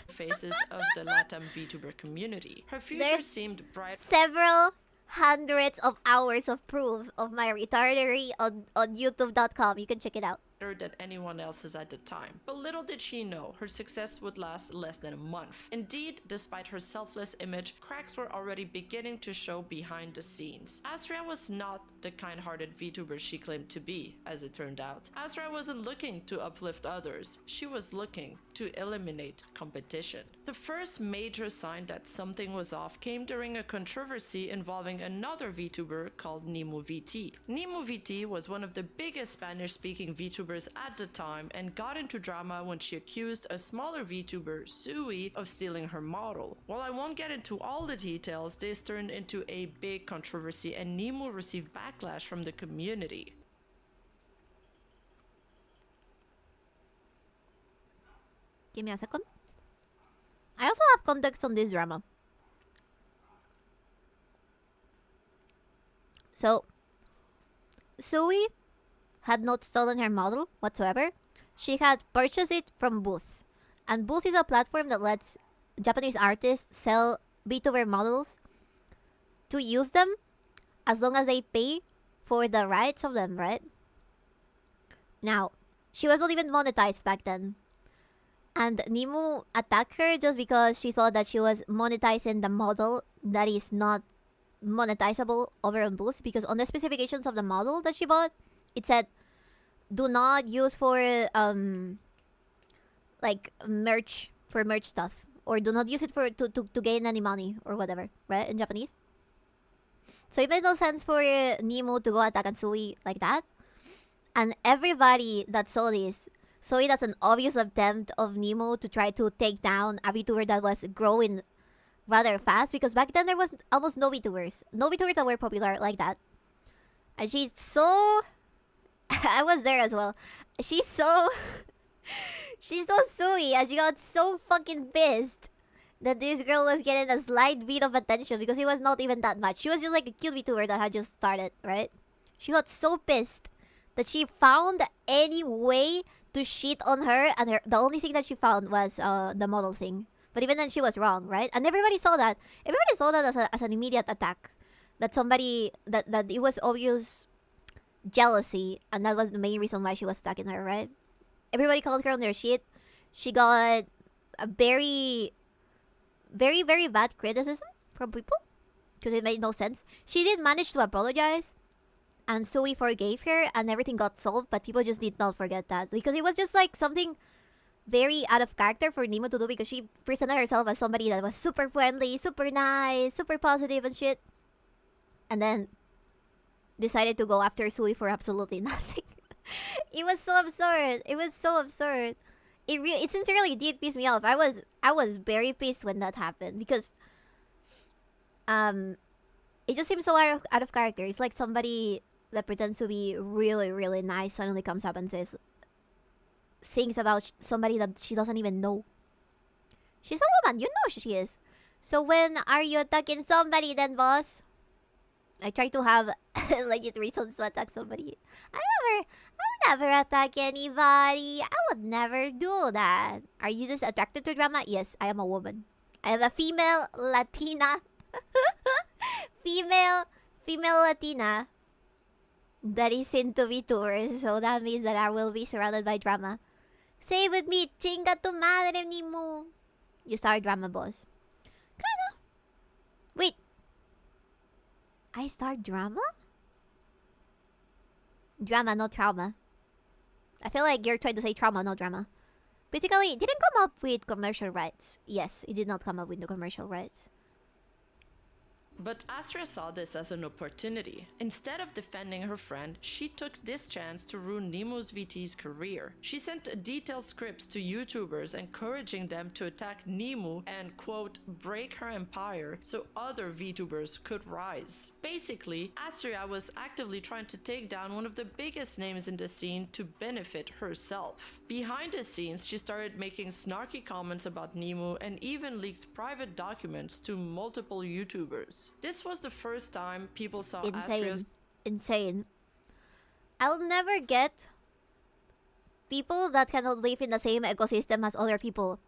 faces of the Latam VTuber community. Her future There's seemed bright. Several hundreds of hours of proof of my retardery on youtube.com. You can check it out. Than anyone else's at the time. But little did she know, her success would last less than a month. Indeed, despite her selfless image, cracks were already beginning to show behind the scenes. Asria was not the kind-hearted VTuber she claimed to be, as it turned out. Asria wasn't looking to uplift others, she was looking to eliminate competition. The first major sign that something was off came during a controversy involving another VTuber called NemoVT. NemoVT was one of the biggest Spanish-speaking VTubers at the time and got into drama when she accused a smaller VTuber, Sui, of stealing her model. While I won't get into all the details, this turned into a big controversy and Nemo received backlash from the community. Give me a second. I also have context on this drama. So, Sui had not stolen her model whatsoever. She had purchased it from Booth. And Booth is a platform that lets Japanese artists sell VTuber models to use them as long as they pay for the rights of them, right? Now, she was not even monetized back then. And Nemo attacked her just because she thought that she was monetizing the model that is not monetizable over on Booth, because on the specifications of the model that she bought, it said, do not use for like merch, for merch stuff, or do not use it for to gain any money or whatever, right, in Japanese. So it made no sense for Nemo to go attack Ansui like that. And everybody that saw this saw it as an obvious attempt of Nemo to try to take down a VTuber that was growing rather fast, because back then there was almost no VTubers that were popular like that. And she's so I was there as well. She's so she's so Sui, and she got so fucking pissed that this girl was getting a slight bit of attention, because it was not even that much. She was just like a cute VTuber that had just started, right? She got so pissed that she found any way to shit on her, and the only thing that she found was the model thing. But even then, she was wrong, right? And everybody saw that. Everybody saw that as an immediate attack. That somebody that it was obvious jealousy, and that was the main reason why she was attacking her, right? Everybody called her on their shit. She got a very, very, very bad criticism from people, because it made no sense. She did manage to apologize, and Sui forgave her, and everything got solved, but people just did not forget that, because it was just like something very out of character for Nemo to do, because she presented herself as somebody that was super friendly, super nice, super positive and shit, and then decided to go after Sui for absolutely nothing. It was so absurd. It was so absurd. It sincerely did piss me off. I was very pissed when that happened, because it just seems so out of character. It's like somebody that pretends to be really, really nice suddenly comes up and says things about somebody that she doesn't even know. She's a woman. You know she is. So when are you attacking somebody then, boss? I try to have legit reasons to attack somebody. I would never attack anybody. I would never do that. Are you just attracted to drama? Yes, I am a woman. I am a female Latina. female Latina that is into VTubers. So that means that I will be surrounded by drama. Say it with me, chinga tu madre ni mu. You start drama, boss. Kinda. Wait. I start drama? Drama, not trauma. I feel like you're trying to say trauma, not drama. Basically, it didn't come up with commercial rights. Yes, it did not come up with the commercial rights. But Astria saw this as an opportunity. Instead of defending her friend, she took this chance to ruin Nemo's VT's career. She sent detailed scripts to YouTubers encouraging them to attack Nemo and, quote, break her empire so other VTubers could rise. Basically, Astria was actively trying to take down one of the biggest names in the scene to benefit herself. Behind the scenes, she started making snarky comments about Nemo and even leaked private documents to multiple YouTubers. This was the first time people saw Astria's... Insane. I'll never get people that cannot live in the same ecosystem as other people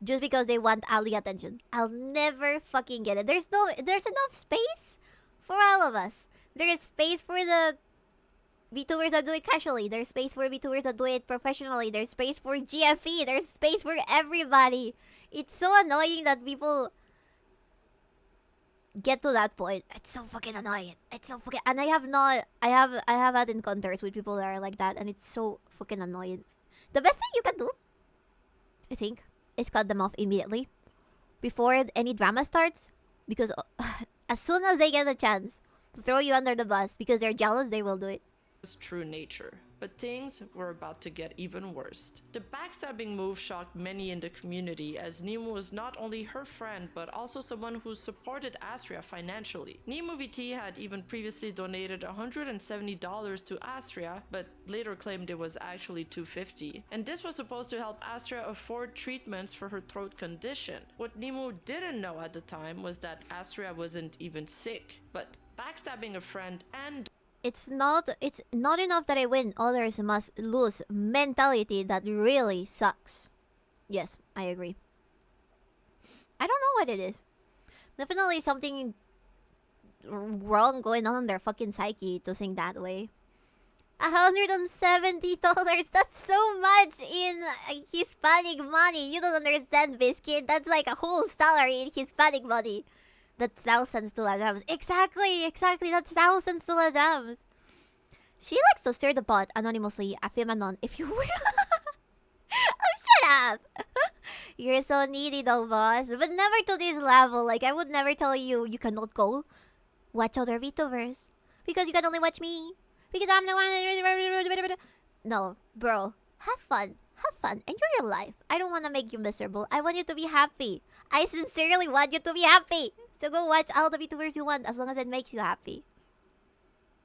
just because they want all the attention. I'll never fucking get it. There's enough space for all of us. There is space for the VTubers that do it casually. There's space for VTubers that do it professionally. There's space for GFE. There's space for everybody. It's so annoying that people get to that point. It's so fucking annoying. It's so fucking... And I have had encounters with people that are like that, and it's so fucking annoying. The best thing you can do, I think, is cut them off immediately before any drama starts, because as soon as they get a chance to throw you under the bus because they're jealous, they will do it. True nature. But things were about to get even worse. The backstabbing move shocked many in the community, as Nemo was not only her friend but also someone who supported Astria financially. Nemo VT had even previously donated $170 to Astria, but later claimed it was actually $250. And this was supposed to help Astria afford treatments for her throat condition. What Nemo didn't know at the time was that Astria wasn't even sick. But backstabbing a friend and It's not enough that I win, others must lose mentality that really sucks. Yes, I agree. I don't know what it is. Definitely something wrong going on in their fucking psyche to think that way. $170, that's so much in Hispanic money. You don't understand, Biscuit. That's like a whole salary in Hispanic money. That's thousands to ladams. Exactly. That's thousands to ladams. She likes to stir the pot anonymously, Afimanon, if you will. Oh, shut up. You're so needy though, boss. But never to this level. Like, I would never tell you, you cannot go watch other VTubers. Because you can only watch me. Because I'm the one... No, bro. Have fun. Enjoy your life. I don't want to make you miserable. I want you to be happy. I sincerely want you to be happy. So go watch all the VTubers you want as long as it makes you happy.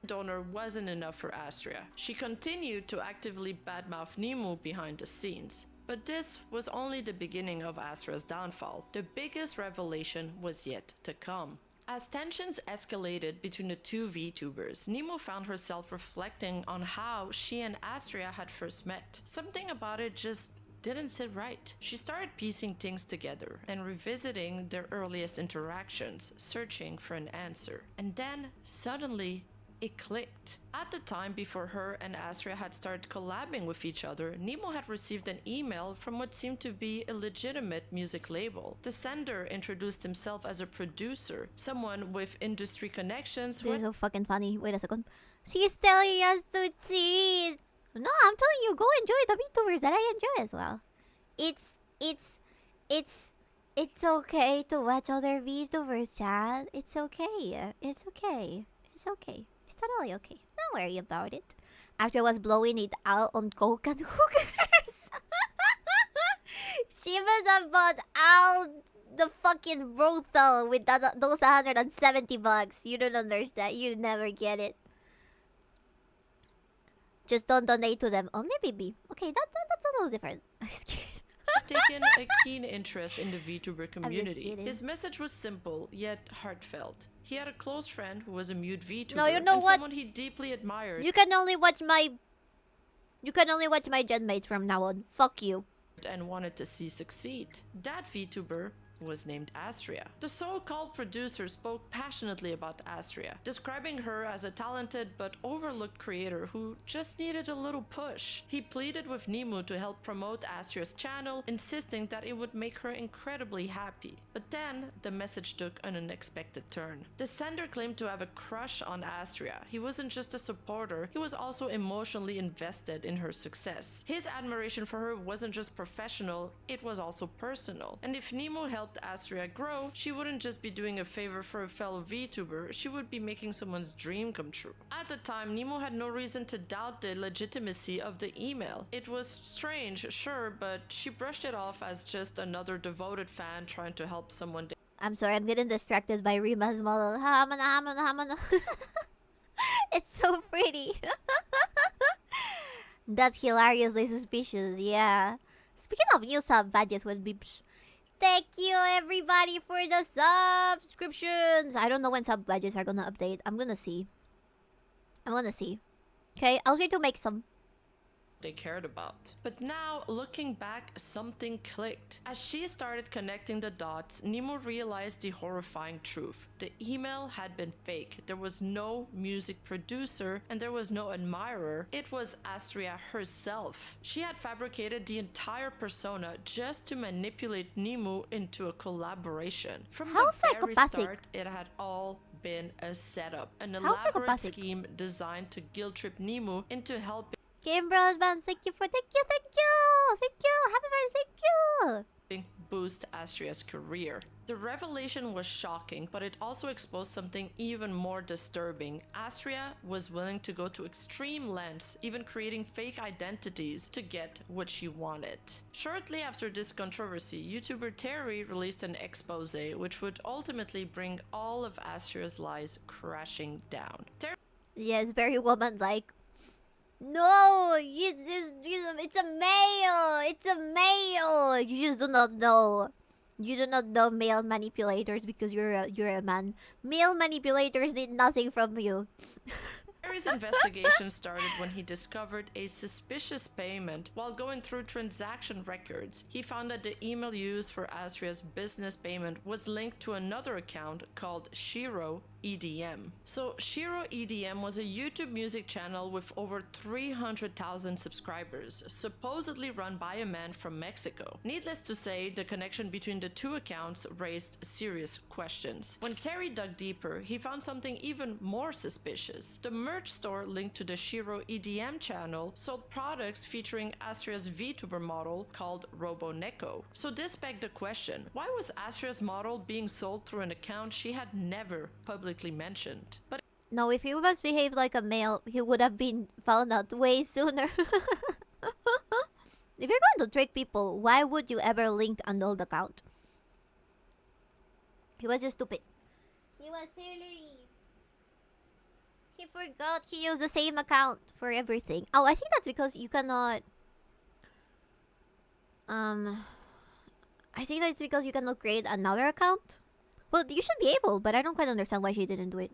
Donor wasn't enough for Astria. She continued to actively badmouth Nemo behind the scenes. But this was only the beginning of Astria's downfall. The biggest revelation was yet to come. As tensions escalated between the two VTubers, Nemo found herself reflecting on how she and Astria had first met. Something about it just didn't sit right. She started piecing things together and revisiting their earliest interactions, searching for an answer. And then, suddenly, it clicked. At the time before her and Astria had started collabing with each other, Nemo had received an email from what seemed to be a legitimate music label. The sender introduced himself as a producer, someone with industry connections. This is so fucking funny. Wait a second. She's telling us to cheat. No, I'm telling you, go enjoy the VTubers that I enjoy as well. It's okay to watch other VTubers, Chad. It's okay. It's totally okay. Don't worry about it. After I was blowing it out on coke and hookers. She must have bought out the fucking brothel with those $170. You don't understand. You never get it. Just don't donate to them. Only BB. Okay, that's a little different. I'm just kidding. Taken a keen interest in the VTuber community. His message was simple, yet heartfelt. He had a close friend who was a mute VTuber, no, you know and what? someone he deeply admired. You can only watch my genmates from now on. Fuck you. And wanted to see succeed. That VTuber was named Astria. The so-called producer spoke passionately about Astria, describing her as a talented but overlooked creator who just needed a little push. He pleaded with Nemo to help promote Astria's channel, insisting that it would make her incredibly happy. But then, the message took an unexpected turn. The sender claimed to have a crush on Astria. He wasn't just a supporter, he was also emotionally invested in her success. His admiration for her wasn't just professional, it was also personal. And if Nemo held helped Astria grow, she wouldn't just be doing a favor for a fellow VTuber, she would be making someone's dream come true. At the time, Nemo had no reason to doubt the legitimacy of the email. It was strange, sure, but she brushed it off as just another devoted fan trying to help someone. I'm sorry, I'm getting distracted by Rima's model. Hamana, hamana, hamana. It's so pretty. That's hilariously suspicious, yeah. Speaking of new sub badges with beeps, thank you everybody for the subscriptions. I don't know when sub badges are gonna update. I'm gonna see. Okay, I'll try to make some. They cared about. But now, looking back, something clicked. As she started connecting the dots, Nemo realized the horrifying truth. The email had been fake. There was no music producer and there was no admirer. It was Astria herself. She had fabricated the entire persona just to manipulate Nemo into a collaboration. From How the very psychopathic. start, it had all been a setup, an How elaborate psychopathic. scheme designed to guilt trip Nemo into helping Game Broadband, thank you. Happy birthday, thank you. boost Astria's career. The revelation was shocking, but it also exposed something even more disturbing. Astria was willing to go to extreme lengths, even creating fake identities to get what she wanted. Shortly after this controversy, YouTuber Terry released an expose which would ultimately bring all of Astria's lies crashing down. Yes, very woman-like. No, it's a male. It's a male. You just do not know. You do not know male manipulators because you're a man. Male manipulators need nothing from you. Terry's investigation started when he discovered a suspicious payment. While going through transaction records, he found that the email used for Astria's business payment was linked to another account called Shiro EDM. So Shiro EDM was a YouTube music channel with over 300,000 subscribers, supposedly run by a man from Mexico. Needless to say, the connection between the two accounts raised serious questions. When Terry dug deeper, he found something even more suspicious. The merch store linked to the Shiro EDM channel sold products featuring Astria's VTuber model called RoboNeko. So this begged the question, why was Astria's model being sold through an account she had never publicly mentioned? But No, if he was behaved like a male, he would have been found out way sooner. If you're going to trick people, why would you ever link an old account? He was just stupid. He was silly. He forgot he used the same account for everything. Oh, I think that's because you cannot... I think that's because you cannot create another account. Well, you should be able, but I don't quite understand why she didn't do it.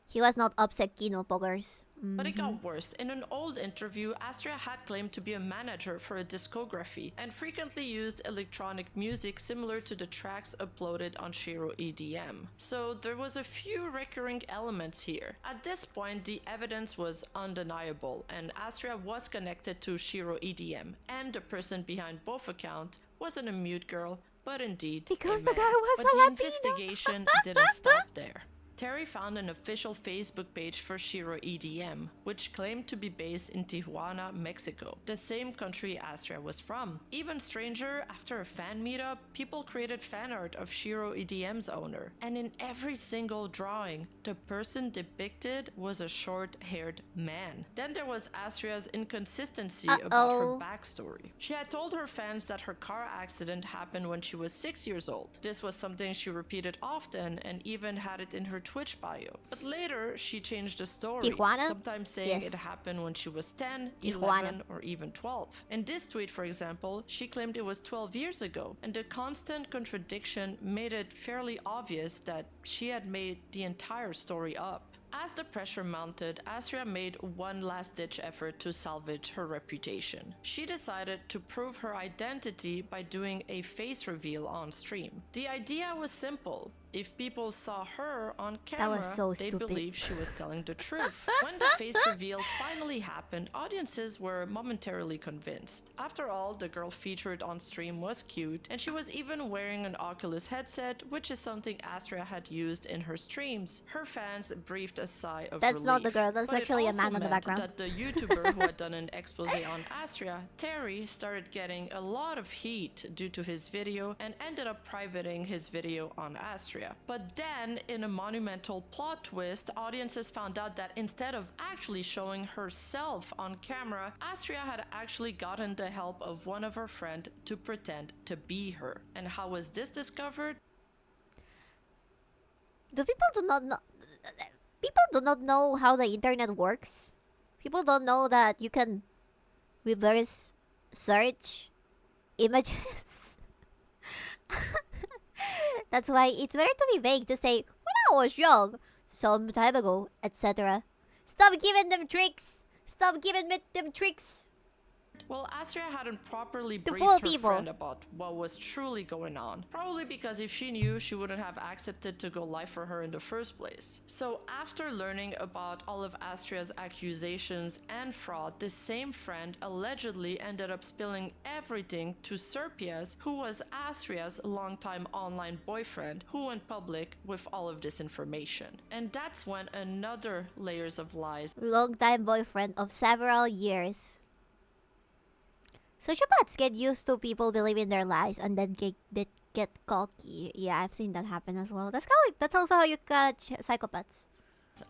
He was not upset, Kino Poggers. But it got worse. In an old interview, Astria had claimed to be a manager for a discography and frequently used electronic music similar to the tracks uploaded on Shiro EDM. So there was a few recurring elements here. At this point, the evidence was undeniable, and Astria was connected to Shiro EDM, and the person behind both accounts wasn't a mute girl, but indeed Because a the man. guy was But a the Latino. investigation didn't stop there. Terry found an official Facebook page for Shiro EDM, which claimed to be based in Tijuana, Mexico, the same country Astria was from. Even stranger, after a fan meetup, people created fan art of Shiro EDM's owner, and in every single drawing, the person depicted was a short-haired man. Then there was Astria's inconsistency about her backstory. She had told her fans that her car accident happened when she was 6 years old. This was something she repeated often and even had it in her Twitch bio. But later, she changed the story, Tijuana? sometimes saying Yes. it happened when she was 10, Tijuana. 11, or even 12. In this tweet, for example, she claimed it was 12 years ago, and the constant contradiction made it fairly obvious that she had made the entire story up. As the pressure mounted, Astria made one last-ditch effort to salvage her reputation. She decided to prove her identity by doing a face reveal on stream. The idea was simple. if people saw her on That camera, was so they'd stupid. believe she was telling the truth. When the face reveal finally happened, audiences were momentarily convinced. After all, the girl featured on stream was cute, and she was even wearing an Oculus headset, which is something Astria had used in her streams. Her fans breathed a sigh of That's relief. not the girl, that's But it actually a also man on the meant background. that the YouTuber who had done an expose on Astria, Terry, started getting a lot of heat due to his video and ended up privating his video on Astria. But then, in a monumental plot twist, audiences found out that instead of actually showing herself on camera, Astria had actually gotten the help of one of her friends to pretend to be her. And how was this discovered? People do not know how the internet works. People don't know that you can reverse search images. That's why it's better to be vague to say, when I was young, some time ago, etc. Stop giving them tricks! Stop giving them tricks! Well, Astria hadn't properly To briefed fool her people. friend about what was truly going on. Probably because if she knew, she wouldn't have accepted to go live for her in the first place. So after learning about all of Astria's accusations and fraud, this same friend allegedly ended up spilling everything to Serpias, who was Astria's longtime online boyfriend, who went public with all of this information. And that's when another layers of lies Long-time boyfriend of several years. Sociopaths get used to people believing their lies and then get cocky. Yeah, I've seen that happen as well. That's also how you catch psychopaths.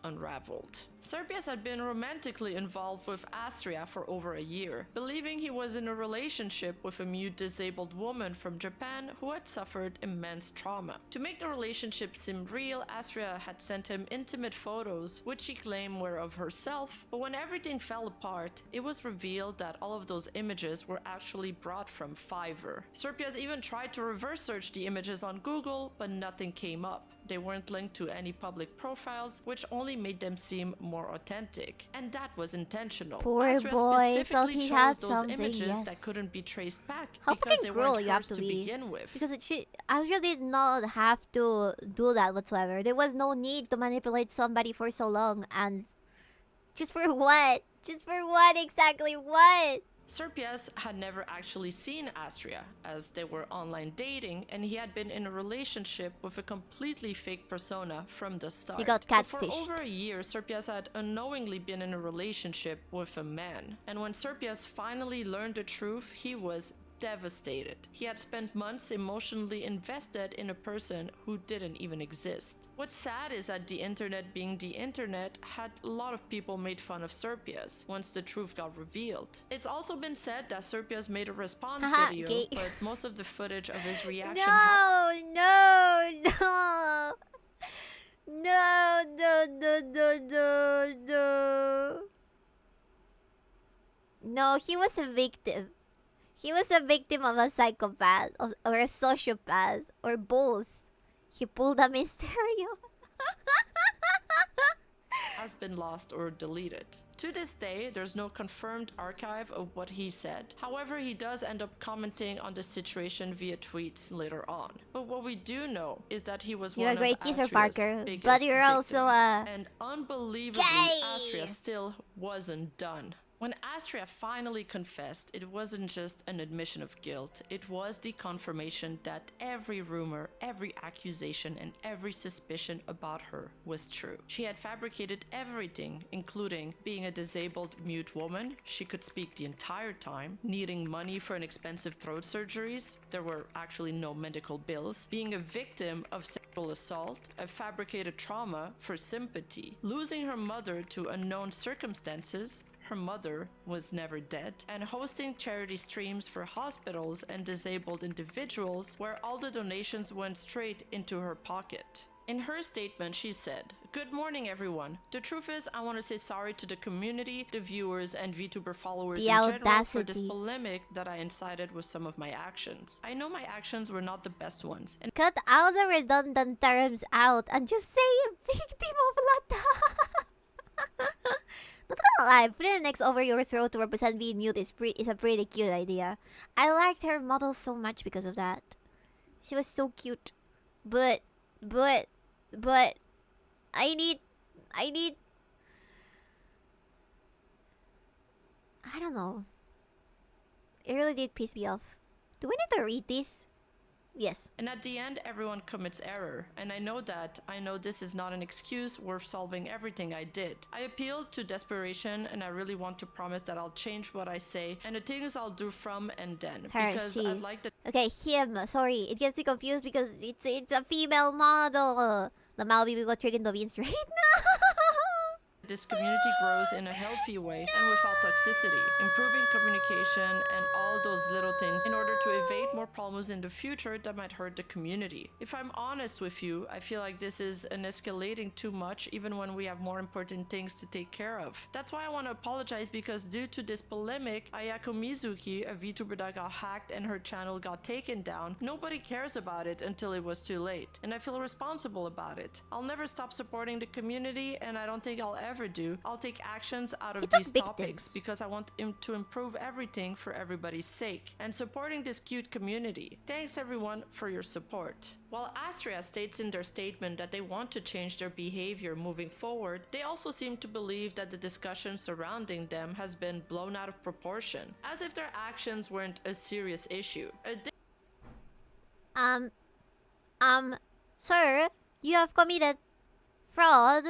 unraveled. Serpias had been romantically involved with Astria for over a year, believing he was in a relationship with a mute disabled woman from Japan who had suffered immense trauma. To make the relationship seem real, Astria had sent him intimate photos, which she claimed were of herself, but when everything fell apart, it was revealed that all of those images were actually brought from Fiverr. Serpias even tried to reverse search the images on Google, but nothing came up. They weren't linked to any public profiles, which only made them seem more authentic. And that was intentional. Poor Astria boy, thought specifically he chose had those something, images yes. that couldn't be traced back How because fucking they cruel weren't you have hers to to be. begin with. Because Astria did not have to do that whatsoever. There was no need to manipulate somebody for so long, and just for what? Just for what exactly? What? Serpias had never actually seen Astria, as they were online dating, and he had been in a relationship with a completely fake persona from the start. He got So for catfished. over a year, Serpias had unknowingly been in a relationship with a man. And when Serpias finally learned the truth, he was devastated. He had spent months emotionally invested in a person who didn't even exist. What's sad is that the internet, being the internet, had a lot of people made fun of Serpias once the truth got revealed. It's also been said that Serpias made a response Haha, video, gay. but most of the footage of his reaction No, no, no. No, no, no, no, no, no. No, he was a victim. He was a victim of a psychopath or a sociopath or both. He pulled a Mysterio. has been lost or deleted. To this day, there's no confirmed archive of what he said. However, he does end up commenting on the situation via tweets later on. But what we do know is that he was You're a one great of kisser, Astria's Parker, biggest but you're also victims. a And unbelievably, gay. Astria still wasn't done. When Astria finally confessed, it wasn't just an admission of guilt, it was the confirmation that every rumor, every accusation, and every suspicion about her was true. She had fabricated everything, including being a disabled mute woman, she could speak the entire time, needing money for an expensive throat surgeries, there were actually no medical bills, being a victim of sexual assault, a fabricated trauma for sympathy, losing her mother to unknown circumstances, her mother was never dead, and hosting charity streams for hospitals and disabled individuals where all the donations went straight into her pocket. In her statement, she said, "Good morning, everyone. The truth is, I want to say sorry to the community, the viewers, and VTuber followers The in general for this audacity. polemic that I incited with some of my actions. I know my actions were not the best ones, and cut all the redundant terms out and just say victim of Lata. Not gonna lie, putting an X over your throat to represent being mute is a pretty cute idea. I liked her model so much because of that. She was so cute. But but I need I don't know. It really did piss me off. Do we need to read this? Yes. And at the end, everyone commits error. And I know that. I know this is not an excuse worth solving everything I did. I appealed to desperation, and I really want to promise that I'll change what I say and the things I'll do from and then. Her, because she. I'd like the Okay, him. Sorry, it gets me confused because it's a female model. Lamau bibi ko trigger to be straight na. this community grows in a healthy way and without toxicity, improving communication and all those little things in order to evade more problems in the future that might hurt the community. If I'm honest with you, I feel like this is an escalating too much even when we have more important things to take care of. That's why I want to apologize, because due to this polemic, Ayako Mizuki, a VTuber that got hacked and her channel got taken down, nobody cares about it until it was too late, and I feel responsible about it. I'll never stop supporting the community, and I don't think I'll ever do. I'll take actions out of He took these big topics things. because I want him to improve everything for everybody's sake and supporting this cute community. Thanks everyone for your support. While Astria states in their statement that they want to change their behavior moving forward, they also seem to believe that the discussion surrounding them has been blown out of proportion, as if their actions weren't a serious issue. Sir, you have committed fraud,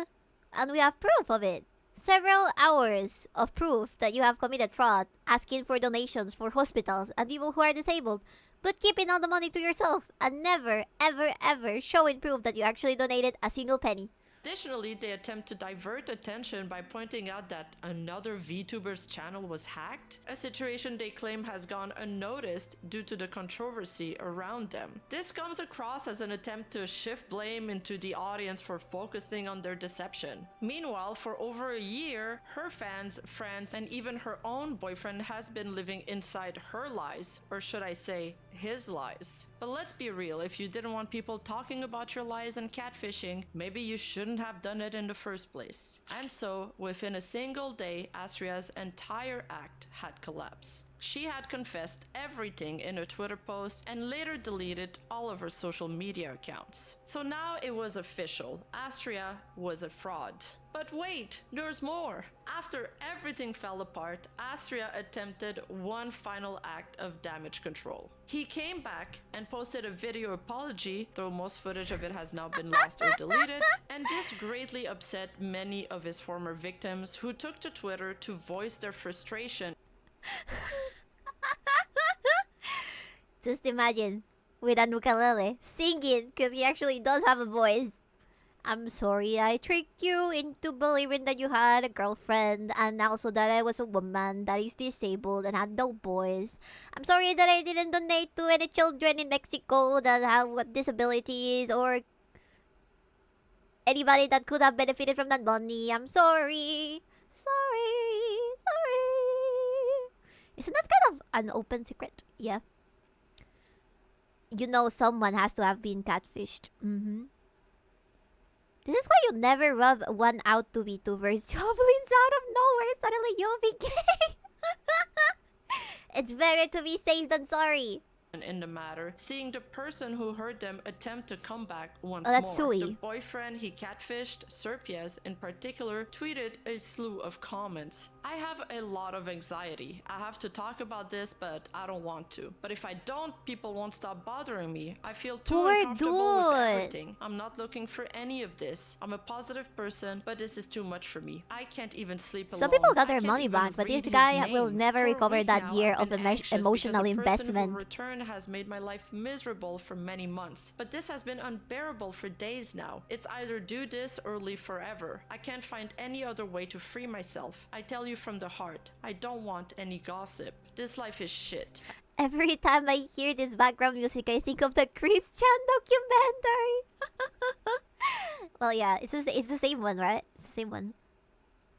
and we have proof of it. Several hours of proof that you have committed fraud, asking for donations for hospitals and people who are disabled, but keeping all the money to yourself and never, ever, ever showing proof that you actually donated a single penny. Additionally, they attempt to divert attention by pointing out that another VTuber's channel was hacked, a situation they claim has gone unnoticed due to the controversy around them. This comes across as an attempt to shift blame into the audience for focusing on their deception. Meanwhile, for over a year, her fans, friends, and even her own boyfriend has been living inside her lies, or should I say, his lies. But let's be real, if you didn't want people talking about your lies and catfishing, maybe you shouldn't have done it in the first place. And so, within a single day, Astria's entire act had collapsed. She had confessed everything in a Twitter post and later deleted all of her social media accounts. So now it was official. Astria was a fraud. But wait, there's more. After everything fell apart, Astria attempted one final act of damage control. He came back and posted a video apology, though most footage of it has now been lost or deleted, and this greatly upset many of his former victims who took to Twitter to voice their frustration. Just imagine, with an ukulele, singing, because he actually does have a voice. I'm sorry I tricked you into believing that you had a girlfriend, and also that I was a woman that is disabled and had no boys. I'm sorry that I didn't donate to any children in Mexico that have disabilities or anybody that could have benefited from that money. I'm sorry. Sorry. Isn't that kind of an open secret? Yeah. You know someone has to have been catfished. This is why you never rub one out to VTubers. Joblins out of nowhere, suddenly you'll be gay. It's better to be safe than sorry. In the matter, seeing the person who hurt them attempt to come back once that's more. Sui. The boyfriend he catfished, Serpies in particular, tweeted a slew of comments. I have a lot of anxiety. I have to talk about this, but I don't want to. But if I don't, people won't stop bothering me. I feel too Poor uncomfortable with dude. everything. I'm not looking for any of this. I'm a positive person, but this is too much for me. I can't even sleep alone. Some people got I their can't money even back, but read this his guy will name. never For a recover week that now, year I've of been anxious emotional because a person investment. who returned has made my life miserable for many months. But this has been unbearable for days now. It's either do this or leave forever. I can't find any other way to free myself. I tell you from the heart, I don't want any gossip. This life is shit. Every time I hear this background music, I think of the Christian documentary. Well, yeah, it's the same one, right? It's the same one.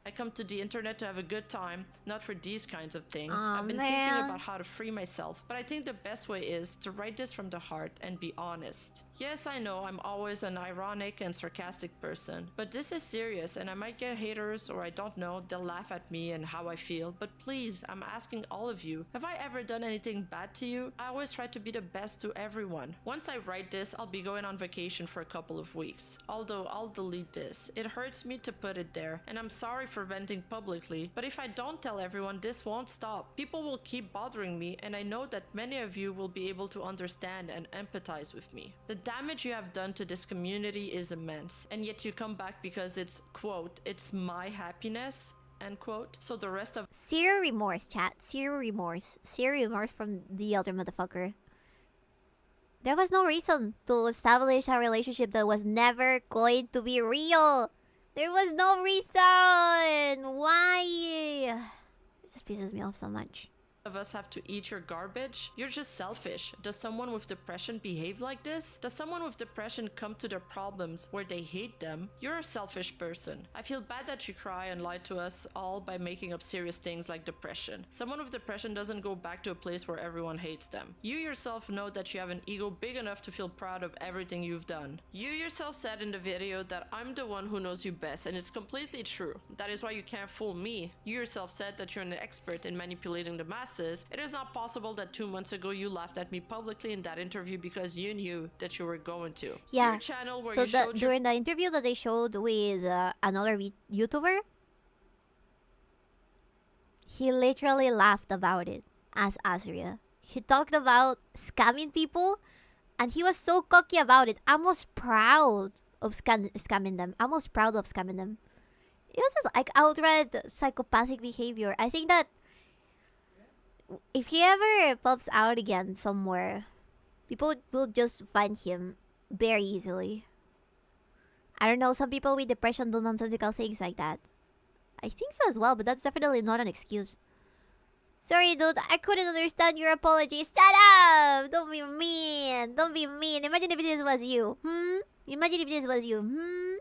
I come to the internet to have a good time, not for these kinds of things. Aw, I've been thinking man. about how to free myself, but I think the best way is to write this from the heart and be honest. Yes, I know I'm always an ironic and sarcastic person, but this is serious and I might get haters or I don't know, they'll laugh at me and how I feel, but please, I'm asking all of you, have I ever done anything bad to you? I always try to be the best to everyone. Once I write this, I'll be going on vacation for a couple of weeks. Although I'll delete this. It hurts me to put it there, and I'm sorry for venting publicly, but if I don't tell everyone, this won't stop. People will keep bothering me, and I know that many of you will be able to understand and empathize with me. The damage you have done to this community is immense, and yet you come back because it's, quote, it's my happiness, end quote. So the rest of Zero remorse, chat. Zero remorse. Zero remorse from the other motherfucker. There was no reason to establish a relationship that was never going to be real. There was no reason. Why? It just pisses me off so much. us have to eat your garbage? You're just selfish. Does someone with depression behave like this? Does someone with depression come to their problems where they hate them? You're a selfish person. I feel bad that you cry and lie to us all by making up serious things like depression. Someone with depression doesn't go back to a place where everyone hates them. You yourself know that you have an ego big enough to feel proud of everything you've done. You yourself said in the video that I'm the one who knows you best, and it's completely true. That is why you can't fool me. You yourself said that you're an expert in manipulating the masses. It is not possible that 2 months ago you laughed at me publicly in that interview because you knew that you were going to. Yeah. Your channel where So you showed your during the interview that they showed with another YouTuber, he literally laughed about it as Azria. He talked about scamming people, and he was so cocky about it. I was proud of scamming them. I was proud of scamming them. It was just like outright psychopathic behavior. I think that if he ever pops out again somewhere, people will just find him very easily. I don't know, some people with depression do nonsensical things like that. I think so as well, but that's definitely not an excuse. Sorry, dude, I couldn't understand your apology. Shut up! Don't be mean. Don't be mean. Imagine if this was you. Imagine if this was you.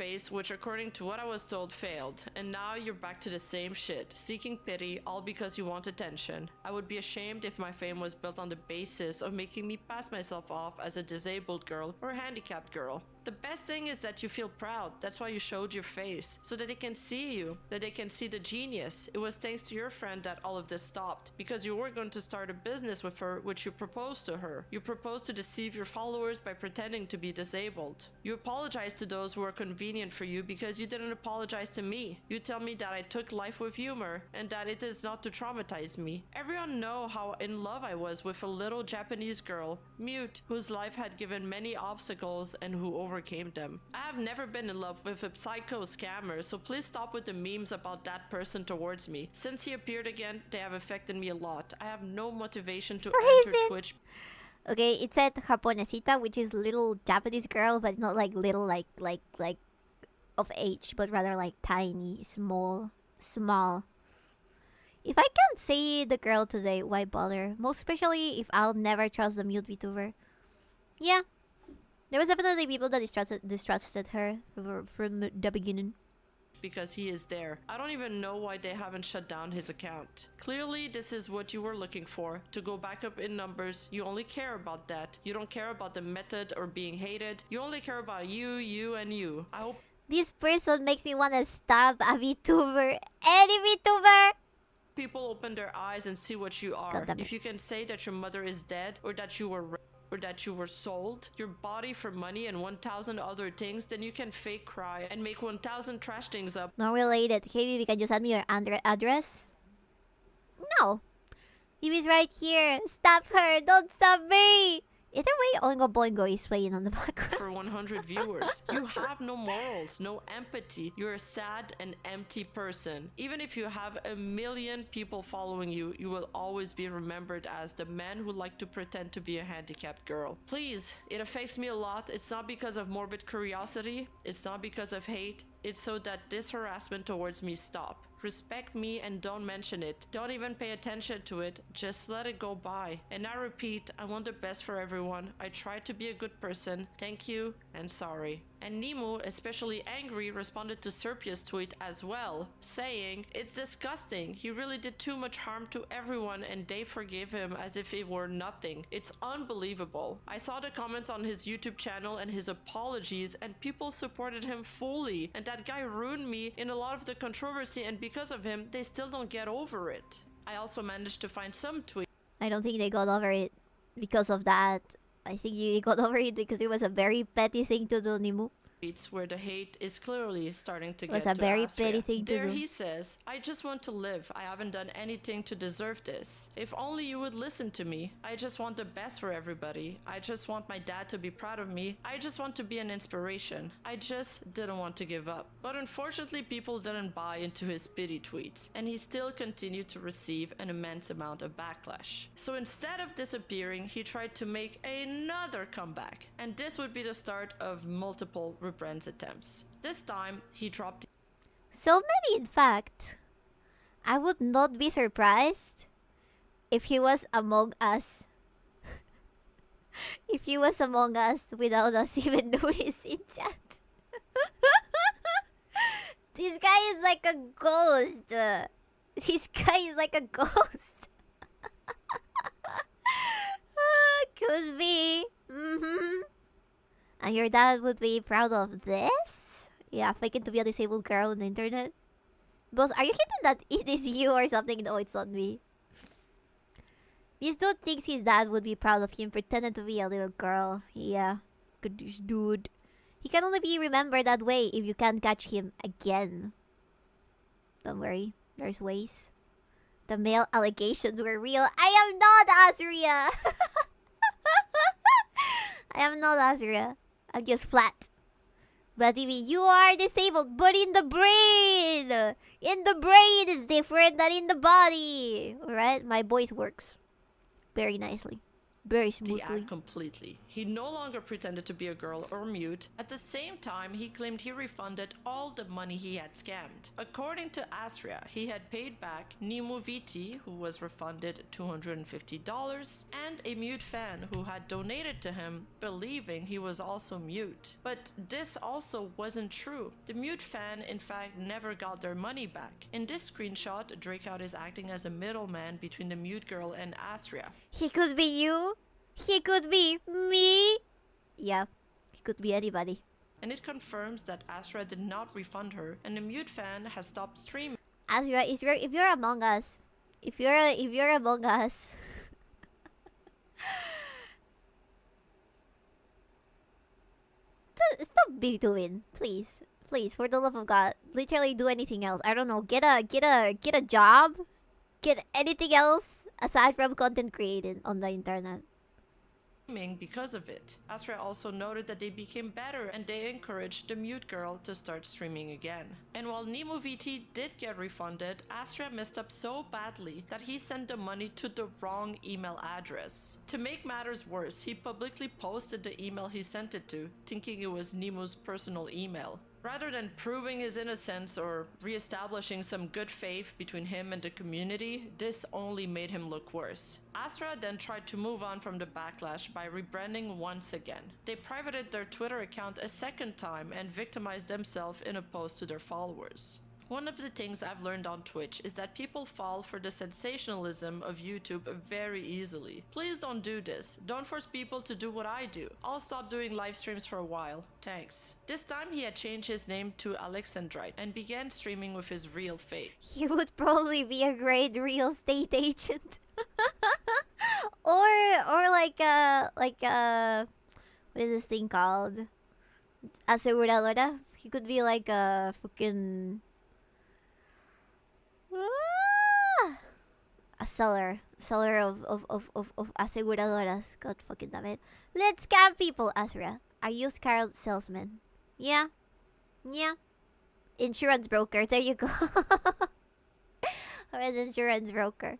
face, which according to what I was told failed, and now you're back to the same shit, seeking pity all because you want attention. I would be ashamed if my fame was built on the basis of making me pass myself off as a disabled girl or a handicapped girl. The best thing is that you feel proud. That's why you showed your face, so that they can see you, that they can see the genius. It was thanks to your friend that all of this stopped, because you were going to start a business with her, which you proposed to her. You proposed to deceive your followers by pretending to be disabled. You apologized to those who are convenient for you because you didn't apologize to me. You tell me that I took life with humor and that it is not to traumatize me. Everyone know how in love I was with a little Japanese girl, mute, whose life had given many obstacles and who overcame them. I have never been in love with a psycho scammer, so please stop with the memes about that person towards me. Since he appeared again, they have affected me a lot. I have no motivation to enter Twitch. Okay, it said Japonesita, which is little Japanese girl, but not like little like of age, but rather like tiny, small. If I can't say the girl today, why bother? Most especially if I'll never trust the mute VTuber. Yeah. There was definitely people that distrusted her from the beginning. Because he is there. I don't even know why they haven't shut down his account. Clearly, this is what you were looking for. To go back up in numbers, you only care about that. You don't care about the method or being hated. You only care about you, and you. I hope This person makes me want to stab a VTuber. Any VTuber! people open their eyes and see what you are. God damn it. If you can say that your mother is dead, or that you were raped, or that you were sold your body for money and 1,000 other things, then you can fake cry and make 1,000 trash things up. Not related. Hey, Bibi, can you send me your address? No. Bibi's right here. Stop her. Don't stop me. Either way, Oingo Boingo is playing on the background. For 100 viewers. You have no morals, no empathy. You're a sad and empty person. Even if you have 1 million people following you, you will always be remembered as the man who liked to pretend to be a handicapped girl. Please, it affects me a lot. It's not because of morbid curiosity. It's not because of hate. It's so that this harassment towards me stop. Respect me and don't mention it. Don't even pay attention to it. Just let it go by. And I repeat, I want the best for everyone. I try to be a good person. Thank you and sorry. And Nemu, especially angry, responded to Serpia's tweet as well, saying, "It's disgusting. He really did too much harm to everyone and they forgave him as if it were nothing. It's unbelievable. I saw the comments on his YouTube channel and his apologies and people supported him fully. And that guy ruined me in a lot of the controversy and because of him, they still don't get over it." I also managed to find some tweets I don't think they got over it because of that. I think you got over it because it was a very petty thing to do, Nimu. where the hate is clearly starting to It was get a to very Astria. petty thing to There do. he says, "I just want to live. I haven't done anything to deserve this. If only you would listen to me. I just want the best for everybody. I just want my dad to be proud of me. I just want to be an inspiration. I just didn't want to give up." But unfortunately, people didn't buy into his pity tweets, and he still continued to receive an immense amount of backlash. So instead of disappearing, he tried to make another comeback, and this would be the start of multiple rebrand attempts. This time, he dropped So many, in fact. I would not be surprised if he was among us. If he was among us without us even noticing chat. This guy is like a ghost. This guy is like a ghost. Could be. And your dad would be proud of this? Yeah, faking to be a disabled girl on the internet. Boss, are you hinting that it is you or something? No, it's not me. This dude thinks his dad would be proud of him pretending to be a little girl. Yeah, good dude. He can only be remembered that way if you can't catch him again. Don't worry, there's ways. The male allegations were real. I am not Azria! I am not Azria. I'm just flat. But Vivi, you are disabled, but in the brain! In the brain is different than in the body! Alright? My voice works very nicely. Very the smoothly. act completely. He no longer pretended to be a girl or mute. At the same time, he claimed he refunded all the money he had scammed. According to Astria, he had paid back Nemu VT, who was refunded $250, and a mute fan who had donated to him, believing he was also mute. But this also wasn't true. The mute fan, in fact, never got their money back. In this screenshot, Drakeout is acting as a middleman between the mute girl and Astria. He could be you. He could be me. Yeah, he could be anybody. And it confirms that Asra did not refund her, and the mute fan has stopped streaming. Azria, if you're among us, if you're among us, stop big doing, please, please, for the love of God. Literally, do anything else. I don't know. Get a job. Get anything else aside from content creating on the internet. Because of it. Asra also noted that they became better and they encouraged the mute girl to start streaming again. And while Nemu VT did get refunded, Asra messed up so badly that he sent the money to the wrong email address. To make matters worse, he publicly posted the email he sent it to, thinking it was Nemu's personal email. Rather than proving his innocence or re-establishing some good faith between him and the community, this only made him look worse. Asra then tried to move on from the backlash by rebranding once again. They privated their Twitter account a second time and victimized themselves in a post to their followers. One of the things I've learned on Twitch is that people fall for the sensationalism of YouTube very easily. Please don't do this. Don't force people to do what I do. I'll stop doing live streams for a while. Thanks. This time he had changed his name to Alexandrite and began streaming with his real face. He would probably be a great real estate agent. or like what is this thing called? Aseguradora. He could be like a fucking a seller of aseguradoras. God fucking damn it. Let's scam people, Asra. Are you Carl salesman? Yeah. Insurance broker. There you go. Or an insurance broker.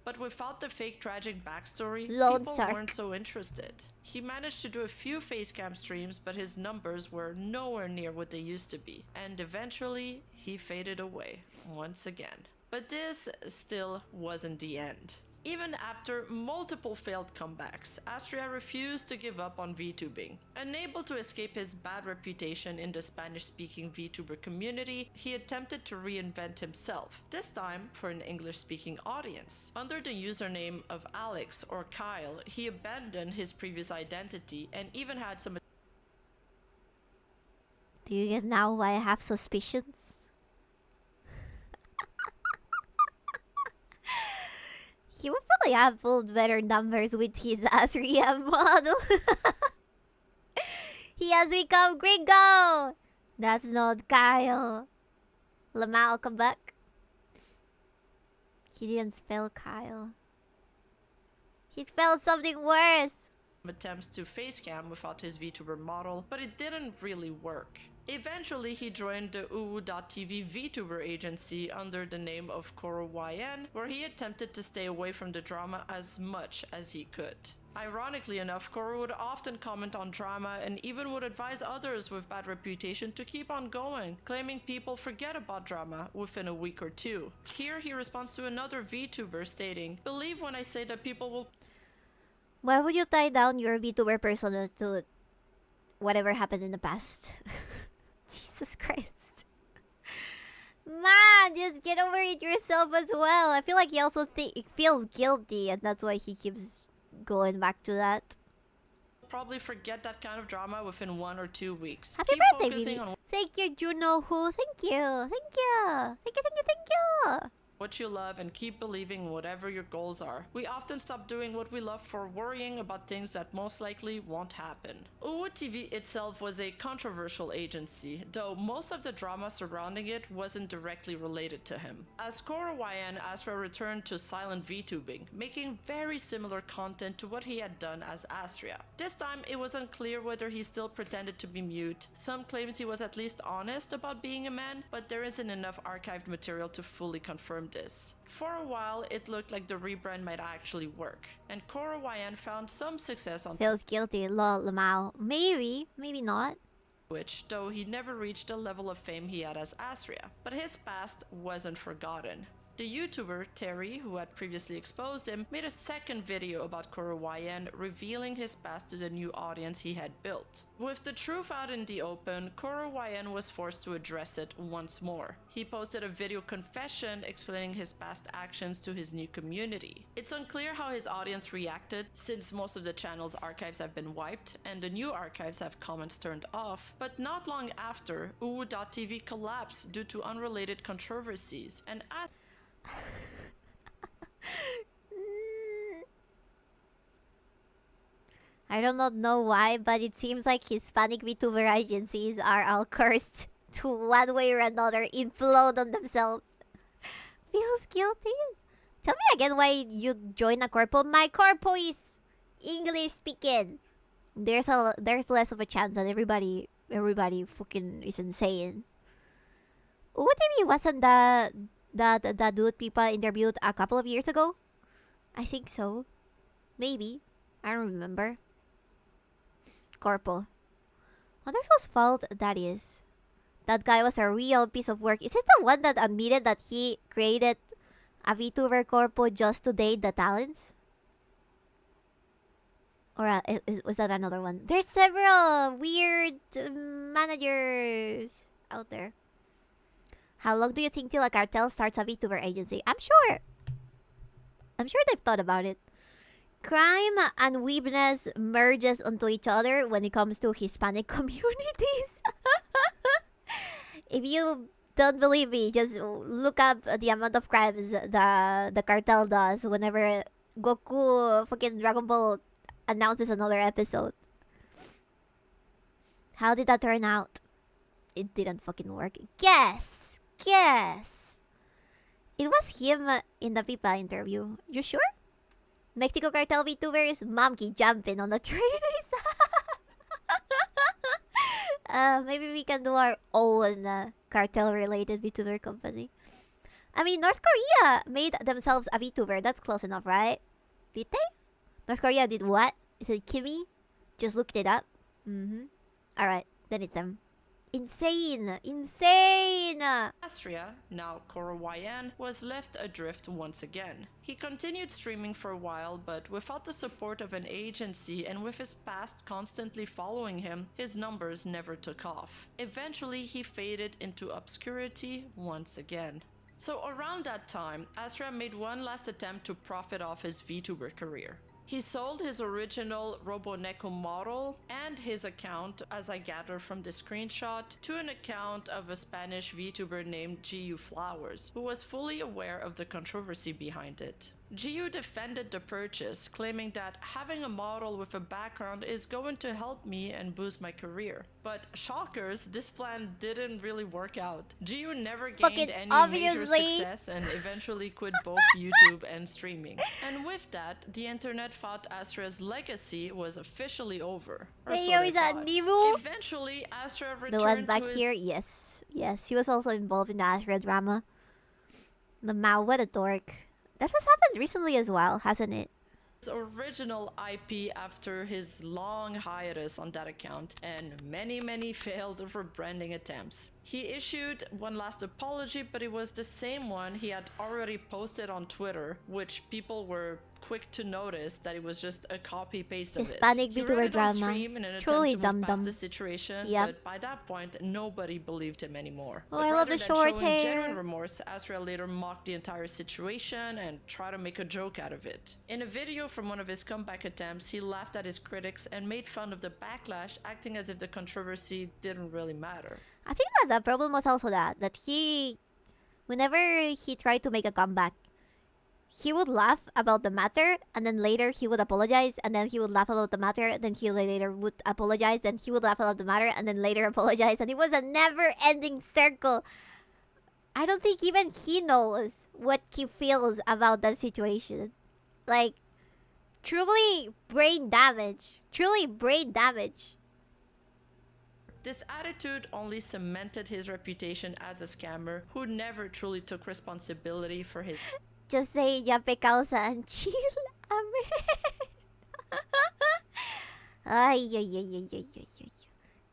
But without the fake tragic backstory, Lone people Sark. weren't so interested. He managed to do a few facecam streams, but his numbers were nowhere near what they used to be. And eventually, he faded away once again. But this still wasn't the end. Even after multiple failed comebacks, Astria refused to give up on VTubing. Unable to escape his bad reputation in the Spanish-speaking VTuber community, he attempted to reinvent himself, this time for an English-speaking audience. Under the username of Alex or Kyle, he abandoned his previous identity and even had some. Do you get now why I have suspicions? He would probably have pulled better numbers with his Asria model. He has become Gringo! That's not Kyle. Lamau, come back. He didn't spell Kyle. He spelled something worse. Attempts to facecam without his VTuber model, but it didn't really work. Eventually, he joined the Uwu.tv VTuber agency under the name of KoroYN, where he attempted to stay away from the drama as much as he could. Ironically enough, Koro would often comment on drama and even would advise others with bad reputation to keep on going, claiming people forget about drama within a week or two. Here, he responds to another VTuber stating, "Believe when I say that people will..." Why would you tie down your VTuber persona to whatever happened in the past? Jesus Christ. Man, just get over it yourself as well. I feel like he also feels guilty, and that's why he keeps going back to that. Probably forget that kind of drama within 1 or 2 weeks. Happy Keep birthday, focusing Bibi. on Thank you, Juno Who. Thank you. Thank you. Thank you, thank you, thank you. what you love and keep believing in whatever your goals are. We often stop doing what we love for worrying about things that most likely won't happen. Uwu TV itself was a controversial agency, though most of the drama surrounding it wasn't directly related to him. As KoroYN, Astra returned to silent VTubing, making very similar content to what he had done as Astria. This time, it was unclear whether he still pretended to be mute. Some claims he was at least honest about being a man, but there isn't enough archived material to fully confirm this. For a while, it looked like the rebrand might actually work, and KoroYN found some success on Feels guilty, lol, Lamau. Maybe, maybe not. Twitch, though he never reached the level of fame he had as Astria. But his past wasn't forgotten. The YouTuber Terry, who had previously exposed him, made a second video about KoroYN, revealing his past to the new audience he had built. With the truth out in the open, KoroYN was forced to address it once more. He posted a video confession explaining his past actions to his new community. It's unclear how his audience reacted, since most of the channel's archives have been wiped and the new archives have comments turned off, but not long after, Uwu.tv collapsed due to unrelated controversies, and I do not know why, but it seems like Hispanic VTuber agencies are all cursed to one way or another implode on themselves. Feels guilty? Tell me again why you join a corpo. My corpo is English speaking. There's less of a chance that everybody fucking is insane. Uwu TV wasn't the dude people interviewed a couple of years ago? I think so. Maybe. I don't remember. Corpo. Wonder whose fault that is. That guy was a real piece of work. Is it the one that admitted that he created a VTuber Corpo just to date the talents? Or was that another one? There's several weird managers out there. How long do you think till a cartel starts a VTuber agency? I'm sure they've thought about it. Crime and weebness merges onto each other when it comes to Hispanic communities. If you don't believe me, just look up the amount of crimes the cartel does whenever Goku fucking Dragon Ball announces another episode. How did that turn out? It didn't fucking work. Guess. It was him in the Pipa interview. You sure? Mexico cartel VTubers monkey jumping on the trainees. Maybe we can do our own cartel-related VTuber company. I mean, North Korea made themselves a VTuber. That's close enough, right? Did they? North Korea did what? Is it Kimmy? Just looked it up. Alright, then it's them. Insane. Insane. Astria, now Koro YN, was left adrift once again. He continued streaming for a while, but without the support of an agency and with his past constantly following him, his numbers never took off. Eventually, he faded into obscurity once again. So around that time, Astria made one last attempt to profit off his VTuber career. He sold his original Roboneko model and his account, as I gather from the screenshot, to an account of a Spanish VTuber named GU Flowers, who was fully aware of the controversy behind it. GU defended the purchase, claiming that having a model with a background is going to help me and boost my career. But shockers, this plan didn't really work out. GU never gained any major success and eventually quit both YouTube and streaming. And with that, the internet thought Astra's legacy was officially over. Or so they thought. Eventually, Astra returned The one back to his here, yes. Yes, he was also involved in the Astra drama. The Mao, what a dork. This has happened recently as well, hasn't it? original IP after his long hiatus on that account and many failed rebranding attempts. He issued one last apology, but it was the same one he had already posted on Twitter, which people were quick to notice that it was just a copy paste of Hispanic it. He VTuber read it on drama. stream in an Truly attempt to move dumb. past the situation, Yep. but by that point nobody believed him anymore. Oh, But I love rather the than short showing hair. genuine remorse, Asriel later mocked the entire situation and tried to make a joke out of it. In a video from one of his comeback attempts, he laughed at his critics and made fun of the backlash, acting as if the controversy didn't really matter. I think that the problem was also that he, whenever he tried to make a comeback, he would laugh about the matter, and then later he would apologize, and then he would laugh about the matter, then he later would apologize, then he would laugh about the matter, and then later apologize, and it was a never-ending circle. I don't think even he knows what he feels about that situation. Like, truly brain damage. Truly brain damage. This attitude only cemented his reputation as a scammer who never truly took responsibility for his Just say yape causa and chill. Amen. Ay.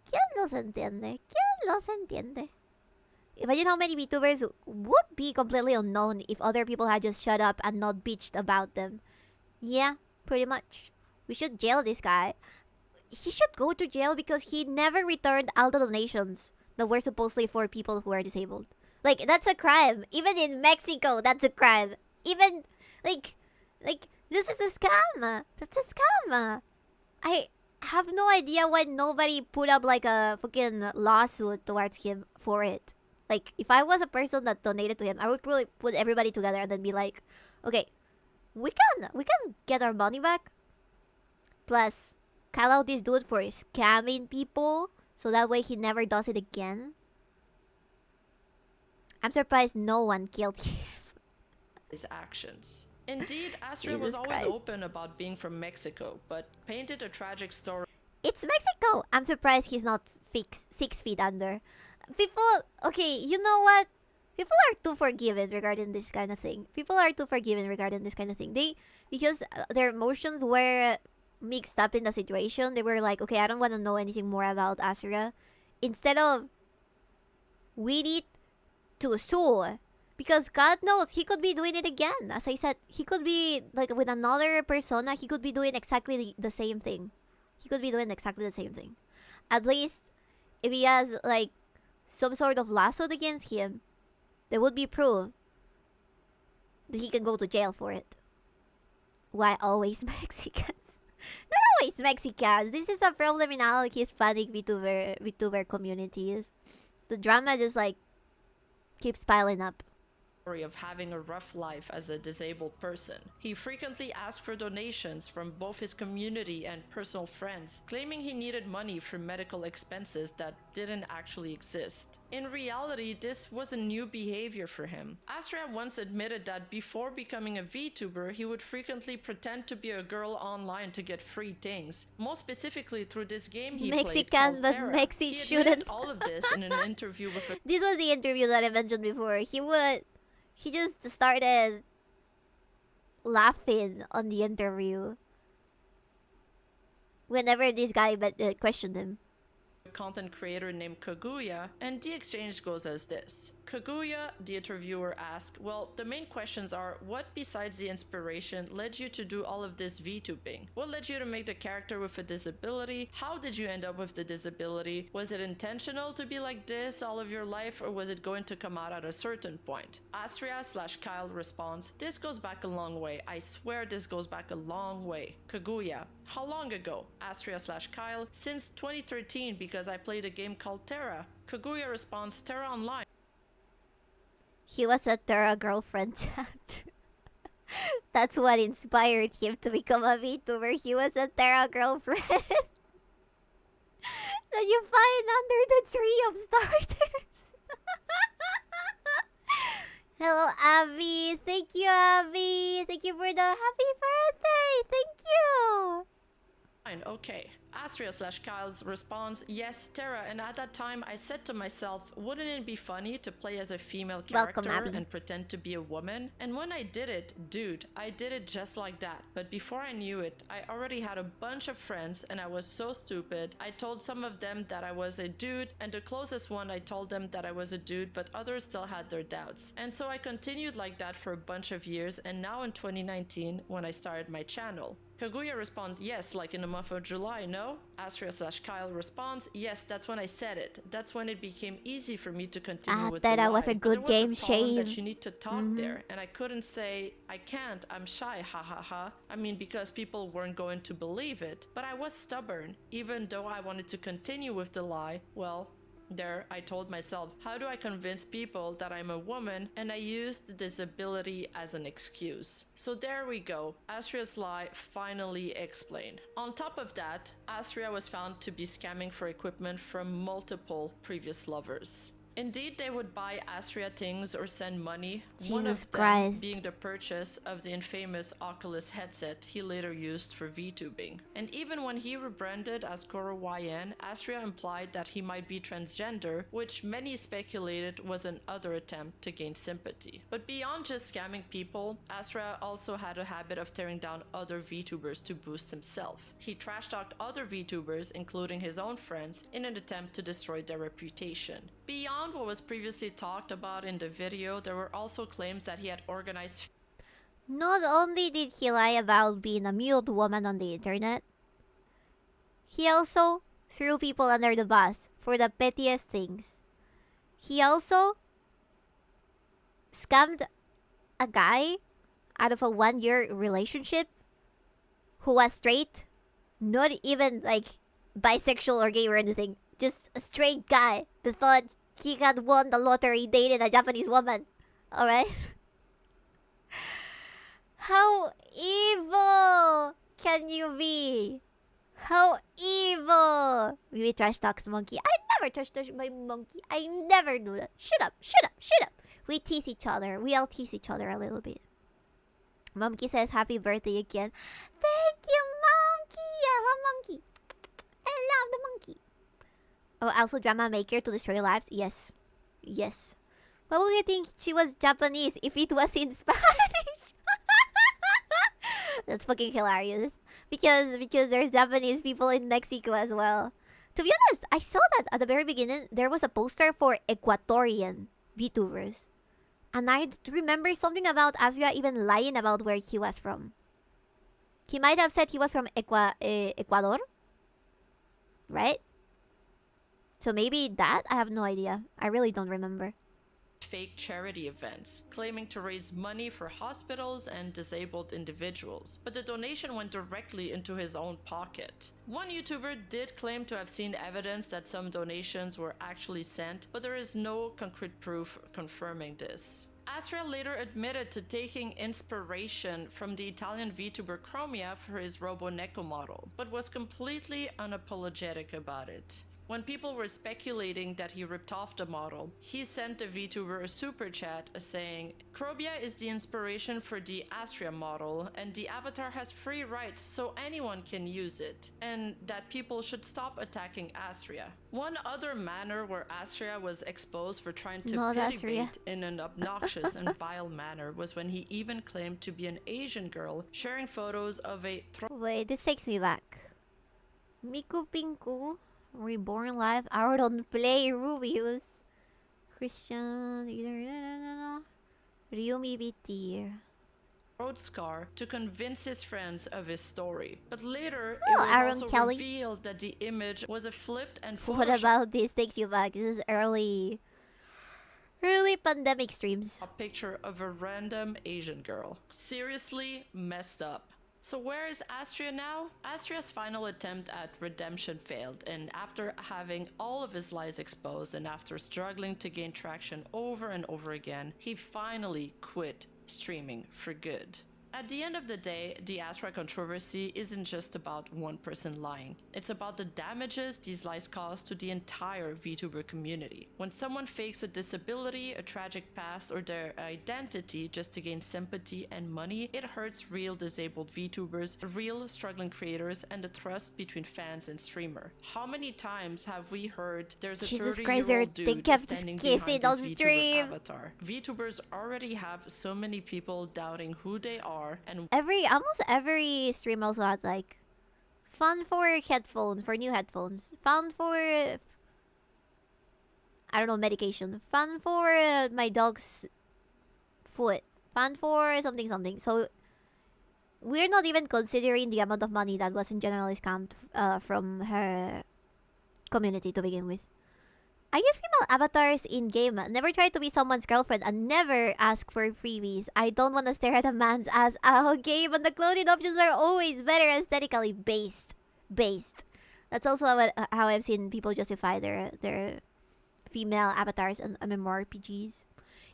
¿Quién los entiende? ¿Quién los entiende? Imagine how many VTubers would be completely unknown if other people had just shut up and not bitched about them. Yeah, pretty much. We should jail this guy. He should go to jail because he never returned all the donations that were supposedly for people who are disabled. Like, that's a crime. Even in Mexico, that's a crime. Even, like, this is a scam. That's a scam. I have no idea why nobody put up, like, a fucking lawsuit towards him for it. Like, if I was a person that donated to him, I would probably put everybody together and then be like, okay, we can get our money back. Plus, call out this dude for scamming people, so that way he never does it again. I'm surprised no one killed him. his actions. Indeed, Astrid Jesus was always Christ. open about being from Mexico, but painted a tragic story It's Mexico! I'm surprised he's not 6 feet under. People, okay, you know what? People are too forgiving regarding this kind of thing. Because their emotions were mixed up in the situation. They were like, okay, I don't want to know anything more about Asura. Instead of, we need to sue. Because God knows, he could be doing it again. As I said, he could be, like, with another persona, he could be doing exactly the same thing. At least, if he has, like, some sort of lawsuit against him, there would be proof that he can go to jail for it. Why always Mexicans? Not always Mexicans. This is a problem in all Hispanic VTuber communities. The drama just, like, keeps piling up. of having a rough life as a disabled person. He frequently asked for donations from both his community and personal friends, claiming he needed money for medical expenses that didn't actually exist. In reality, this was a new behavior for him. Astra once admitted that before becoming a VTuber, he would frequently pretend to be a girl online to get free things. Most specifically through this game he played Mexican, called but Terra. Mexi He admitted shouldn't. all of this in an interview with a This was the interview that I mentioned before. He just started laughing on the interview whenever this guy questioned him. content creator named Kaguya, and the exchange goes as this. Kaguya, the interviewer, asked, well, the main questions are, what besides the inspiration led you to do all of this VTubing? What led you to make the character with a disability? How did you end up with the disability? Was it intentional to be like this all of your life, or was it going to come out at a certain point? Astria/Kyle responds, this goes back a long way. I swear this goes back a long way. Kaguya, how long ago? Astria/Kyle, since 2013 because I played a game called Terra. Kaguya responds, Terra Online. He was a Terra girlfriend chat. That's what inspired him to become a VTuber. He was a Terra girlfriend that you find under the tree of starters. Hello, Abby. Thank you, Abby. Thank you for the happy birthday. Thank you. Fine, okay. Astria/Kyle's response, yes, Terra, and at that time I said to myself, wouldn't it be funny to play as a female character Welcome, Abby. and pretend to be a woman? And when I did it, dude, I did it just like that. But before I knew it, I already had a bunch of friends and I was so stupid. I told some of them that I was a dude, and the closest one I told them that I was a dude, but others still had their doubts. And so I continued like that for a bunch of years, and now in 2019, when I started my channel. Kaguya responds, yes, like in the month of July, no? Astria/Kyle responds, yes, that's when I said it. That's when it became easy for me to continue with that the was lie. a But good there game, was a problem Shane. that you need to talk there, and I couldn't say, I can't, I'm shy, ha ha ha. I mean, because people weren't going to believe it. But I was stubborn. Even though I wanted to continue with the lie, well, there, I told myself, how do I convince people that I'm a woman? And I used disability as an excuse. So there we go. Astria's lie finally explained. On top of that, Astria was found to be scamming for equipment from multiple previous lovers. Indeed, they would buy Astria things or send money, one Jesus of them Christ. being the purchase of the infamous Oculus headset he later used for VTubing. And even when he rebranded as Koro YN, Astria implied that he might be transgender, which many speculated was another attempt to gain sympathy. But beyond just scamming people, Astria also had a habit of tearing down other VTubers to boost himself. He trash-talked other VTubers, including his own friends, in an attempt to destroy their reputation. Beyond what was previously talked about in the video, there were also claims that he had organized. Not only did he lie about being a mute woman on the internet, he also threw people under the bus for the pettiest things. He also scammed a guy out of a 1-year relationship who was straight, not even like bisexual or gay or anything, just a straight guy that thought he had won the lottery dating a Japanese woman. Alright? How evil can you be? How evil! We trash talks monkey. I never trash talk my monkey. I never do that. Shut up, shut up, shut up. We tease each other. We all tease each other a little bit. Monkey says happy birthday again. Thank you, monkey. I love monkey. I love the monkey. Oh, also drama maker to destroy lives? Yes. Yes. Why would you think she was Japanese if it was in Spanish? That's fucking hilarious. Because there's Japanese people in Mexico as well. To be honest, I saw that at the very beginning there was a poster for Ecuadorian VTubers. And I remember something about Asria even lying about where he was from. He might have said he was from Ecuador. Right? So maybe that? I have no idea. I really don't remember. Fake charity events, claiming to raise money for hospitals and disabled individuals, but the donation went directly into his own pocket. One YouTuber did claim to have seen evidence that some donations were actually sent, but there is no concrete proof confirming this. Astria later admitted to taking inspiration from the Italian VTuber Chromia for his RoboNeco model, but was completely unapologetic about it. When people were speculating that he ripped off the model, he sent the VTuber a super chat saying, Chromia is the inspiration for the Astria model, and the avatar has free rights so anyone can use it, and that people should stop attacking Astria. One other manner where Astria was exposed for trying to Not pity Astria. bait in an obnoxious and vile manner was when he even claimed to be an Asian girl, sharing photos of a Wait, this takes me back. Miku Pinku Reborn Life, I don't play Rubius. Christian, either Ryumi BT. Road scar to convince his friends of his story. But later, Oh, it was Aaron also Kelly. revealed that the image was a flipped and What photoshopped about this takes you back? This is early pandemic streams. picture of a random Asian girl. Seriously messed up. So where is Astria now? Astria's final attempt at redemption failed, and after having all of his lies exposed and after struggling to gain traction over and over again, he finally quit streaming for good. At the end of the day, the Astra controversy isn't just about one person lying. It's about the damages these lies cause to the entire VTuber community. When someone fakes a disability, a tragic past, or their identity just to gain sympathy and money, it hurts real disabled VTubers, real struggling creators, and the trust between fans and streamer. How many times have we heard there's a Jesus 30-year-old Christ, they dude kept standing kissing behind on this VTuber stream. avatar? VTubers already have so many people doubting who they are and Almost every stream also had like fun for headphones, for new headphones, fun for I don't know, medication, fun for my dog's foot, fun for something. So we're not even considering the amount of money that wasn't generally scammed from her community to begin with. I use female avatars in game. Never try to be someone's girlfriend and never ask for freebies. I don't want to stare at a man's ass out game, and the clothing options are always better aesthetically based. That's also how I've seen people justify their female avatars in MMORPGs.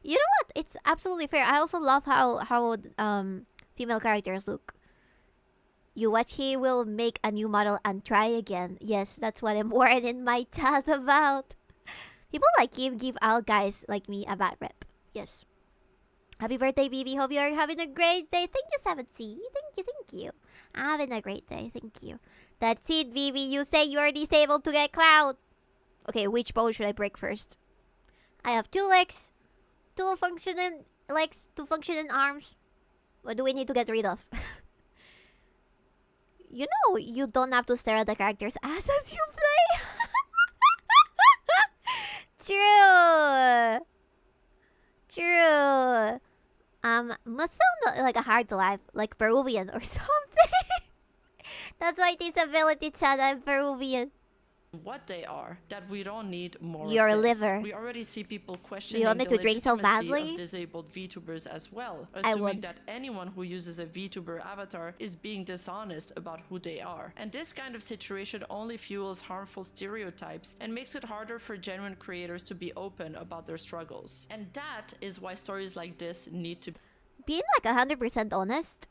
You know what? It's absolutely fair. I also love how female characters look. You watch he will make a new model and try again. Yes, that's what I'm worried in my chat about. People like him give all guys like me a bad rep. Yes. Happy birthday, BB. Hope you are having a great day. Thank you, 7C. Thank you. Having a great day. Thank you. That's it, BB. You say you are disabled to get clout. Okay, which bone should I break first? I have 2 legs, 2 functioning legs, 2 functioning arms. What do we need to get rid of? You know, you don't have to stare at the character's ass as you play. True. Must sound like a hard life, like Peruvian or something. That's why disability chat, I'm Peruvian. what they are, that we don't need more Your of this. liver. We already see people questioning You want me the to drink so legitimacy badly? of disabled VTubers as well, I assuming won't. that anyone who uses a VTuber avatar is being dishonest about who they are. And this kind of situation only fuels harmful stereotypes and makes it harder for genuine creators to be open about their struggles. And that is why stories like this need to Being like 100% honest,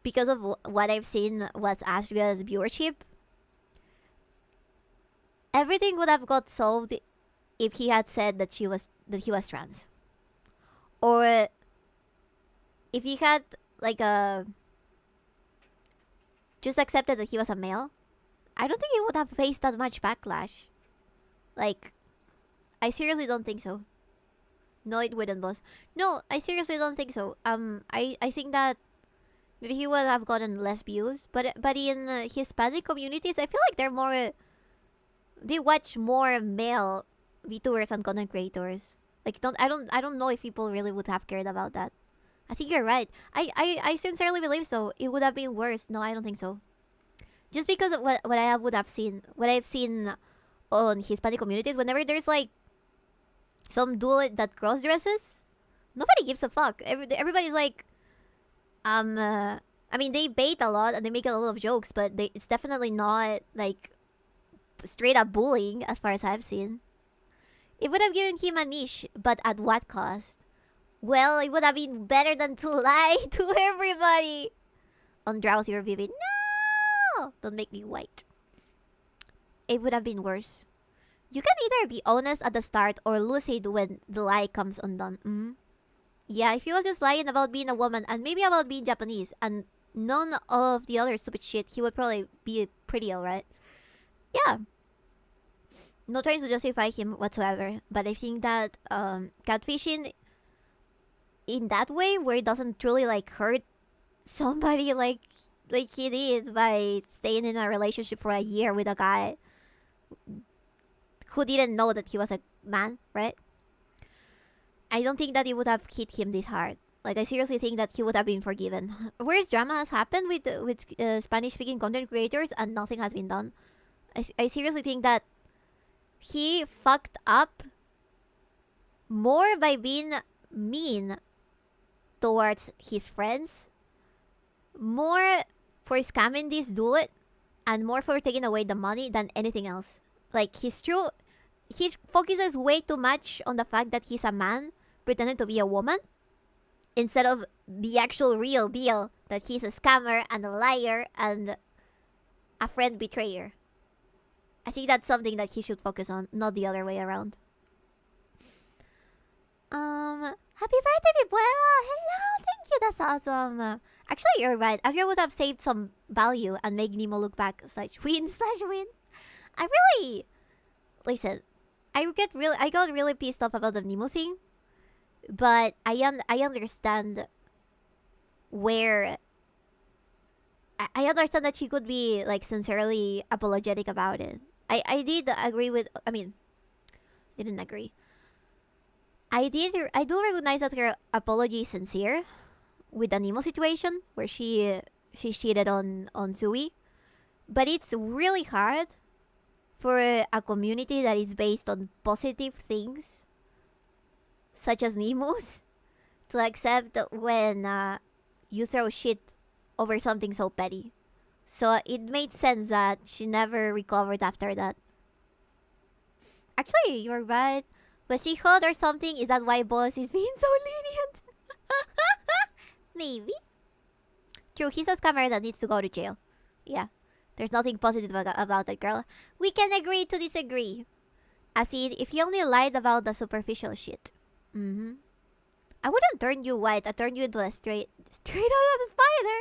because of what I've seen was Astria's viewership, everything would have got solved if he had said that he was trans, or if he had like just accepted that he was a male. I don't think he would have faced that much backlash. Like, I seriously don't think so. No, it wouldn't, boss. No, I seriously don't think so. I think that maybe he would have gotten less views, but in Hispanic communities, I feel like they're more. They watch more male VTubers and content creators. Like, I don't know if people really would have cared about that. I think you're right. I sincerely believe so. It would have been worse. No, I don't think so. Just because of what I've seen on Hispanic communities, whenever there's like some dude that cross dresses, nobody gives a fuck. Everybody's like, I mean, they bait a lot and they make a lot of jokes, but it's definitely not like straight up bullying as far as I've seen. It would have given him a niche, but at what cost? Well, it would have been better than to lie to everybody. On Drowsy or Vivid. No! Don't make me white. It would have been worse. You can either be honest at the start or lucid when the lie comes undone. Yeah, if he was just lying about being a woman and maybe about being Japanese and none of the other stupid shit, he would probably be pretty alright. Yeah. Not trying to justify him whatsoever, but I think that catfishing in that way, where it doesn't truly like hurt somebody like he did by staying in a relationship for a year with a guy, who didn't know that he was a man, right? I don't think that it would have hit him this hard. Like, I seriously think that he would have been forgiven. Whereas drama has happened with Spanish-speaking content creators and nothing has been done. I seriously think that he fucked up more by being mean towards his friends, more for scamming this dude, and more for taking away the money than anything else. Like, he focuses way too much on the fact that he's a man pretending to be a woman instead of the actual real deal that he's a scammer and a liar and a friend betrayer. I think that's something that he should focus on, not the other way around. Happy birthday, Vibuela! Hello, thank you, that's awesome. Actually, you're right. Asger would have saved some value and make Nemo look back /win/win. I really... Listen, I got really pissed off about the Nemo thing. But I understand where... I understand that she could be, like, sincerely apologetic about it. I did agree with... I mean... Didn't agree. I do recognize that her apology is sincere with the Nemo situation where she cheated on Zui, but it's really hard for a community that is based on positive things such as Nemo's to accept when you throw shit over something so petty. So it made sense that she never recovered after that. Actually, you're right. Was she hot or something? Is that why boss is being so lenient? Maybe. True, he's a scammer that needs to go to jail. Yeah. There's nothing positive about that girl. We can agree to disagree. As in, if he only lied about the superficial shit. I wouldn't turn you white. I'd turn you into a straight out of a spider.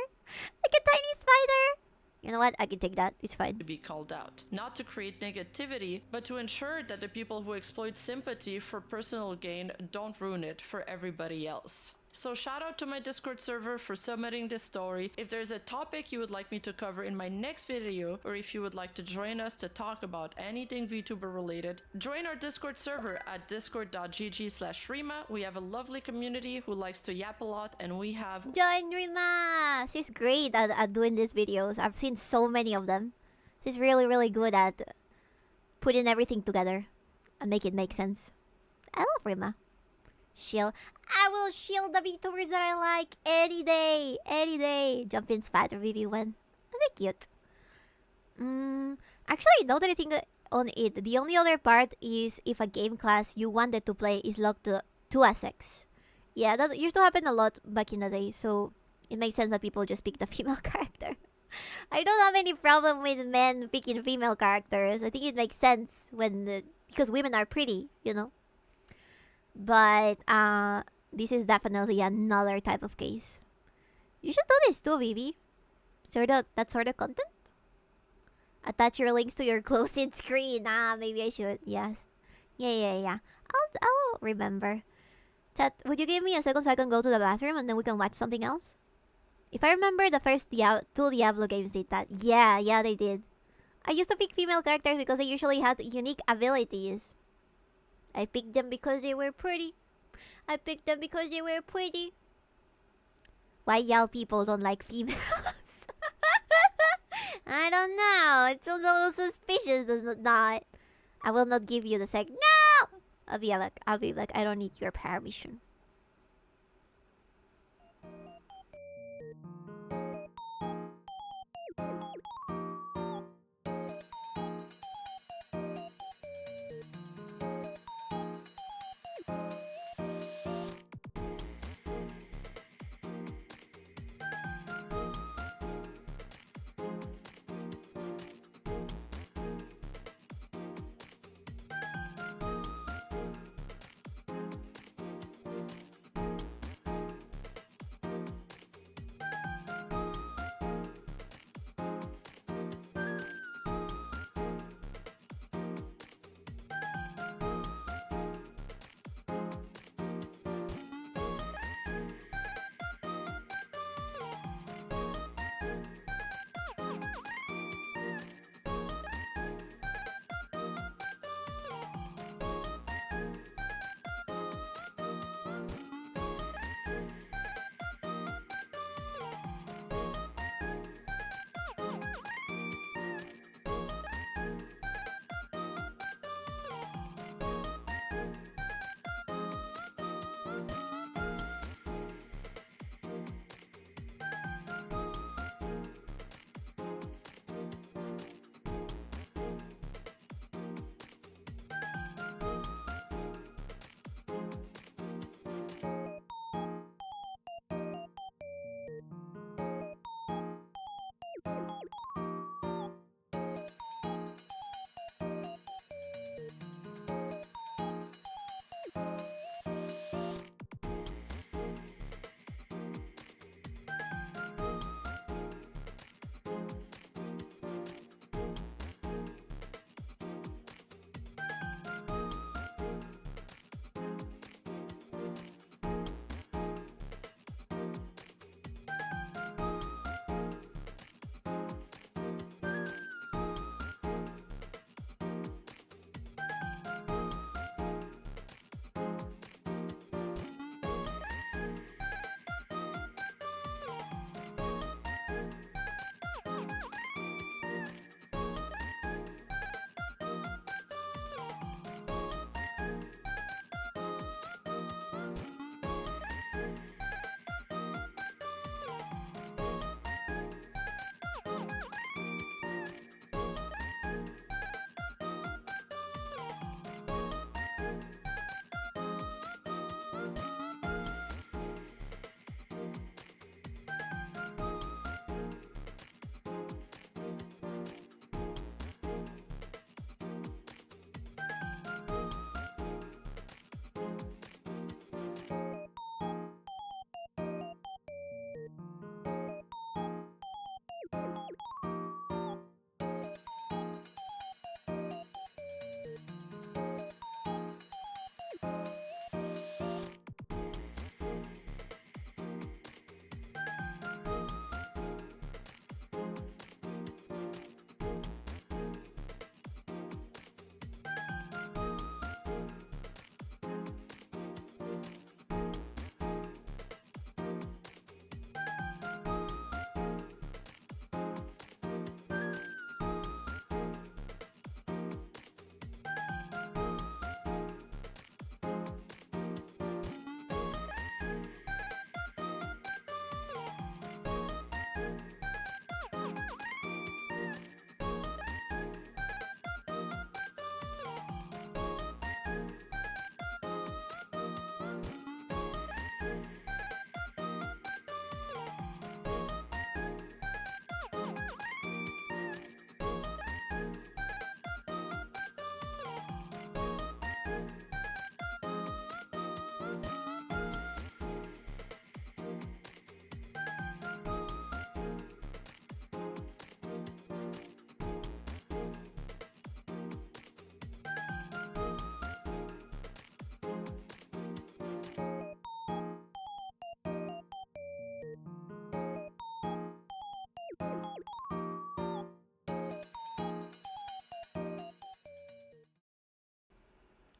Like a tiny spider. You know what? I can take that. It's fine. To be called out. Not to create negativity, but to ensure that the people who exploit sympathy for personal gain don't ruin it for everybody else. So shout out to my Discord server for submitting this story. If there's a topic you would like me to cover in my next video, or if you would like to join us to talk about anything VTuber related, join our Discord server at discord.gg/Rima. We have a lovely community who likes to yap a lot, and we have... Join Rima! She's great at doing these videos. I've seen so many of them. She's really, really good at putting everything together and make it make sense. I love Rima. Shield. I will shield the VTubers that I like any day. Any day. Jump in Spider Vivi when. They're cute. Actually, now that I think on it, the only other part is if a game class you wanted to play is locked to a sex. Yeah, that used to happen a lot back in the day, so it makes sense that people just pick the female character. I don't have any problem with men picking female characters. I think it makes sense because women are pretty, you know. But this is definitely another type of case. You should do this too, Vivi. That sort of content. Attach your links to your closed screen. Maybe I should. Yes. Yeah. I'll remember. Chat, would you give me a second so I can go to the bathroom and then we can watch something else? If I remember, the first two Diablo games did that. Yeah, they did. I used to pick female characters because they usually had unique abilities. I picked them because they were pretty. Why y'all people don't like females? I don't know. It's also suspicious, does not. I will not give you the sec. No! I'll be like, I don't need your permission.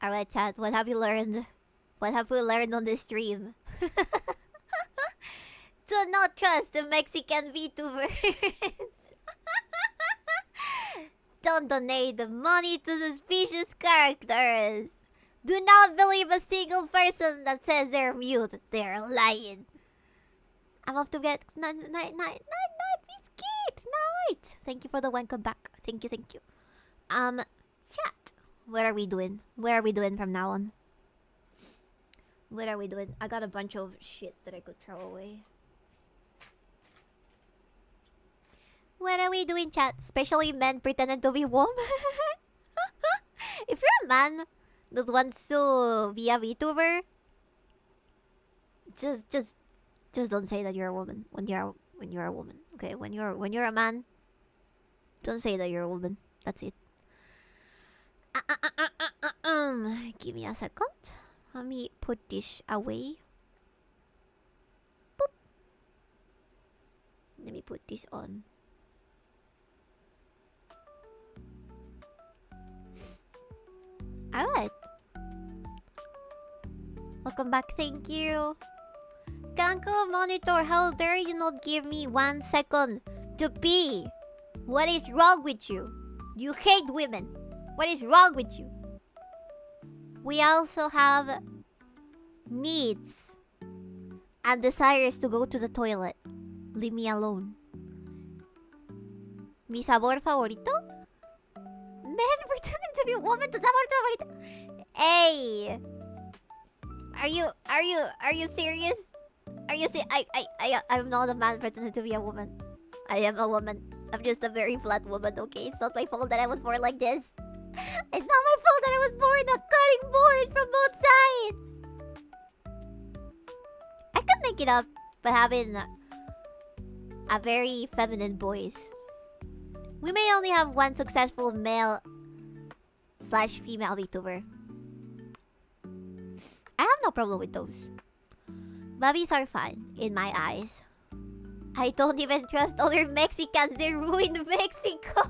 Alright, chat, what have you learned? What have we learned on this stream? To not trust the Mexican VTubers. Don't donate the money to suspicious characters. Do not believe a single person that says they're mute. They're lying. I'm off to get night biscuit. Night. Thank you for the welcome back. Thank you. Chat. What are we doing? Where are we doing from now on? What are we doing? I got a bunch of shit that I could throw away. What are we doing, chat? Especially men pretending to be women. If you're a man that wants to be a VTuber, just don't say that you're a woman when you're a woman. Okay, when you're a man, don't say that you're a woman. That's it. Give me a second. Let me put this away. Boop. Let me put this on. Alright. Welcome back, thank you. Kanko Monitor, how dare you not give me 1 second to pee? What is wrong with you? You hate women. What is wrong with you? We also have needs and desires to go to the toilet. Leave me alone. Mi sabor favorito? Men pretending to be a woman to sabor favorito. Hey, are you serious? Are you I'm not a man pretending to be a woman. I am a woman. I'm just a very flat woman, okay? It's not my fault that I was born like this. It's not my fault that I was born a cutting board from both sides. I could make it up by having a very feminine voice. We may only have one successful male / female VTuber. I have no problem with those. Bobbies are fine in my eyes. I don't even trust other Mexicans. They ruined Mexico.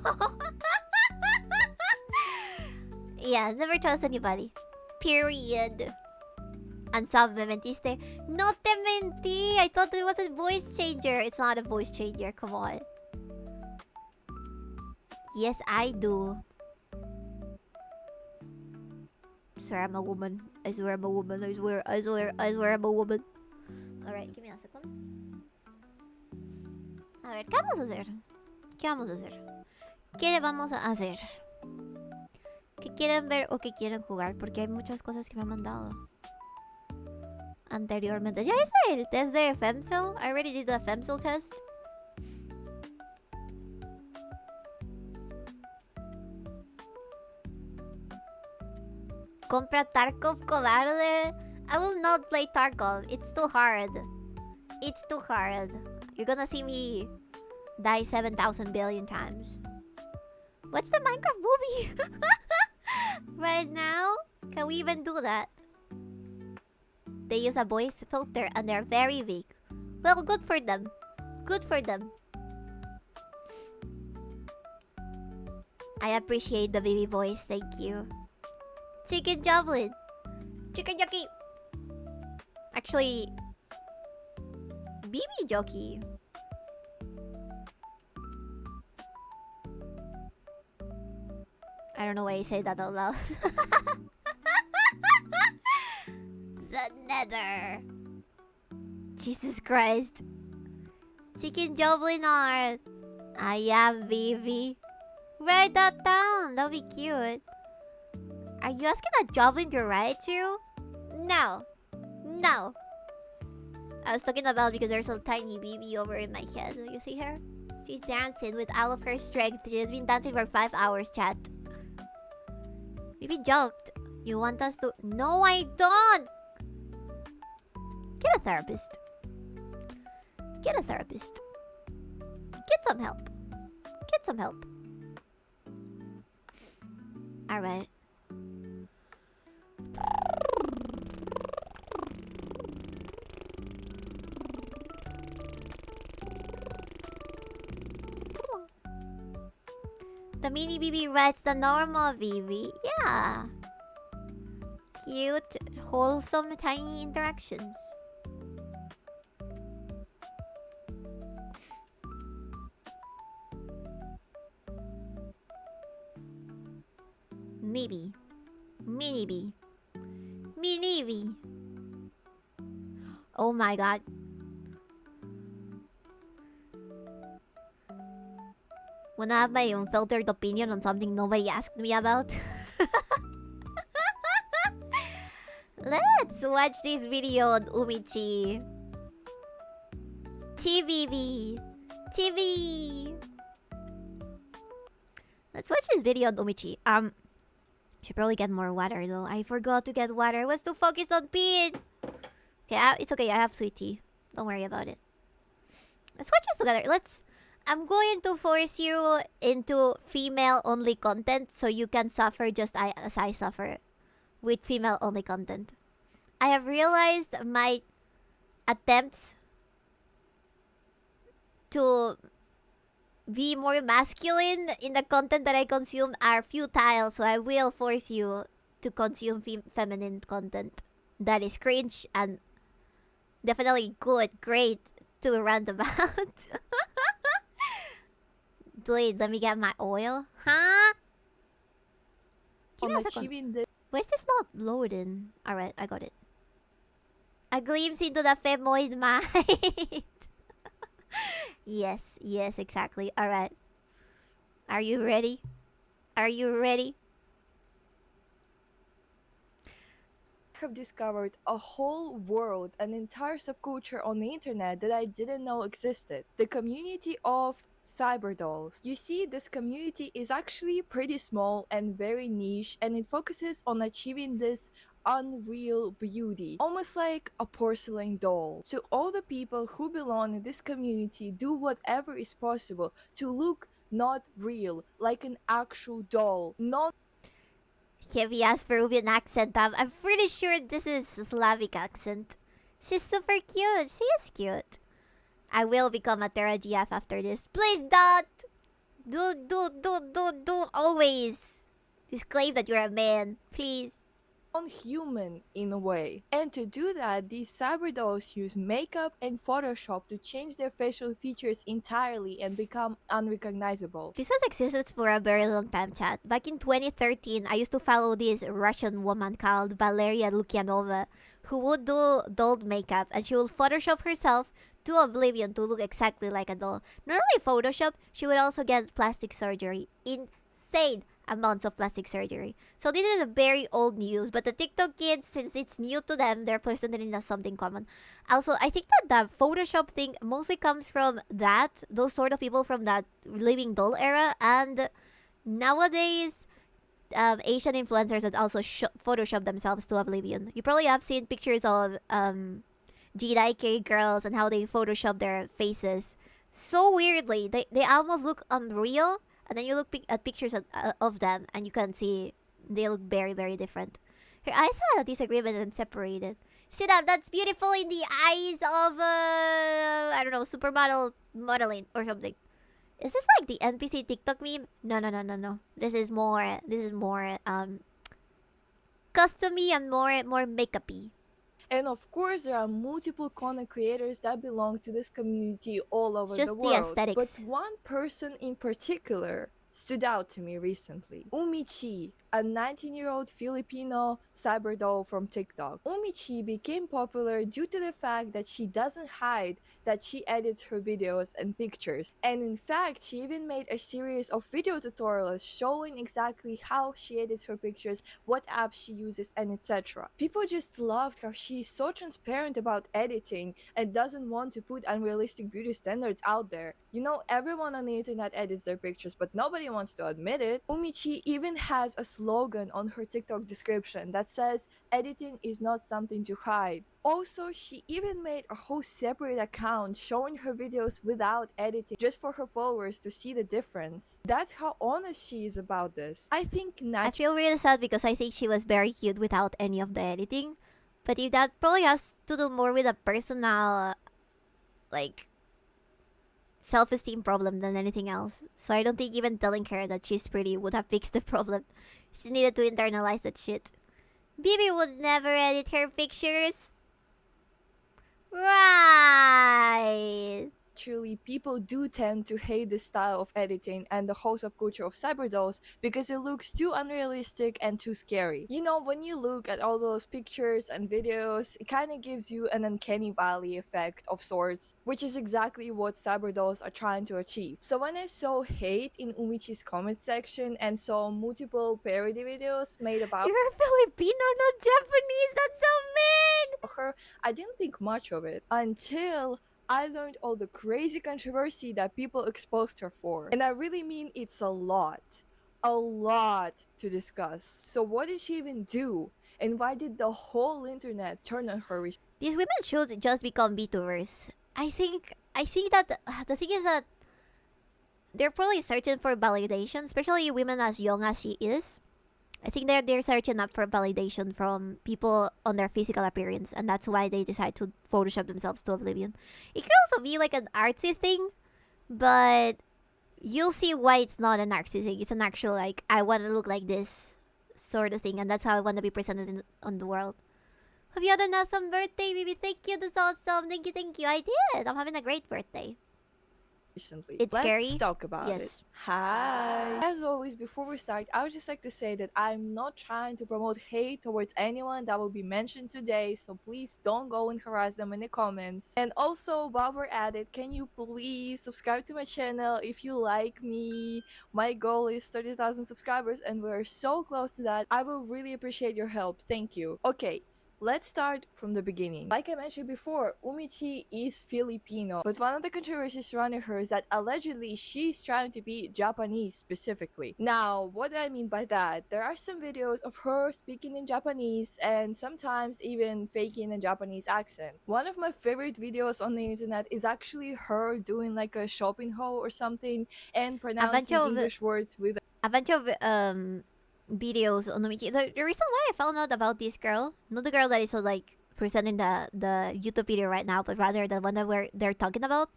Yeah, never trust anybody. Period. And sub me mentiste. No te mentí. I thought it was a voice changer. It's not a voice changer. Come on. Yes, I do. Swear I'm a woman. I swear I'm a woman. I swear I'm a woman. Alright, give me a second. A ver, ¿qué vamos a hacer? ¿Qué vamos a hacer? ¿Qué vamos a hacer? ¿Qué quieren ver o qué quieren jugar? Porque hay muchas cosas que me han mandado anteriormente. Ya hice el test de FemCell. I already did the FemCell test. Compra Tarkov cobarde. I will not play Tarkov. It's too hard. It's too hard. You're gonna see me die 7,000 billion times. Watch the Minecraft movie. Right now? Can we even do that? They use a voice filter and they're very weak. Well, good for them. Good for them. I appreciate the baby voice. Thank you. Chicken Joblin. Chicken Jockey. Actually, BB Jockey. I don't know why you say that out loud. The nether. Jesus Christ. Chicken Joblin art. I am BB. Write that down. That'll be cute. Are you asking a Joblin to write you? No. No. I was talking about because there's a tiny BB over in my head. You see her? She's dancing with all of her strength. She has been dancing for 5 hours, chat. BB joked. You want us to... No, I don't! Get a therapist. Get a therapist. Get some help. Get some help. Alright. The mini BB writes the normal BB. Yeah. Cute, wholesome, tiny interactions. Maybe. Mini B. Mini B. Oh my god. Wanna have my unfiltered opinion on something nobody asked me about? Let's watch this video on Umichi. TVV. TV. Let's watch this video on Umichi. Should probably get more water though. I forgot to get water. I was too focused on peeing. Okay, it's okay. I have sweet tea. Don't worry about it. Let's watch this together. I'm going to force you into female-only content so you can suffer just as I suffer with female-only content. I have realized my attempts to be more masculine in the content that I consume are futile, so I will force you to consume feminine content that is cringe and definitely good, great to rant about. Wait, let me get my oil. Huh? Give me a second. Why is this not loading? Alright, I got it. A glimpse into the femoid mind. Yes, exactly. Alright. Are you ready? Are you ready? Have discovered a whole world, an entire subculture on the internet that I didn't know existed. The community of cyber dolls. You see, this community is actually pretty small and very niche, and it focuses on achieving this unreal beauty, almost like a porcelain doll. So all the people who belong in this community do whatever is possible to look not real, like an actual doll, not Heavy ass Peruvian accent. I'm pretty sure this is Slavic accent. She's super cute. She is cute. I will become a Terra GF after this. Please don't! Do always disclaim that you're a man. Please. non-human in a way. And to do that, these cyber dolls use makeup and Photoshop to change their facial features entirely and become unrecognizable. This has existed for a very long time, chat. Back in 2013, I used to follow this Russian woman called Valeria Lukyanova, who would do doll makeup, and she would Photoshop herself to oblivion to look exactly like a doll. Not only Photoshop, she would also get plastic surgery. Insane amounts of plastic surgery. So this is a very old news, but the TikTok kids, since it's new to them, they're presenting it as something common. Also, I think that the Photoshop thing mostly comes from those sort of people from that living doll era, and nowadays, Asian influencers that also Photoshop themselves to oblivion. You probably have seen pictures of bday girls and how they Photoshop their faces so weirdly. They almost look unreal, and then you look at pictures of them, and you can see they look very, very different. Her eyes had a disagreement and separated. Sit up, that's beautiful in the eyes of, I don't know, supermodel modeling or something. Is this like the NPC TikTok meme? No. This is more, custom-y and more makeup-y. And of course, there are multiple content creators that belong to this community all over Just the the world. aesthetics. But one person in particular stood out to me recently. Umichi, a 19-year-old Filipino cyber doll from TikTok. Umichi became popular due to the fact that she doesn't hide that she edits her videos and pictures. And in fact, she even made a series of video tutorials showing exactly how she edits her pictures, what apps she uses, and etc. People just loved how she is so transparent about editing and doesn't want to put unrealistic beauty standards out there. You know, everyone on the internet edits their pictures, but nobody wants to admit it. Umichi even has a slogan on her TikTok description that says, "Editing is not something to hide." Also, she even made a whole separate account showing her videos without editing, just for her followers to see the difference. That's how honest she is about this. I think I feel really sad because I think she was very cute without any of the editing. But if that probably has to do more with a personal, like, self-esteem problem than anything else. So I don't think even telling her that she's pretty would have fixed the problem. She needed to internalize that shit. Bibi would never edit her pictures. Right. Actually, people do tend to hate the style of editing and the whole subculture of cyber dolls because it looks too unrealistic and too scary. You know, when you look at all those pictures and videos, it kind of gives you an uncanny valley effect of sorts, which is exactly what cyber dolls are trying to achieve. So when I saw hate in Umichi's comment section and saw multiple parody videos made about You're Filipino, not Japanese. That's so mean. her, I didn't think much of it until I learned all the crazy controversy that people exposed her for. And I really mean it's a lot to discuss. So what did she even do? And why did the whole internet turn on her? These women should just become VTubers. I think that the thing is that they're probably searching for validation, especially women as young as she is. I think they're searching up for validation from people on their physical appearance, and that's why they decide to Photoshop themselves to oblivion. It could also be like an artsy thing, but you'll see why it's not an artsy thing. It's an actual, like, I want to look like this sort of thing, and that's how I want to be presented on the world. Have you had an awesome birthday, baby? Thank you, that's awesome. Thank you. I did. I'm having a great birthday. Recently. It's Let's scary? talk about Yes. it. Hi. As always, before we start, I would just like to say that I'm not trying to promote hate towards anyone that will be mentioned today, so please don't go and harass them in the comments. And also, while we're at it, can you please subscribe to my channel if you like me? My goal is 30,000 subscribers, and we're so close to that. I will really appreciate your help. Thank you. Okay. Let's start from the beginning. Like I mentioned before, Umichi is Filipino, but one of the controversies surrounding her is that allegedly she's trying to be Japanese specifically. Now, what do I mean by that? There are some videos of her speaking in Japanese and sometimes even faking a Japanese accent. One of my favorite videos on the internet is actually her doing like a shopping haul or something and pronouncing of English words with a bunch of videos on Nomiki. The reason why I found out about this girl, not the girl that is like presenting the YouTube video right now, but rather the one that they're talking about,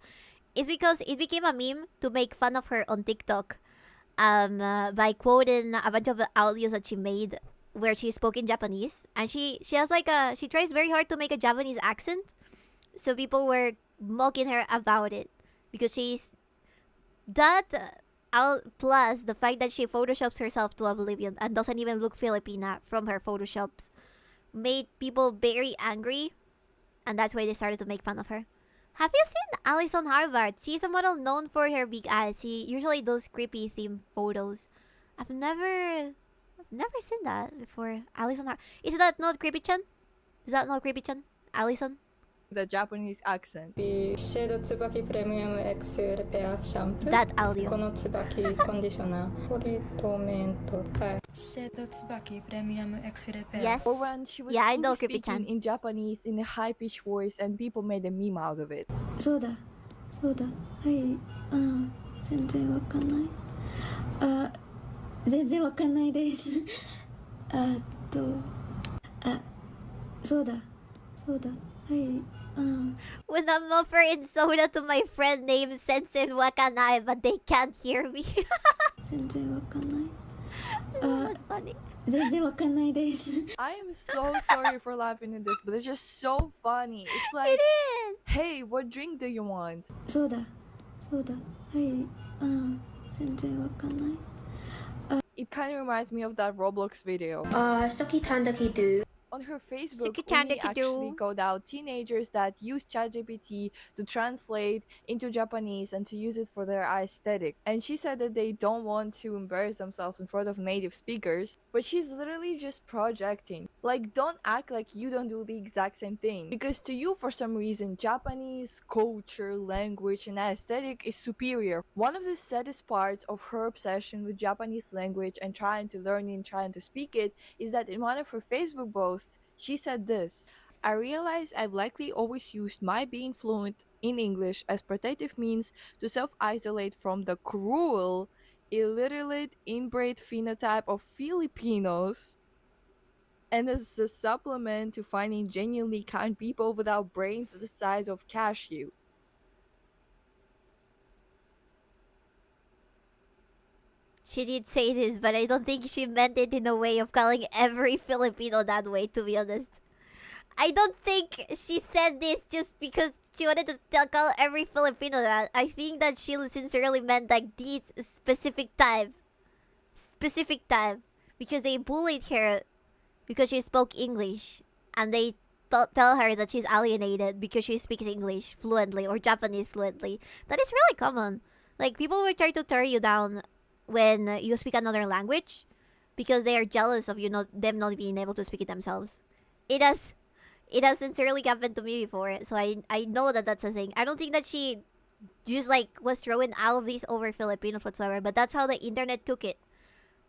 is because it became a meme to make fun of her on TikTok, by quoting a bunch of audios that she made where she spoke in Japanese, and she has like she tries very hard to make a Japanese accent, so people were mocking her about it because she's that. Plus the fact that she photoshops herself to oblivion and doesn't even look Filipina from her photoshops made people very angry, and that's why they started to make fun of her. Have you seen Alison Harvard? She's a model known for her big eyes. She usually does creepy theme photos. I've never seen that before. Alison Harvard. Is that not Creepy-chan? Is that not Creepy-chan? Alison? the Japanese accent. 資生堂椿プレミアムエクスレペアシャンプー That audio. この椿コンディショナートリートメントはい資生堂椿プレミアムエクスレペア Yes. Or when she was Yeah, I fully know speaking Creepy-chan. in Japanese in a high-pitched voice and people made a meme out of it. そうだそうだはい全然わかんない全然わかんないですそうだはいWhen I'm offering soda to my friend named Sensen Wakanai, but they can't hear me. 全然わかんない That was funny. 全然わかんないです I am so sorry for laughing at this, but it's just so funny. It's like, It is. hey, what drink do you want? そうだはい全然わかんない It kind of reminds me of that Roblox video. さきたんだけど On her Facebook, Suki-chan Umi actually dekido. called out teenagers that use ChatGPT to translate into Japanese and to use it for their aesthetic. And she said that they don't want to embarrass themselves in front of native speakers, but she's literally just projecting. Like, don't act like you don't do the exact same thing. Because to you, for some reason, Japanese culture, language, and aesthetic is superior. One of the saddest parts of her obsession with Japanese language and trying to learn it and trying to speak it is that in one of her Facebook posts, she said this: I realize I've likely always used my being fluent in English as protective means to self-isolate from the cruel, illiterate, inbred phenotype of Filipinos, and as a supplement to finding genuinely kind people without brains the size of cashew. She did say this, but I don't think she meant it in a way of calling every Filipino that way, to be honest. I don't think she said this just because she wanted to call every Filipino that. I think that she sincerely meant like this specific time. Specific time. Because they bullied her because she spoke English. And they tell her that she's alienated because she speaks English fluently or Japanese fluently. That is really common. Like, people will try to tear you down when you speak another language because they are jealous of them not being able to speak it themselves. It has sincerely happened to me before, so I know that that's a thing. I don't think that she just like was throwing all of these over Filipinos whatsoever, but that's how the internet took it,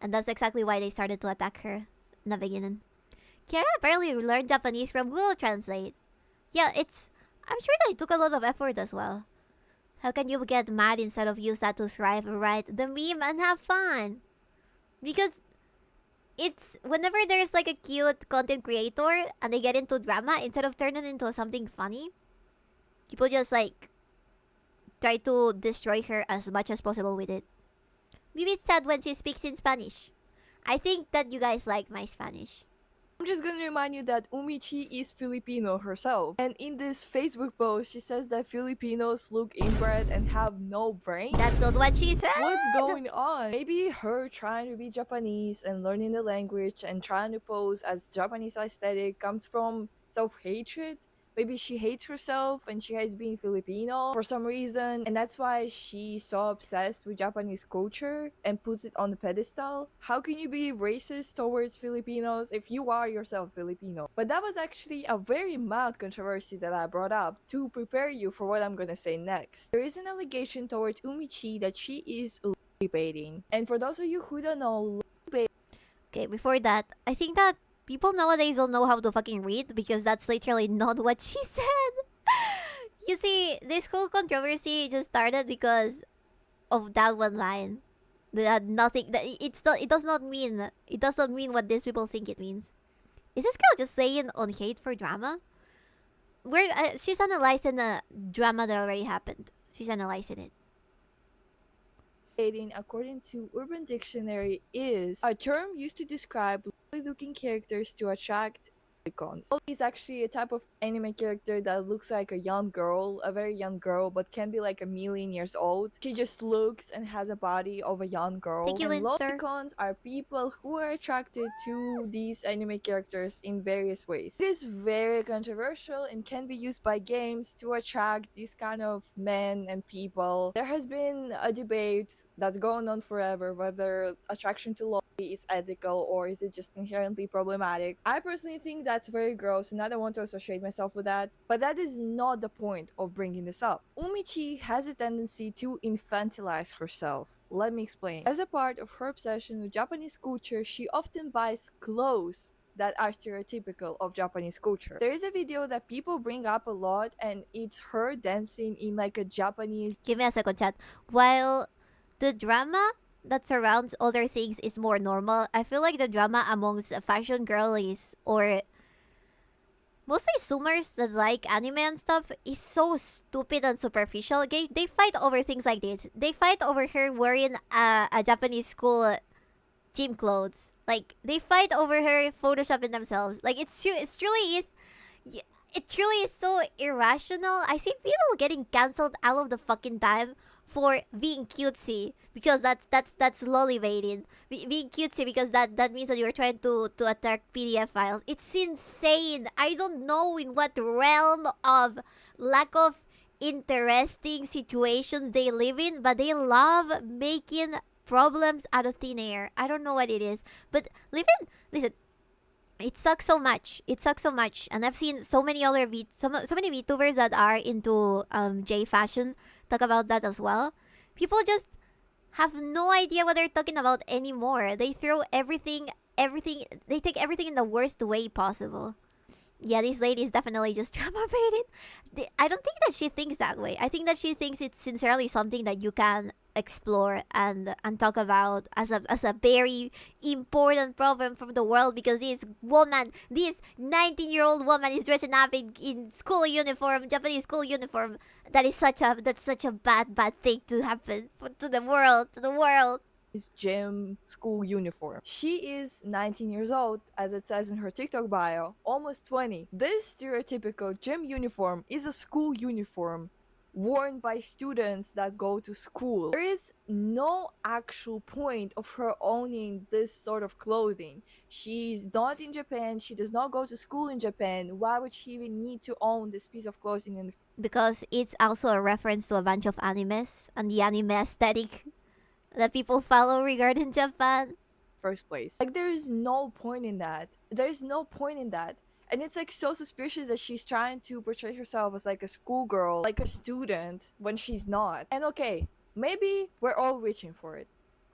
and that's exactly why they started to attack her in the beginning. Kiara apparently learned Japanese from Google Translate. Yeah, I'm sure that it took a lot of effort as well. How can you get mad instead of use that to thrive, write the meme, and have fun? Because it's whenever there's like a cute content creator and they get into drama, instead of turning it into something funny, people just like try to destroy her as much as possible with it. Maybe it's sad when she speaks in Spanish. I think that you guys like my Spanish. I'm just gonna remind you that Umichi is Filipino herself. And in this Facebook post, she says that Filipinos look inbred and have no brain. That's not what she said. What's going on? Maybe her trying to be Japanese and learning the language and trying to pose as Japanese aesthetic comes from self-hatred? Maybe she hates herself and she hates being Filipino for some reason, and that's why she's so obsessed with Japanese culture and puts it on the pedestal. How can you be racist towards Filipinos if you are yourself Filipino? But that was actually a very mild controversy that I brought up to prepare you for what I'm gonna say next. There is an allegation towards Umichi that she is baiting. And for those of you who don't know, Okay, before that, I think that people nowadays don't know how to fucking read because that's literally not what she said. You see, this whole controversy just started because of that one line. That nothing. That it's not. It does not mean. It does not mean what these people think it means. Is this girl just saying on hate for drama? She's analyzing a drama that already happened. She's analyzing it. dating, according to Urban Dictionary, is a term used to describe lovely-looking characters to attract icons. Is actually a type of anime character that looks like a young girl, a very young girl, but can be like a million years old. She just looks and has a body of a young girl. Thank you, And Linster. icons are people who are attracted to these anime characters in various ways. It is very controversial and can be used by games to attract these kind of men and people. There has been a debate that's going on forever whether attraction to is ethical or is it just inherently problematic. I personally think that's very gross and I don't want to associate myself with that, but that is not the point of bringing this up. Umichi has a tendency to infantilize herself. Let me explain. As a part of her obsession with Japanese culture, she often buys clothes that are stereotypical of Japanese culture. There is a video that people bring up a lot and it's her dancing in like a Japanese... Give me a second, chat. While the drama that surrounds other things is more normal, I feel like the drama amongst fashion girlies or mostly zoomers that like anime and stuff is so stupid and superficial. They fight over things like this. They fight over her wearing a Japanese school gym clothes. Like, they fight over her photoshopping themselves. Like, it truly is so irrational. I see people getting cancelled all of the fucking time for being cutesy because that's lollivating. Being cutesy because that means that you're trying to attack PDF files. It's insane. I don't know in what realm of lack of interesting situations they live in, but they love making problems out of thin air. I don't know what it is, but listen. It sucks so much. It sucks so much, and I've seen so many other so many VTubers that are into J fashion talk about that as well. People just have no idea what they're talking about anymore. They throw everything. They take everything in the worst way possible. Yeah, this lady is definitely just drama baiting. I don't think that she thinks that way. I think that she thinks it's sincerely something that you can explore and talk about as a very important problem from the world because this 19-year-old woman is dressing up in school uniform, Japanese school uniform. That's such a bad thing to happen to the world. Gym school uniform. She is 19 years old, as it says in her TikTok bio, almost 20. This stereotypical gym uniform is a school uniform worn by students that go to school. There is no actual point of her owning this sort of clothing. She's not in Japan, she does not go to school in Japan. Why would she even need to own this piece of clothing because it's also a reference to a bunch of animes and the anime aesthetic that people follow regarding Japan. First place. Like, there is no point in that. There's no point in that. And it's like so suspicious that she's trying to portray herself as like a schoolgirl, like a student, when she's not. And okay, maybe we're all reaching for it.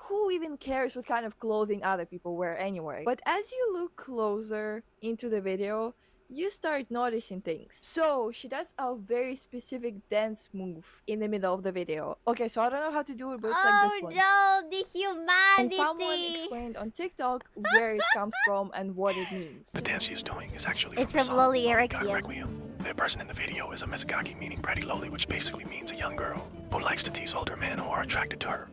Who even cares what kind of clothing other people wear anyway? But as you look closer into the video, you start noticing things. So she does a very specific dance move in the middle of the video. Okay, so I don't know how to do it, but it's like this one. Oh no, the humanity! And someone explained on TikTok where it comes from and what it means. The dance she's doing is actually It's from the from song Loli Lollygag Requiem. Requiem. The person in the video is a Mizukaki, meaning pretty lowly, which basically means a young girl who likes to tease older men who are attracted to her.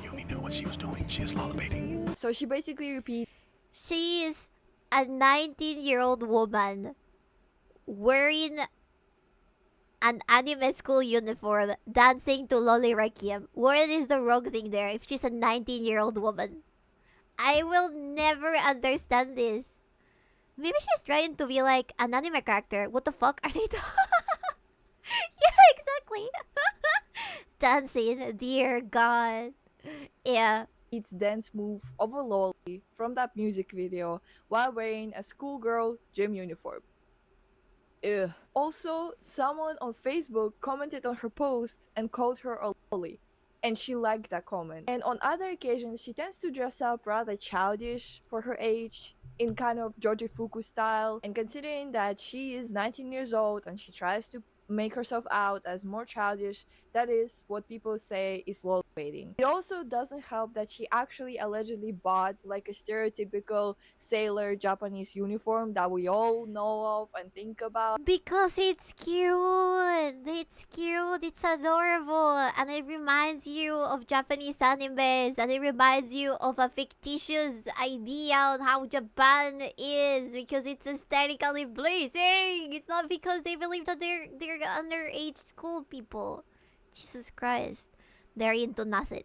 Yumi knew what she was doing. She is lollibating. So she basically repeats. She is a 19-year-old woman wearing an anime school uniform dancing to Loli Requiem. What is the wrong thing there if she's a 19-year-old woman? I will never understand this. Maybe she's trying to be like an anime character. What the fuck are they doing? Yeah, exactly. Dancing, dear God. Yeah. its dance move of a lolly from that music video while wearing a schoolgirl gym uniform. Ugh. Also, someone on Facebook commented on her post and called her a lolly, and she liked that comment. And on other occasions, she tends to dress up rather childish for her age, in kind of Georgie Fuku style, and considering that she is 19 years old and she tries to make herself out as more childish, that is what people say is lol baiting. It also doesn't help that she actually allegedly bought like a stereotypical sailor Japanese uniform that we all know of and think about. Because it's cute. It's cute. It's adorable. And it reminds you of Japanese animes. And it reminds you of a fictitious idea on how Japan is. Because it's aesthetically pleasing. It's not because they believe that they're underage school people. Jesus Christ. They're into nothing.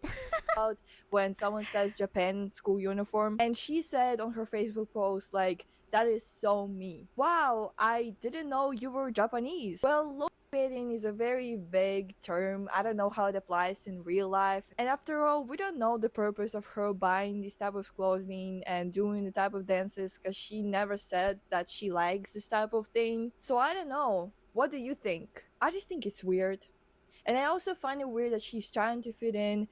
When someone says Japan school uniform, and she said on her Facebook post like, that is so me. Wow, I didn't know you were Japanese. Well, lol baiting is a very vague term. I don't know how it applies in real life, and after all, we don't know the purpose of her buying this type of clothing and doing the type of dances, because she never said that she likes this type of thing. So I don't know, what do you think? I just think it's weird. And I also find it weird that she's trying to fit in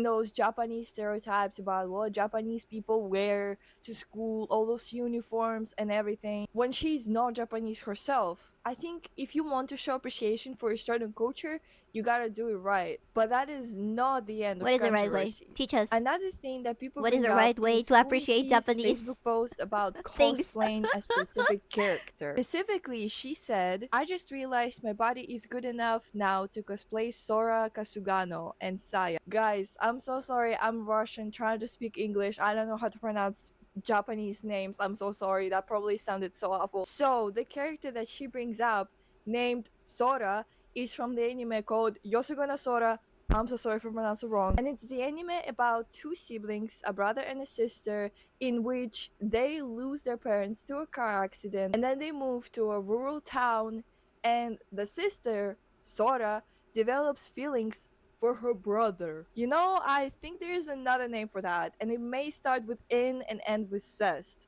those Japanese stereotypes about what Japanese people wear to school, all those uniforms and everything, when she's not Japanese herself. I think if you want to show appreciation for a certain culture, you gotta do it right. But that is not the end of What is the right way? controversies. Teach us. Another thing that people What is bring the right up way is to appreciate Umichi's Japanese Facebook post about things? cosplaying a specific character. Specifically, she said, I just realized my body is good enough now to cosplay Sora, Kasugano, and Saya. Guys, I'm so sorry, I'm Russian trying to speak English. I don't know how to pronounce Japanese names. I'm so sorry, that probably sounded so awful. So, the character that she brings up, named Sora, is from the anime called Yosugana Sora. I'm so sorry for pronouncing it wrong. And it's the anime about two siblings, a brother and a sister, in which they lose their parents to a car accident and then they move to a rural town, and the sister, Sora, develops feelings for her brother. You know, I think there is another name for that, and it may start with in and end with cest.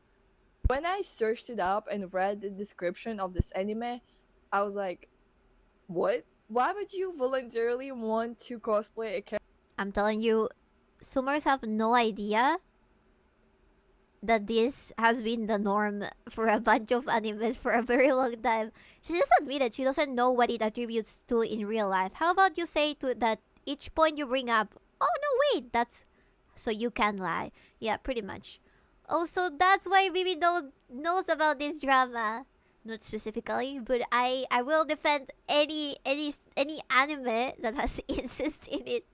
When I searched it up and read the description of this anime, I was like, what? Why would you voluntarily want to cosplay a character? I'm telling you, Summers have no idea that this has been the norm for a bunch of animes for a very long time. She just admitted she doesn't know what it attributes to in real life. How about you say to that each point you bring up, oh no wait, that's so you can lie. Yeah, pretty much. Also, that's why Bibi knows about this drama. Not specifically, but I will defend any anime that has incest in it.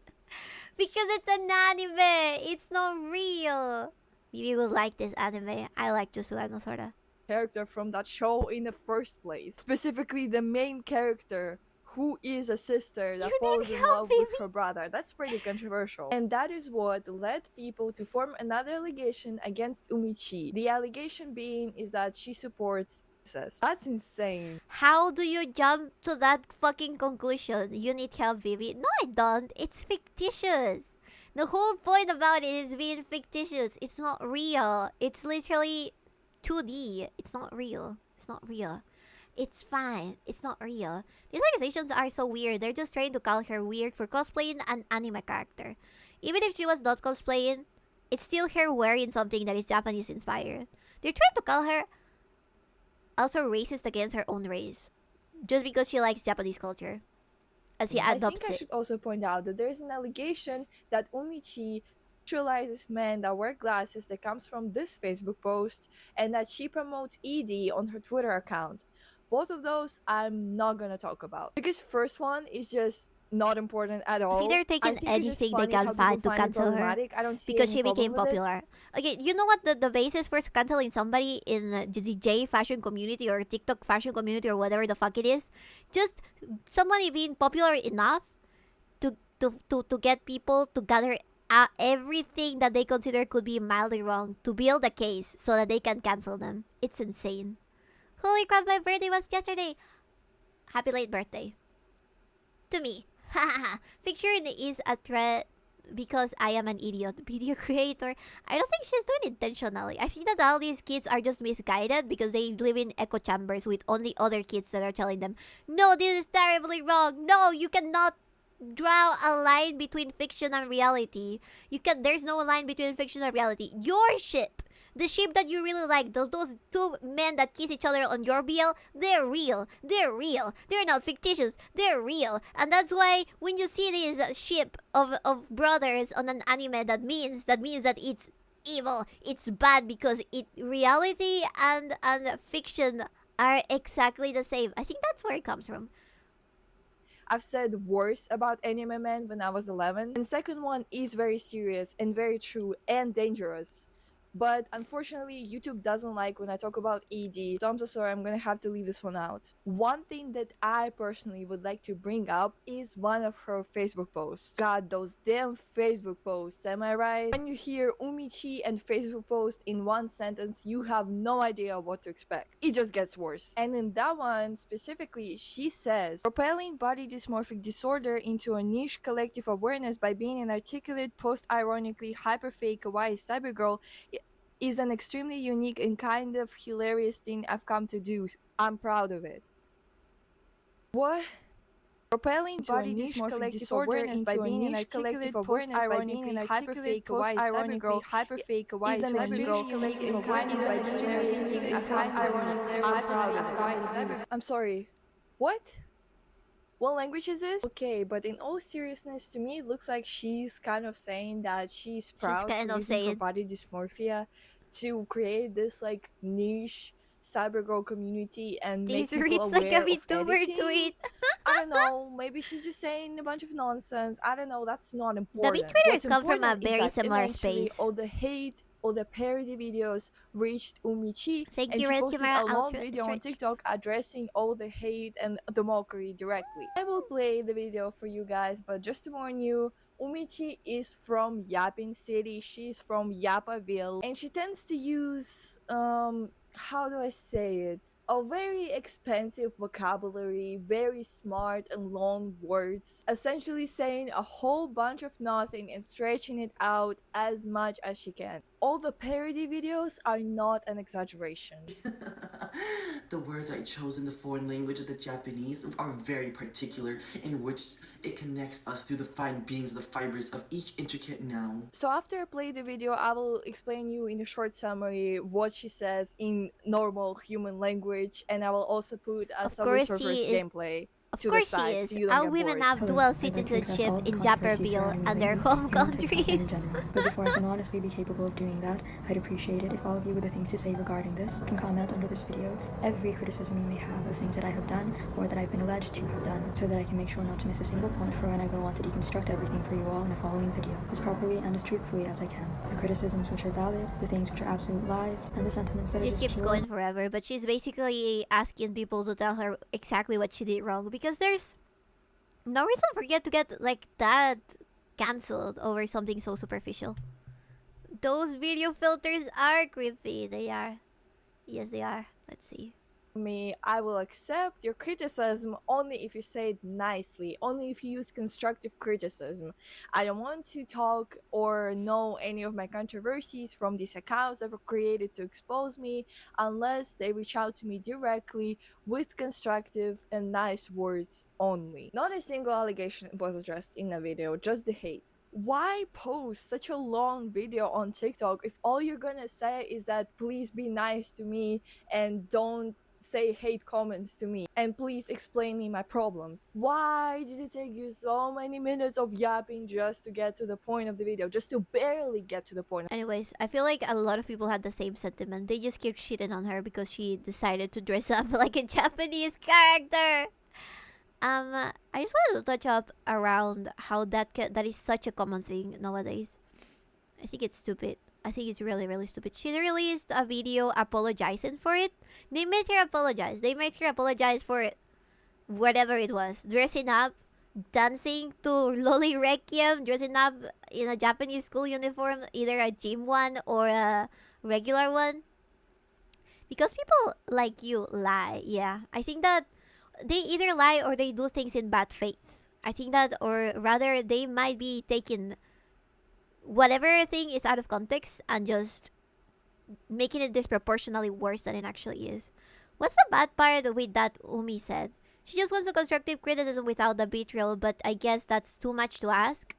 Because it's an anime. It's not real. You will like this anime. I like Jujutsu Sora. Character from that show in the first place. Specifically the main character, who is a sister that You falls need in help, love with baby. her brother. That's pretty controversial. And that is what led people to form another allegation against Umichi. The allegation being is that she supports incest. That's insane. How do you jump to that fucking conclusion? You need help, baby. No, I don't. It's fictitious. The whole point about it is being fictitious. It's not real. It's literally 2D. It's not real. It's not real. It's fine. It's not real. These accusations are so weird. They're just trying to call her weird for cosplaying an anime character. Even if she was not cosplaying, it's still her wearing something that is Japanese inspired. They're trying to call her also racist against her own race. Just because she likes Japanese culture. As she I adopts think I it. should also point out that there's an allegation that Umichi sexualizes men that wear glasses that comes from this Facebook post, and that she promotes ED on her Twitter account. Both of those I'm not gonna talk about, because first one is just not important at all. See, they're I taking think it's just anything they funny how can people find to it cancel her problematic. I don't see because any she became problem with it. popular. Okay, you know what the basis for canceling somebody in the J fashion community or TikTok fashion community or whatever the fuck it is? Just somebody being popular enough to get people to gather everything that they consider could be mildly wrong to build a case so that they can cancel them. It's insane. Holy crap, my birthday was yesterday. Happy late birthday. To me. Ficturing is a threat because I am an idiot video creator. I don't think she's doing it intentionally. I think that all these kids are just misguided because they live in echo chambers with only other kids that are telling them, no, this is terribly wrong. No, you cannot draw a line between fiction and reality. There's no line between fiction and reality. Your ship, the ship that you really like, those two men that kiss each other on your BL, they're real. They're real. They're not fictitious. They're real. And that's why when you see this ship of brothers on an anime, that means that it's evil. It's bad because reality and fiction are exactly the same. I think that's where it comes from. I've said worse about anime men when I was 11. And second one is very serious and very true and dangerous. But unfortunately, YouTube doesn't like when I talk about ED, so I'm so sorry, I'm gonna have to leave this one out. One thing that I personally would like to bring up is one of her Facebook posts. God, those damn Facebook posts, am I right? When you hear Umichi and Facebook post in one sentence, you have no idea what to expect. It just gets worse. And in that one, specifically, she says, propelling body dysmorphic disorder into a niche collective awareness by being an articulate, post-ironically, hyper-fake kawaii cybergirl is an extremely unique and kind of hilarious thing I've come to do. I'm proud of it. What? Propelling body dysmorphic disorder by being an articulate, post-ironically, hyper-fake kawaii cybergirl, hyper-fake kawaii cybergirl, unique and kind of hilarious thing I've come to do. I'm proud of it. I'm sorry. What? What language is this? Okay, but in all seriousness, to me, it looks like she's kind of saying that she's proud kind for of using her saying body dysmorphia to create this like niche cybergirl community and make This people reads aware like a of VTuber editing. tweet. I don't know. Maybe she's just saying a bunch of nonsense. I don't know. That's not The important. VTubers What's come from a important is very that similar eventually space. all the hate, all the parody videos reached Umichi, Thank and you, she Red posted Camera a long Ultra video on Stretch. TikTok addressing all the hate and the mockery directly. I will play the video for you guys, but just to warn you, Umichi is from Yapin City. She's from Yapaville, and she tends to use how do I say it? A very expensive vocabulary, very smart and long words, essentially saying a whole bunch of nothing and stretching it out as much as she can. All the parody videos are not an exaggeration. The words I chose in the foreign language of the Japanese are very particular, in which it connects us through the fine beings of the fibers of each intricate noun. So after I play the video, I will explain you in a short summary what she says in normal human language, and I will also put a Subway Surfers gameplay to the side so you don't All get women bored. have Hello, dual I'd like to address citizenship all the in controversies Japperville surrounding and me their lately home and on TikTok country. and in general. But before I can honestly be capable of doing that, I'd appreciate it if all of you with the things to say regarding this can comment under this video every criticism you may have of things that I have done or that I've been alleged to have done, so that I can make sure not to miss a single point for when I go on to deconstruct everything for you all in a following video, as properly and as truthfully as I can. The criticisms which are valid, the things which are absolute lies, and the sentiments that are This just keeps pure going forever, but she's basically asking people to tell her exactly what she did wrong because there's no reason for you to get like that cancelled over something so superficial. Those video filters are creepy. They are. Yes, they are. Let's see. Me, I will accept your criticism only if you say it nicely, only if you use constructive criticism. I don't want to talk or know any of my controversies from these accounts that were created to expose me unless they reach out to me directly with constructive and nice words only. Not a single allegation was addressed in the video, just the hate. Why post such a long video on TikTok if all you're gonna say is that please be nice to me and don't say hate comments to me and please explain me my problems? Why did it take you so many minutes of yapping just to get to the point of the video, just to barely get to the point? Anyways, I feel like a lot of people had the same sentiment. They just kept shitting on her because she decided to dress up like a Japanese character. I just wanted to touch up around how that is such a common thing nowadays. I think it's stupid. I think it's really, really stupid. She released a video apologizing for it. They made her apologize. They made her apologize for it. Whatever it was. Dressing up dancing to Loli Requiem, dressing up in a Japanese school uniform, either a gym one or a regular one. Because people like you lie, yeah. I think that they either lie or they do things in bad faith. I think that, or rather, they might be taking whatever thing is out of context and just making it disproportionately worse than it actually is. What's the bad part with that Umi said? She just wants a constructive criticism without the betrayal, but I guess that's too much to ask.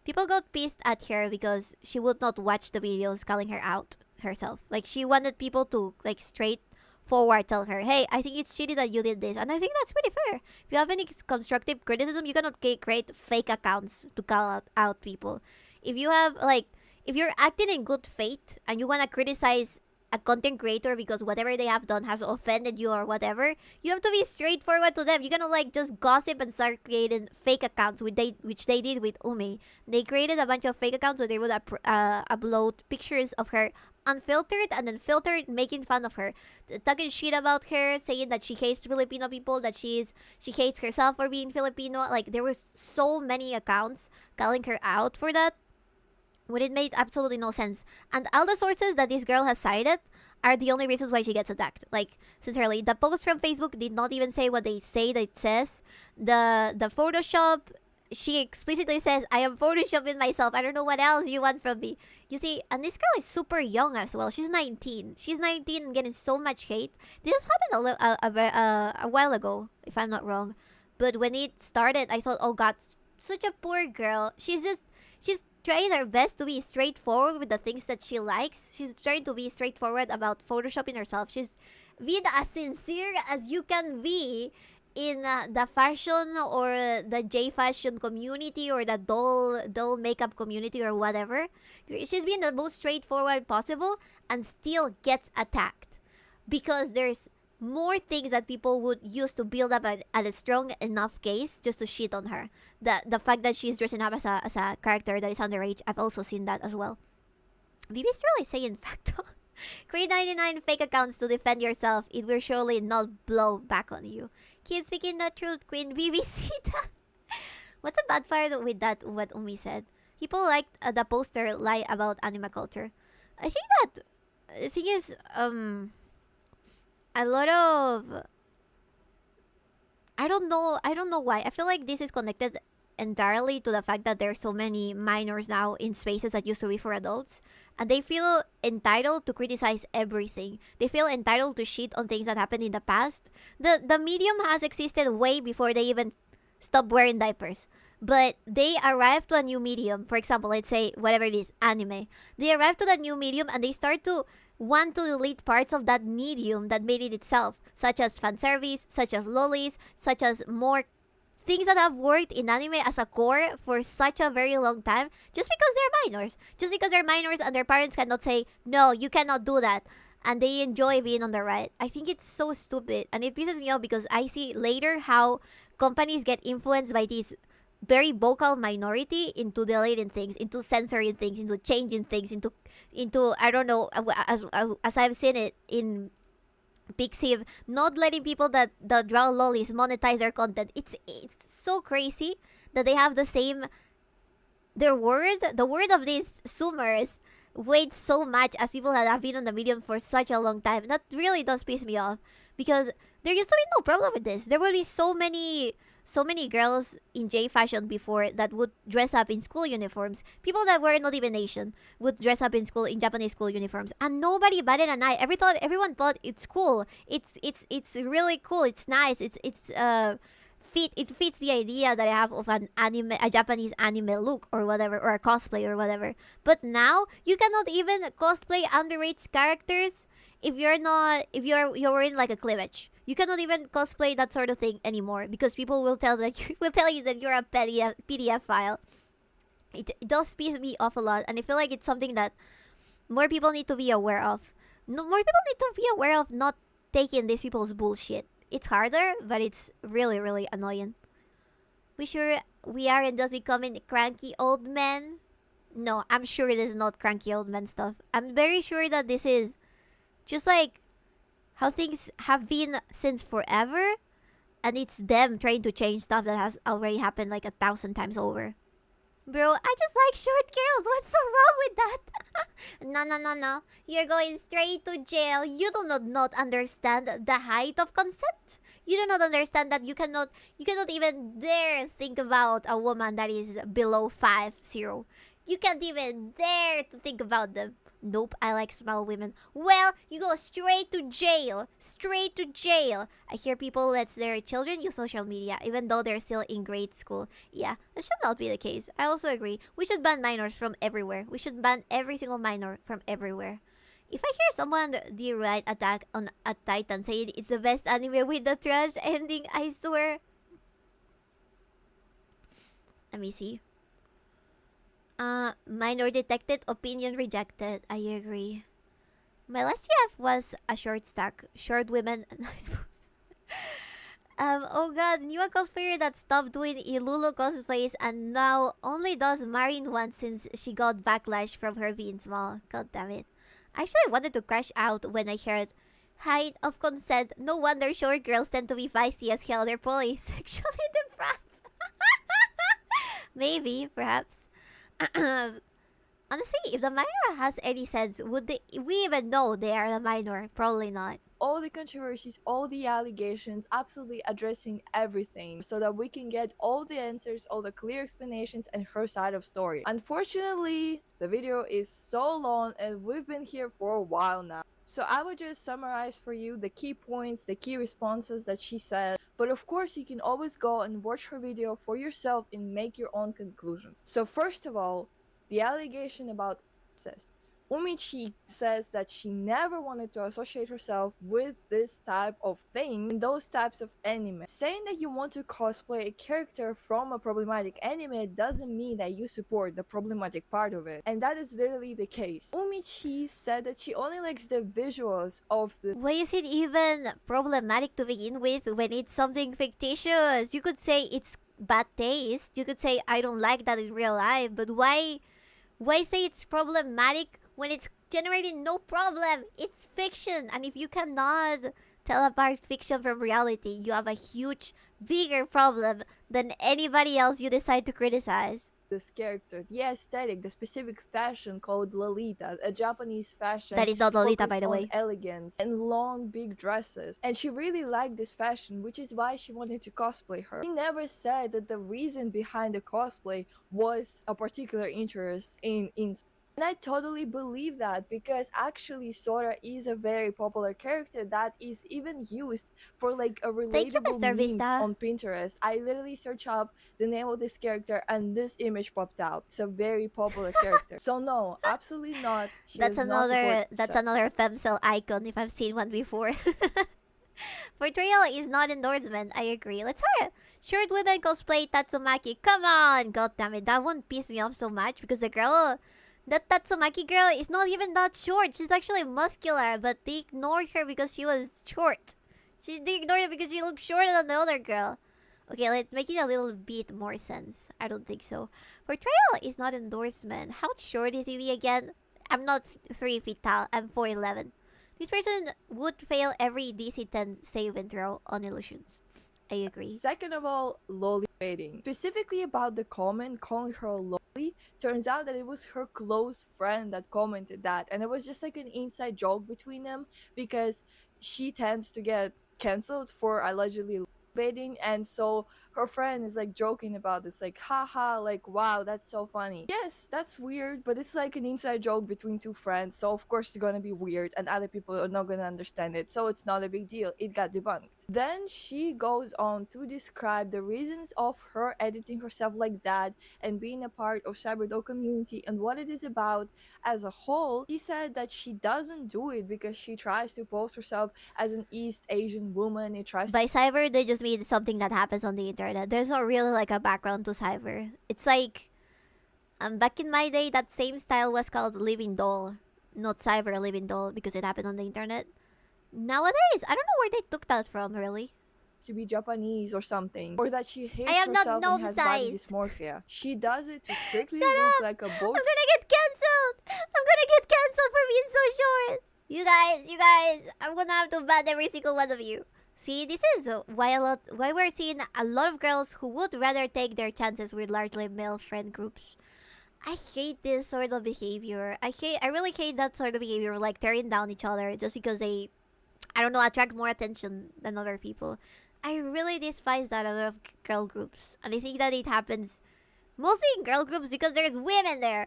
People got pissed at her because she would not watch the videos calling her out herself. Like, she wanted people to, like, straightforward tell her, hey, I think it's shitty that you did this. And I think that's pretty fair. If you have any constructive criticism, you cannot create fake accounts to call out people. If you have, like, if you're acting in good faith and you want to criticize a content creator because whatever they have done has offended you or whatever, you have to be straightforward to them. You cannot, like, just gossip and start creating fake accounts, which they did with Umi. They created a bunch of fake accounts where they would upload pictures of her unfiltered and then filtered, making fun of her, talking shit about her, saying that she hates Filipino people, that she hates herself for being Filipino. Like, there was so many accounts calling her out for that when it made absolutely no sense. And all the sources that this girl has cited are the only reasons why she gets attacked. Like, sincerely, the post from Facebook did not even say what they say that it says. The Photoshop, she explicitly says, I am photoshopping myself. I don't know what else you want from me. You see, and this girl is super young as well. She's 19. She's 19 and getting so much hate. This happened a while ago, if I'm not wrong. But when it started, I thought, oh god, such a poor girl. She's trying her best to be straightforward with the things that she likes. She's trying to be straightforward about photoshopping herself. She's being as sincere as you can be in the fashion or the J fashion community or the doll makeup community or whatever. She's being the most straightforward possible and still gets attacked because there's more things that people would use to build up a strong enough case just to shit on her. The fact that she's dressing up as a character that is underage, I've also seen that as well. Bibi's really saying facto. Create 99 fake accounts to defend yourself. It will surely not blow back on you. Keep speaking the truth, Queen Bibi Sita. What's the bad part with that, what Umi said? People liked the poster lie about anime culture. I think that the thing is, a lot of, I don't know why. I feel like this is connected entirely to the fact that there are so many minors now in spaces that used to be for adults, and they feel entitled to criticize everything. They feel entitled to shit on things that happened in the past. The medium has existed way before they even stopped wearing diapers. But they arrived to a new medium. For example, let's say whatever it is, anime. They arrived to that new medium and they start to want to delete parts of that medium that made it itself, such as fanservice, such as lolis, such as more things that have worked in anime as a core for such a very long time, just because they're minors. Just because they're minors and their parents cannot say, no, you cannot do that. And they enjoy being on the right. I think it's so stupid. And it pisses me off because I see later how companies get influenced by this very vocal minority into deleting things, into censoring things, into changing things, into I don't know, as I've seen it in Pixiv, not letting people that draw lolis monetize their content. It's so crazy that they have the same, the word of these Zoomers weighs so much as people that have been on the medium for such a long time. That really does piss me off because there used to be no problem with this. There would be so many girls in J fashion before that would dress up in school uniforms. People that were not even Asian would dress up in Japanese school uniforms, and nobody batted an eye. Everyone thought it's cool. It's really cool. It's nice. It fits the idea that I have of a Japanese anime look or whatever, or a cosplay or whatever. But now you cannot even cosplay underage characters if you're in like a cleavage. You cannot even cosplay that sort of thing anymore because people will tell you that you're a PDF file. It does piss me off a lot, and I feel like it's something that more people need to be aware of. No, more people need to be aware of not taking these people's bullshit. It's harder, but it's really, really annoying. We sure we aren't just becoming cranky old men? No, I'm sure this is not cranky old men stuff. I'm very sure that this is just like how things have been since forever, and it's them trying to change stuff that has already happened like 1,000 times over. Bro, I just like short girls. What's so wrong with that? No. You're going straight to jail. You do not understand the height of consent. You do not understand that you cannot even dare think about a woman that is below 5'0". You can't even dare to think about them. Nope, I like small women. Well, you go straight to jail. Straight to jail. I hear people let their children use social media even though they're still in grade school. Yeah, that should not be the case. I also agree. We should ban minors from everywhere. We should ban every single minor from everywhere. If I hear someone do right Attack on a Titan saying it's the best anime with the trash ending, I swear. Let me see. Minor detected, opinion rejected. I agree. My last YF was a short stack. Short women. Oh god, new cosplayer that stopped doing Ilulu cosplays and now only does marine ones since she got backlash from her being small. God damn it. I actually wanted to crash out when I heard height of consent. No wonder short girls tend to be feisty as hell. They're probably sexually deprived. Maybe, perhaps. Honestly, if the minor has any sense, would we even know they are a minor? Probably not. All the controversies, all the allegations, absolutely addressing everything so that we can get all the answers, all the clear explanations and her side of story. Unfortunately, the video is so long and we've been here for a while now. So I would just summarize for you the key points, the key responses that she said. But of course, you can always go and watch her video for yourself and make your own conclusions. So first of all, the allegation about incest. Umichi says that she never wanted to associate herself with this type of thing and those types of anime. Saying that you want to cosplay a character from a problematic anime doesn't mean that you support the problematic part of it. And that is literally the case. Umichi said that she only likes the visuals of the... Why is it even problematic to begin with when it's something fictitious? You could say it's bad taste. You could say I don't like that in real life. But why say it's problematic when it's generating no problem? It's fiction. And if you cannot tell apart fiction from reality, you have a huge, bigger problem than anybody else you decide to criticize. This character, the aesthetic, the specific fashion called Lolita, a Japanese fashion that is not Lolita, focused by the way. on elegance and long big dresses, and she really liked this fashion, which is why she wanted to cosplay her. She never said that the reason behind the cosplay was a particular interest in and I totally believe that, because actually Sora is a very popular character that is even used for like a relatable memes on Pinterest. I literally searched up the name of this character and this image popped out. It's a very popular character. So no, absolutely not. That's another femcel icon if I've seen one before. Portrayal is not endorsement. I agree. Let's have it. Short women cosplay Tatsumaki. Come on! God damn it. That one pissed me off so much because the girl... That Tatsumaki girl is not even that short. She's actually muscular, but they ignored her because she was short. They ignored her because she looked shorter than the other girl. Okay, let's make it a little bit more sense. I don't think so. Portrayal is not endorsement. How short is he again? I'm not 3 feet tall. I'm 4'11". This person would fail every DC-10 save and throw on illusions. I agree. Second of all, lolly baiting. Specifically about the comment calling her lolly, turns out that it was her close friend that commented that, and it was just like an inside joke between them because she tends to get cancelled for allegedly baiting, and so her friend is like joking about this, like haha, like wow, that's so funny. Yes, that's weird, but it's like an inside joke between two friends, so of course it's gonna be weird and other people are not gonna understand it, so it's not a big deal. It got debunked. Then she goes on to describe the reasons of her editing herself like that and being a part of Cyberdoll community and what it is about as a whole. She said that she doesn't do it because she tries to post herself as an East Asian woman. It tries by cyber, they just mean something that happens on the internet. There's not really like a background to cyber. It's like back in my day, that same style was called living doll, not cyber living doll, because it happened on the internet. Nowadays, I don't know where they took that from, really. To be Japanese or something, or that she hates herself and has body dysmorphia. She does it to strictly look like a boat. I'm gonna get cancelled. I'm gonna get cancelled for being so short. You guys, I'm gonna have to ban every single one of you. See, this is why we're seeing a lot of girls who would rather take their chances with largely male friend groups. I hate this sort of behavior. I really hate that sort of behavior, like tearing down each other just because they, I don't know, attract more attention than other people. I really despise that a lot of girl groups. And I think that it happens mostly in girl groups because there's women there.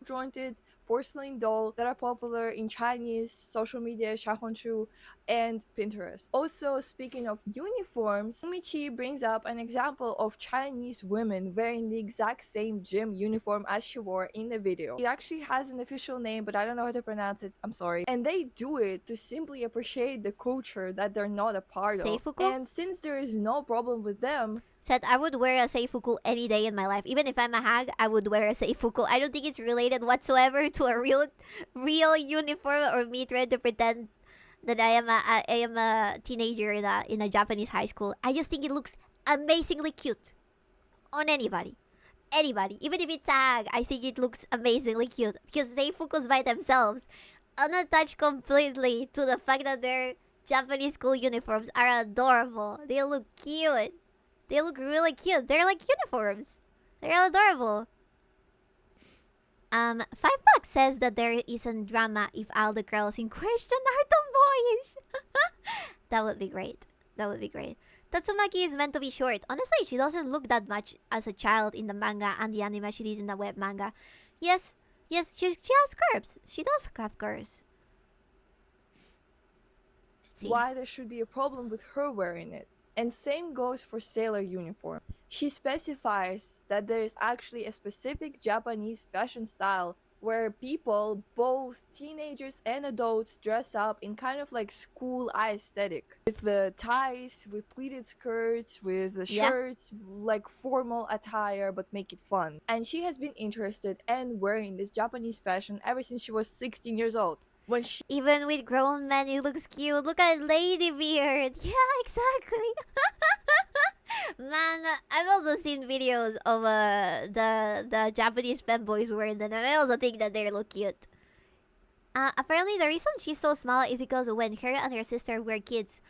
Jointed porcelain doll that are popular in Chinese social media, Xiaohongshu, and Pinterest. Also, speaking of uniforms, Umichi brings up an example of Chinese women wearing the exact same gym uniform as she wore in the video. It actually has an official name, but I don't know how to pronounce it. I'm sorry. And they do it to simply appreciate the culture that they're not a part of. Seifuku? And since there is no problem with them, Said I would wear a seifuku any day in my life. Even if I'm a hag, I would wear a seifuku. I don't think it's related whatsoever to a real uniform or me trying to pretend that I am a teenager in a Japanese high school. I just think it looks amazingly cute on anybody. Anybody. Even if it's a hag, I think it looks amazingly cute. Because seifukus by themselves, unattached completely to the fact that their Japanese school uniforms are adorable. They look cute. They look really cute. They're like uniforms. They're adorable. 5 Bucks says that there isn't drama if all the girls in question are tomboyish. That would be great. That would be great. Tatsumaki is meant to be short. Honestly, she doesn't look that much as a child in the manga and the anime she did in the web manga. Yes, she has curves. She does have curves. Let's see. why there should be a problem with her wearing it. And same goes for sailor uniform. She specifies that there is actually a specific Japanese fashion style where people, both teenagers and adults, dress up in kind of like school aesthetic. With the ties, with pleated skirts, with the shirts, like formal attire, but make it fun. And she has been interested in wearing this Japanese fashion ever since she was 16 years old. When she Even with grown men, it looks cute. Look at Ladybeard. Yeah, exactly. Man, I've also seen videos of the Japanese femboys wearing them, and I also think that they look cute. Apparently, the reason she's so small is because when her and her sister were kids,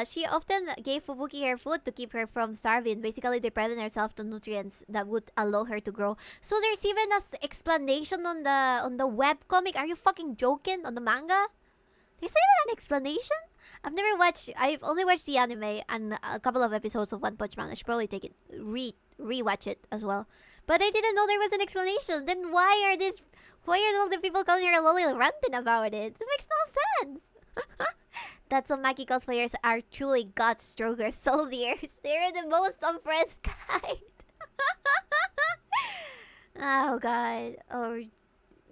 she often gave Fubuki her food to keep her from starving, basically depriving herself of nutrients that would allow her to grow. So there's even an explanation on the webcomic. Are you fucking joking? On the manga? There's even an explanation? I've only watched the anime and a couple of episodes of One Punch Man. I should probably take it, rewatch it as well. But I didn't know there was an explanation. Then why are all the people calling her a loli ranting about it? It makes no sense. Tatsumaki cosplayers are truly God-stronger soldiers. They're the most oppressed kind. Oh god. Oh,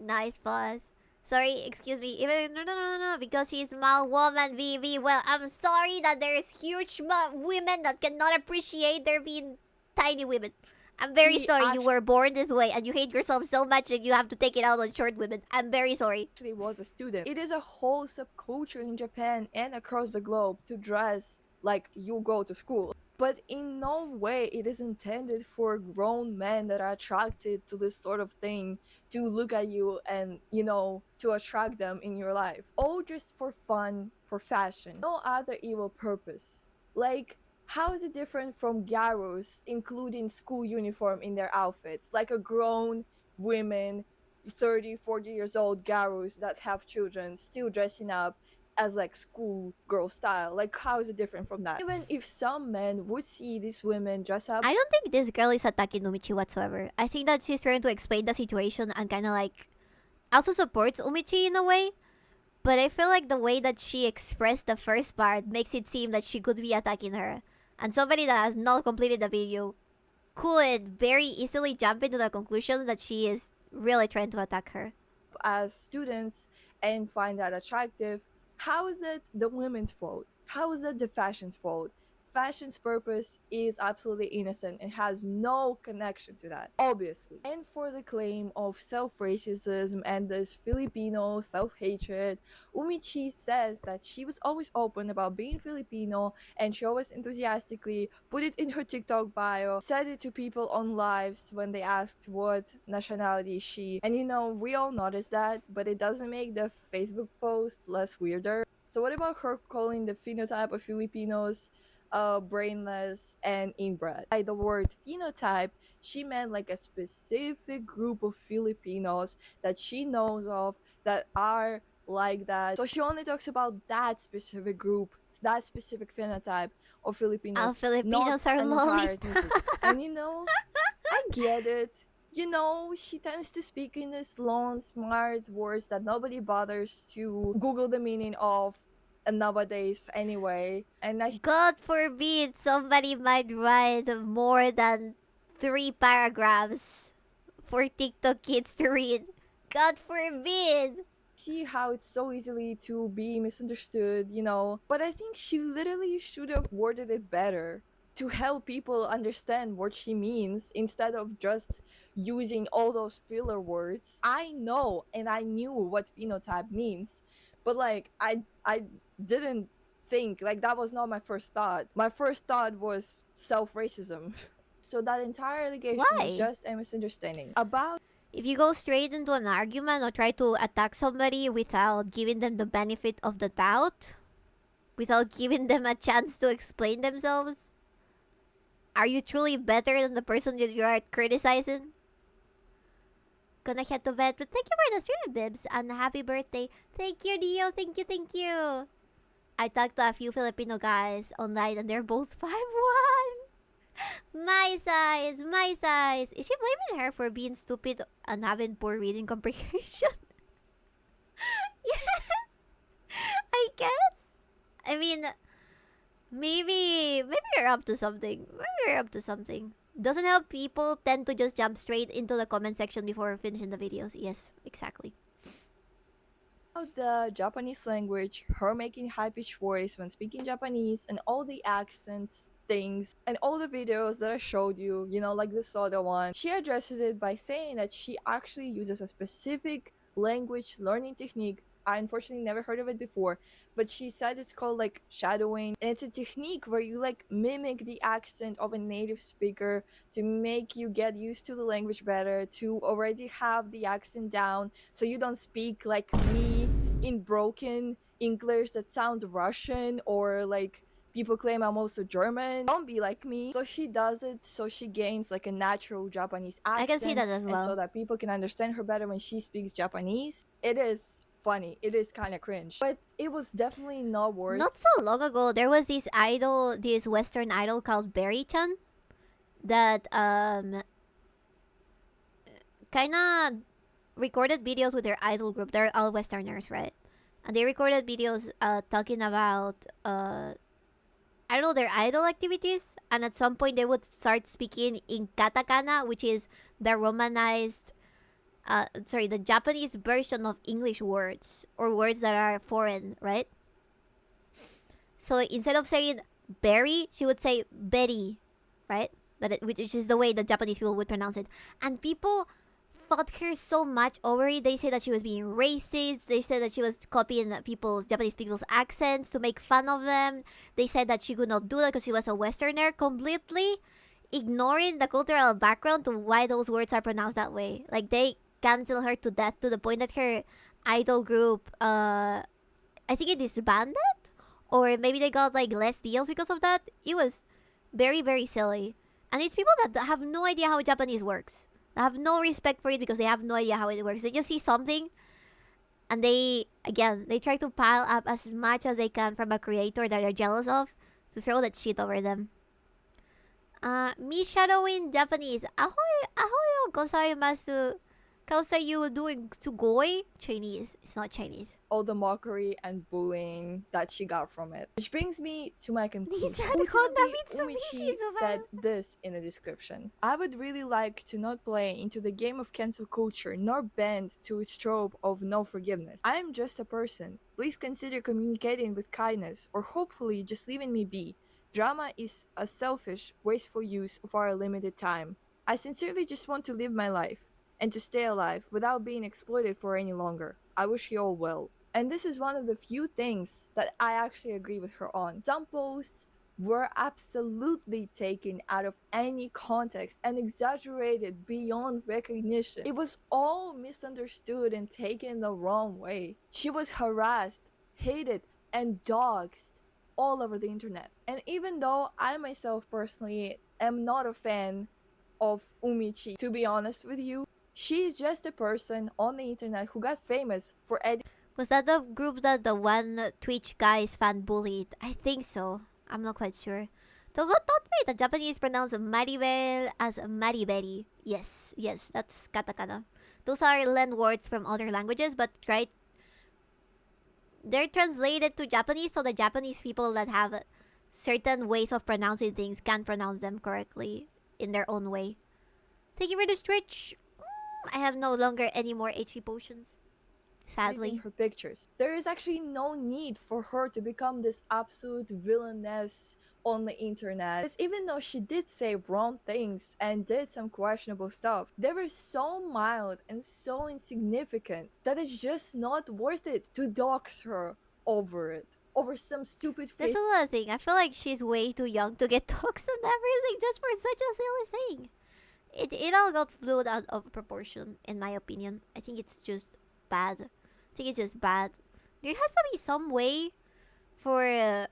nice boss. Sorry, excuse me. Even no. Because she's small woman, Vivi. Well, I'm sorry that there's huge women that cannot appreciate there being tiny women. I'm very sorry you were born this way and you hate yourself so much that you have to take it out on short women. I'm very sorry. actually was a student. It is a whole subculture in Japan and across the globe to dress like you go to school. But in no way it is intended for grown men that are attracted to this sort of thing to look at you and, you know, to attract them in your life. All just for fun, for fashion. No other evil purpose. Like, how is it different from gyros including school uniform in their outfits? Like a grown women, 30, 40 years old gyros that have children still dressing up as like school girl style. Like, how is it different from that? Even if some men would see these women dress up, I don't think this girl is attacking Umichi whatsoever. I think that she's trying to explain the situation and kind of like also supports Umichi in a way. But I feel like the way that she expressed the first part makes it seem that she could be attacking her. And somebody that has not completed the video could very easily jump into the conclusion that she is really trying to attack her. as students and find that attractive, how is it the women's fault? How is it the fashion's fault? Fashion's purpose is absolutely innocent and has no connection to that, obviously. And for the claim of self-racism and this Filipino self-hatred, Umichi says that she was always open about being Filipino and she always enthusiastically put it in her TikTok bio, said it to people on lives when they asked what nationality she, and you know, we all noticed that, but it doesn't make the Facebook post less weirder. So what about her calling the phenotype of Filipinos brainless and inbred? By the word phenotype, she meant like a specific group of Filipinos that she knows of that are like that. So she only talks about that specific group, that specific phenotype of All Filipinos, not Filipinos are an entire lollies. ethnicity. And I get it. She tends to speak in these long, smart words that nobody bothers to Google the meaning of nowadays anyway. And God forbid somebody might write more than 3 paragraphs for TikTok kids to read. God forbid. see how it's so easily to be misunderstood. But I think she literally should have worded it better to help people understand what she means instead of just using all those filler words. I know and I knew what phenotype means, but I didn't think like that was not my first thought. My first thought was self-racism. So that entire allegation was Why? just a misunderstanding about If you go straight into an argument or try to attack somebody without giving them the benefit of the doubt, without giving them a chance to explain themselves, are you truly better than the person that you are criticizing? Gonna head to bed, but thank you for the stream, Bibs, and happy birthday. Thank you, Dio. Thank you, thank you. I talked to a few Filipino guys online and they're both 5'1". My size, my size. Is she blaming her for being stupid and having poor reading comprehension? Yes, I guess. I mean, maybe you're up to something. Maybe you're up to something. Doesn't help people tend to just jump straight into the comment section before finishing the videos. Yes, exactly. the Japanese language, her making high-pitched voice when speaking Japanese, and all the accents, things, and all the videos that I showed you, like the soda one, she addresses it by saying that she actually uses a specific language learning technique. I unfortunately never heard of it before, but she said it's called like shadowing, and it's a technique where you like mimic the accent of a native speaker to make you get used to the language better, to already have the accent down so you don't speak like me in broken English that sounds Russian, or like people claim I'm also German. Don't be like me. So she does it so she gains like a natural Japanese accent. I can see that as And so well. that people can understand her better when she speaks Japanese. It is funny. It is kind of cringe. But it was definitely not worth. Not so long ago, there was this idol, this Western idol called Berry-chan that kind of recorded videos with their idol group. They're all Westerners, right? And they recorded videos talking about I don't know, their idol activities. And at some point, they would start speaking in katakana, which is the romanized, the Japanese version of English words, or words that are foreign, right? So like, instead of saying berry, she would say Betty, right? Which is the way the Japanese people would pronounce it. And people fought her so much over it. They said that she was being racist. They said that she was copying Japanese people's accents to make fun of them. They said that she could not do that because she was a Westerner, completely ignoring the cultural background to why those words are pronounced that way. Like, they cancel her to death to the point that her idol group, I think it disbanded, or maybe they got like less deals because of that. It was very, very silly. And it's people that have no idea how Japanese works. They have no respect for it because they have no idea how it works. They just see something and they try to pile up as much as they can from a creator that they're jealous of to throw that shit over them. Me shadowing Japanese. Ahoy, ahoy, gozaimasu. How's are you doing sugoi? Chinese. It's not Chinese. All the mockery and bullying that she got from it. Which brings me to my conclusion. Nisan Ultimately, Honda Umichi Mitsubishi said this in the description. I would really like to not play into the game of cancel culture, nor bend to its trope of no forgiveness. I am just a person. Please consider communicating with kindness, or hopefully just leaving me be. Drama is a selfish, wasteful use of our limited time. I sincerely just want to live my life and to stay alive without being exploited for any longer. I wish you all well. And this is one of the few things that I actually agree with her on. Some posts were absolutely taken out of any context and exaggerated beyond recognition. It was all misunderstood and taken the wrong way. She was harassed, hated, and doxxed all over the internet. And even though I myself personally am not a fan of Umichi, to be honest with you, she's just a person on the internet who got famous for editing. Was that the group that the one Twitch guy's fan bullied? I think so. I'm not quite sure. Togo taught me that Japanese pronounce Maribel as Mariberi. Yes, yes, that's katakana. Those are lend words from other languages, but right, they're translated to Japanese, so the Japanese people that have certain ways of pronouncing things can pronounce them correctly in their own way. Thank you for the stretch. I have no longer any more HP potions. Sadly. Her pictures. There is actually no need for her to become this absolute villainess on the internet. Because even though she did say wrong things and did some questionable stuff, they were so mild and so insignificant that it's just not worth it to dox her over it. Over some stupid That's another thing. I feel like she's way too young to get doxxed and everything just for such a silly thing. It all got blown out of proportion, in my opinion. I think it's just bad. I think it's just bad. There has to be some way for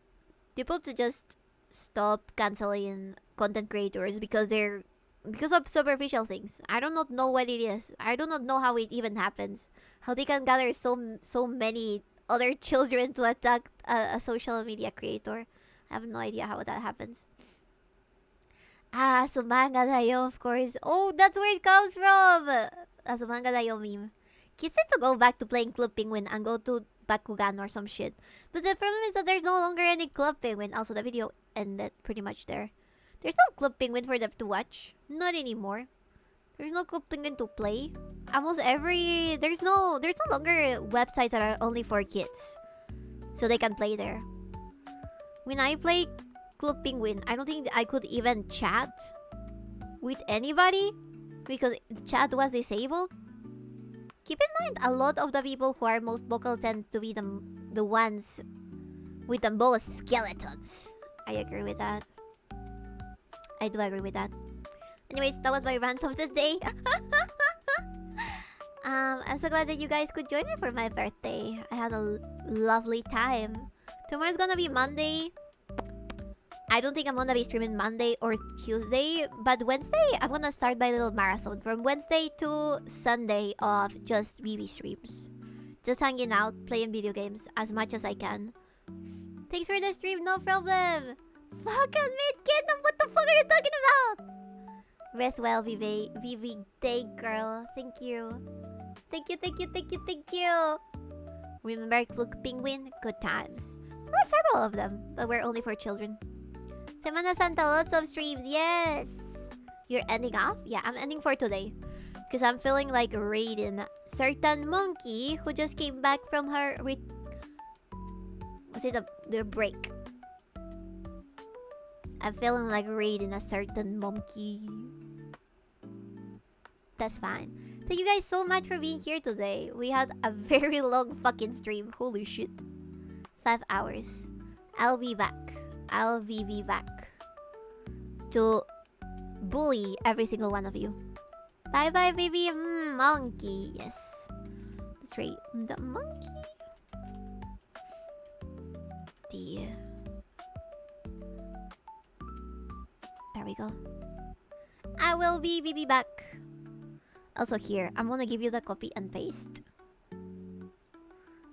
people to just stop canceling content creators because of superficial things. I do not know what it is. I do not know how it even happens. How they can gather so many other children to attack a social media creator. I have no idea how that happens. Ah, Sumanga Dayo, of course. Oh, that's where it comes from! Sumanga Dayo meme. Kids need to go back to playing Club Penguin and go to Bakugan or some shit. But the problem is that there's no longer any Club Penguin. Also, the video ended pretty much there. There's no Club Penguin for them to watch. Not anymore. There's no Club Penguin to play. There's no longer websites that are only for kids. So they can play there. When I play Club Penguin, I don't think I could even chat with anybody because the chat was disabled. Keep in mind, a lot of the people who are most vocal tend to be the ones with the most skeletons. I agree with that. I do agree with that. Anyways, that was my rant of the day. I'm so glad that you guys could join me for my birthday. I had a lovely time. Tomorrow's gonna be Monday. I don't think I'm gonna be streaming Monday or Tuesday, but Wednesday I'm gonna start my little marathon from Wednesday to Sunday of just BB streams. Just hanging out, playing video games as much as I can. Thanks for the stream, no problem. Fucking mid-kid, what the fuck are you talking about? Rest well, Vivi Day girl. Thank you. Thank you. Remember Club Penguin? Good times. There were several of them that were only for children. Semana Santa, lots of streams, yes! You're ending off? Yeah, I'm ending for today. Because I'm feeling like raiding certain monkey who just came back from her the break. I'm feeling like raiding a certain monkey. That's fine. Thank you guys so much for being here today. We had a very long fucking stream. Holy shit. 5 hours. I'll be back to bully every single one of you. Bye bye, baby. Monkey. Yes. That's right. The monkey. There we go. I will be back. Also here, I'm gonna give you the copy and paste.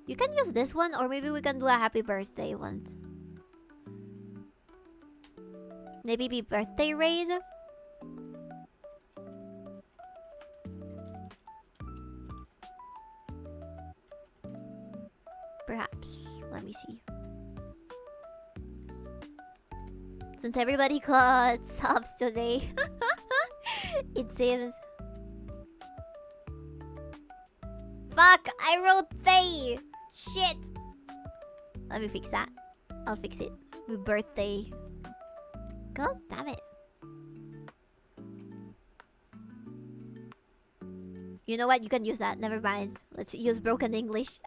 You can use this one, or maybe we can do a happy birthday one. Maybe be birthday raid. Perhaps. Let me see. Since everybody got subs today, it seems. Fuck! I wrote Faye! Shit! Let me fix that. I'll fix it. My birthday. God damn it. You know what? You can use that. Never mind. Let's use broken English.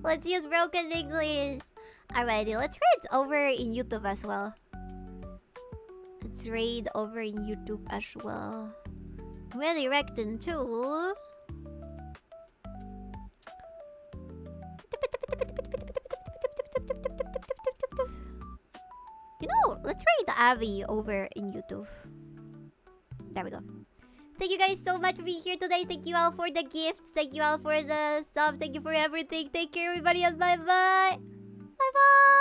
Let's use broken English. Alrighty, let's raid over in YouTube as well. Let's raid over in YouTube as well. Redirecting to... Avi over in YouTube. There we go. Thank you guys so much for being here today. Thank you all for the gifts. Thank you all for the subs. Thank you for everything. Take care, everybody, and bye-bye. Bye-bye.